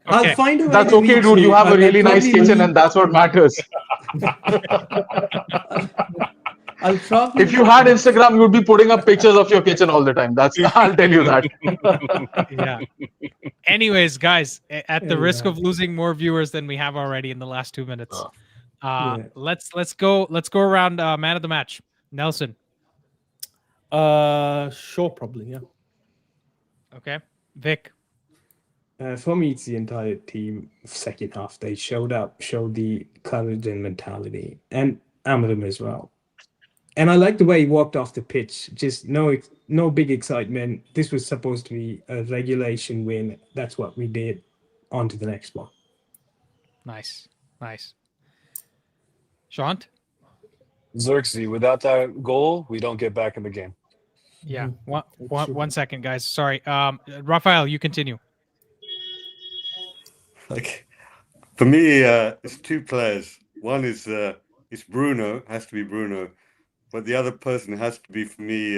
K: I'll
A: Okay.
K: find a way
J: that's
K: to
J: okay,
K: reach
J: dude. You have a
K: I'll
J: really nice
K: probably
J: kitchen,
K: need-
J: and that's what matters.
K: I'll probably
J: If you had Instagram, you would be putting up pictures of your kitchen all the time. I'll tell you that.
A: Yeah. Anyways, guys, at the risk
K: Yeah.
A: of losing more viewers than we have already in the last 2 minutes,
K: Yeah.
A: let's go around man of the match. Nelson.
I: Sure, probably, yeah.
A: Okay. Vic.
K: For me, it's the entire team. Second half, they showed the courage and mentality, and AMORIM as well. And I like the way he walked off the pitch. Just no big excitement. This was supposed to be a regulation win. That's what we did. On to the next one.
A: Nice. Shant.
H: Xerxes, without that goal, we don't get back in the game.
A: Yeah. One second, guys. Sorry. Raphael, you continue.
E: Like, for me, it's two players. One is it's Bruno, has to be Bruno, but the other person has to be for me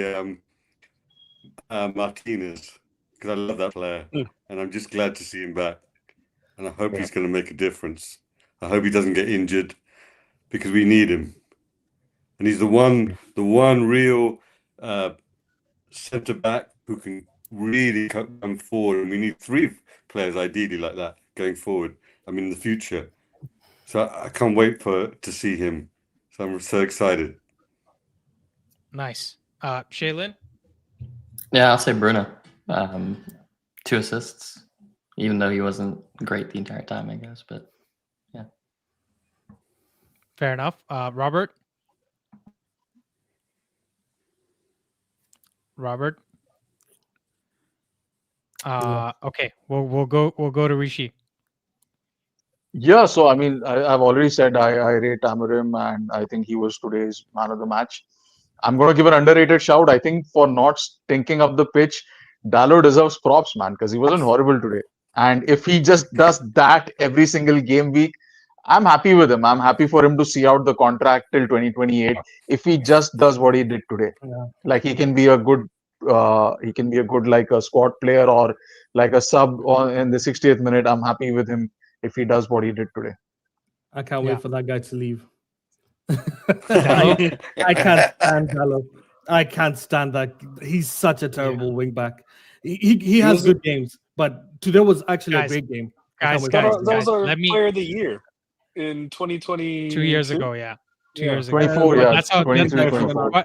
E: Martinez, because I love that player, and I'm just glad to see him back, and I hope he's going to make a difference. I hope he doesn't get injured, because we need him, and he's the one real centre back who can really come forward, and we need three players ideally like that going forward. I mean, in the future. So I can't wait to see him. So I'm so excited.
A: Nice. Shaylin?
M: Yeah, I'll say Bruno. 2 assists, even though he wasn't great the entire time, I guess. But yeah.
A: Fair enough. Robert? Okay. We'll go to Rishi.
J: Yeah, so I mean, I've already said I rate AMORIM, and I think he was today's man of the match. I'm going to give an underrated shout. I think for not stinking up the pitch, Dallo deserves props, man, because he wasn't horrible today. And if he just does that every single game week, I'm happy with him. I'm happy for him to see out the contract till 2028. If he just does what he did today, like he can be a good like a squad player or like a sub in the 60th minute. I'm happy with him if he does what he did today.
I: I can't wait for that guy to leave.
A: Dallo?
I: I can't stand Dallo. I can't stand that. He's such a terrible wing back. He has good games, but today was actually a great game.
A: Guys,
H: that was our player of the year in 2020.
A: 2 years ago, yeah. 2 years ago.
J: 24, yeah.
A: That's how
J: 23, 24.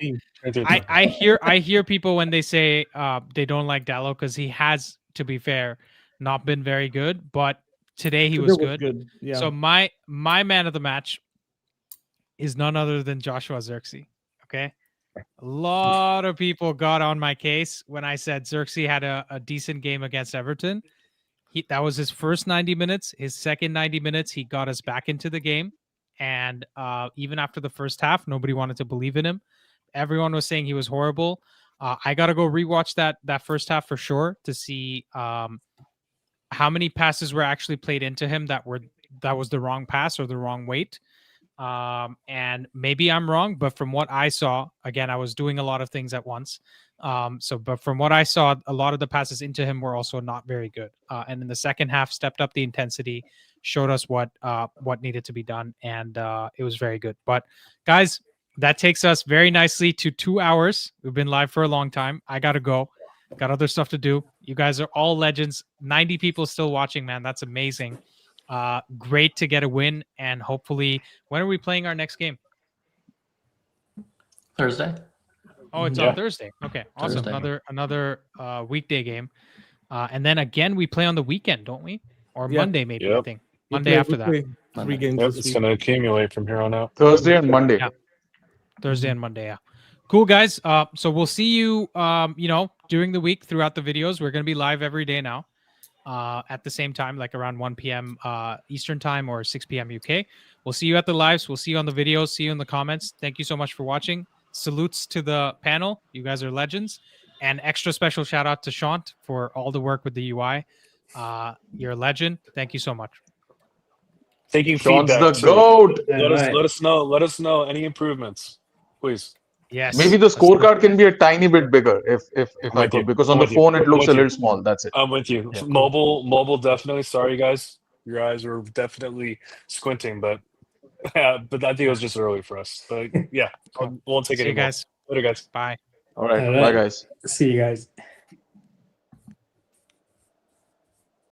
A: I hear people when they say they don't like Dallo because he has, to be fair, not been very good, but today he was good.
I: Yeah.
A: So my man of the match is none other than Joshua Xerxes. Okay. A lot of people got on my case when I said Xerxes had a decent game against Everton. That was his first 90 minutes. His second 90 minutes, he got us back into the game. And even after the first half, nobody wanted to believe in him. Everyone was saying he was horrible. I got to go rewatch that first half for sure to see how many passes were actually played into him that was the wrong pass or the wrong weight. And maybe I'm wrong, but from what I saw, again, I was doing a lot of things at once. But from what I saw, a lot of the passes into him were also not very good. And in the second half, stepped up the intensity, showed us what needed to be done, and it was very good. But guys, that takes us very nicely to 2 hours. We've been live for a long time. I gotta go. Got other stuff to do. You guys are all legends. 90 people still watching, man. That's amazing. Great to get a win, and hopefully, when are we playing our next game?
M: Thursday.
A: Oh, it's
E: Yeah.
A: on Thursday. Okay, awesome.
M: Thursday.
A: Another weekday game, and then again we play on the weekend, don't we? Or
I: Yeah.
A: Monday maybe. I
H: Yep.
A: think
I: We
A: Monday
I: play-
A: after
I: we
A: that.
I: play 3
M: Monday.
I: games
H: Yep,
I: this
H: it's
I: week.
H: going to accumulate from here on out.
J: Thursday and Monday.
A: Yeah. Thursday and Monday. Yeah. Cool, guys. So we'll see you. During the week throughout the videos. We're gonna be live every day now. At the same time, like around 1 p.m. Eastern time or 6 p.m. UK. We'll see you at the lives. We'll see you on the videos. See you in the comments. Thank you so much for watching. Salutes to the panel. You guys are legends. And extra special shout out to Shant for all the work with the UI. You're a legend. Thank you so much.
H: Taking
J: Sean's
H: feedback.
J: the
H: So
J: GOAT.
H: let us know any improvements, please.
A: Yes.
J: Maybe the scorecard can be a tiny bit bigger if
H: I'm
J: I
H: with
J: could,
H: you.
J: because
H: I'm
J: on the
H: with you.
J: phone it
H: I'm
J: looks
H: with
J: a
H: you.
J: little small. That's it.
H: I'm with you.
J: Yeah.
H: Mobile definitely. Sorry, guys. Your eyes were definitely squinting, but but I think it was just early for us. But yeah,
A: Cool.
H: won't take
A: See
H: any
A: you
H: more.
A: guys.
H: Later, guys.
A: Bye.
J: All right.
K: All
J: Bye,
K: right.
J: guys.
K: See you guys.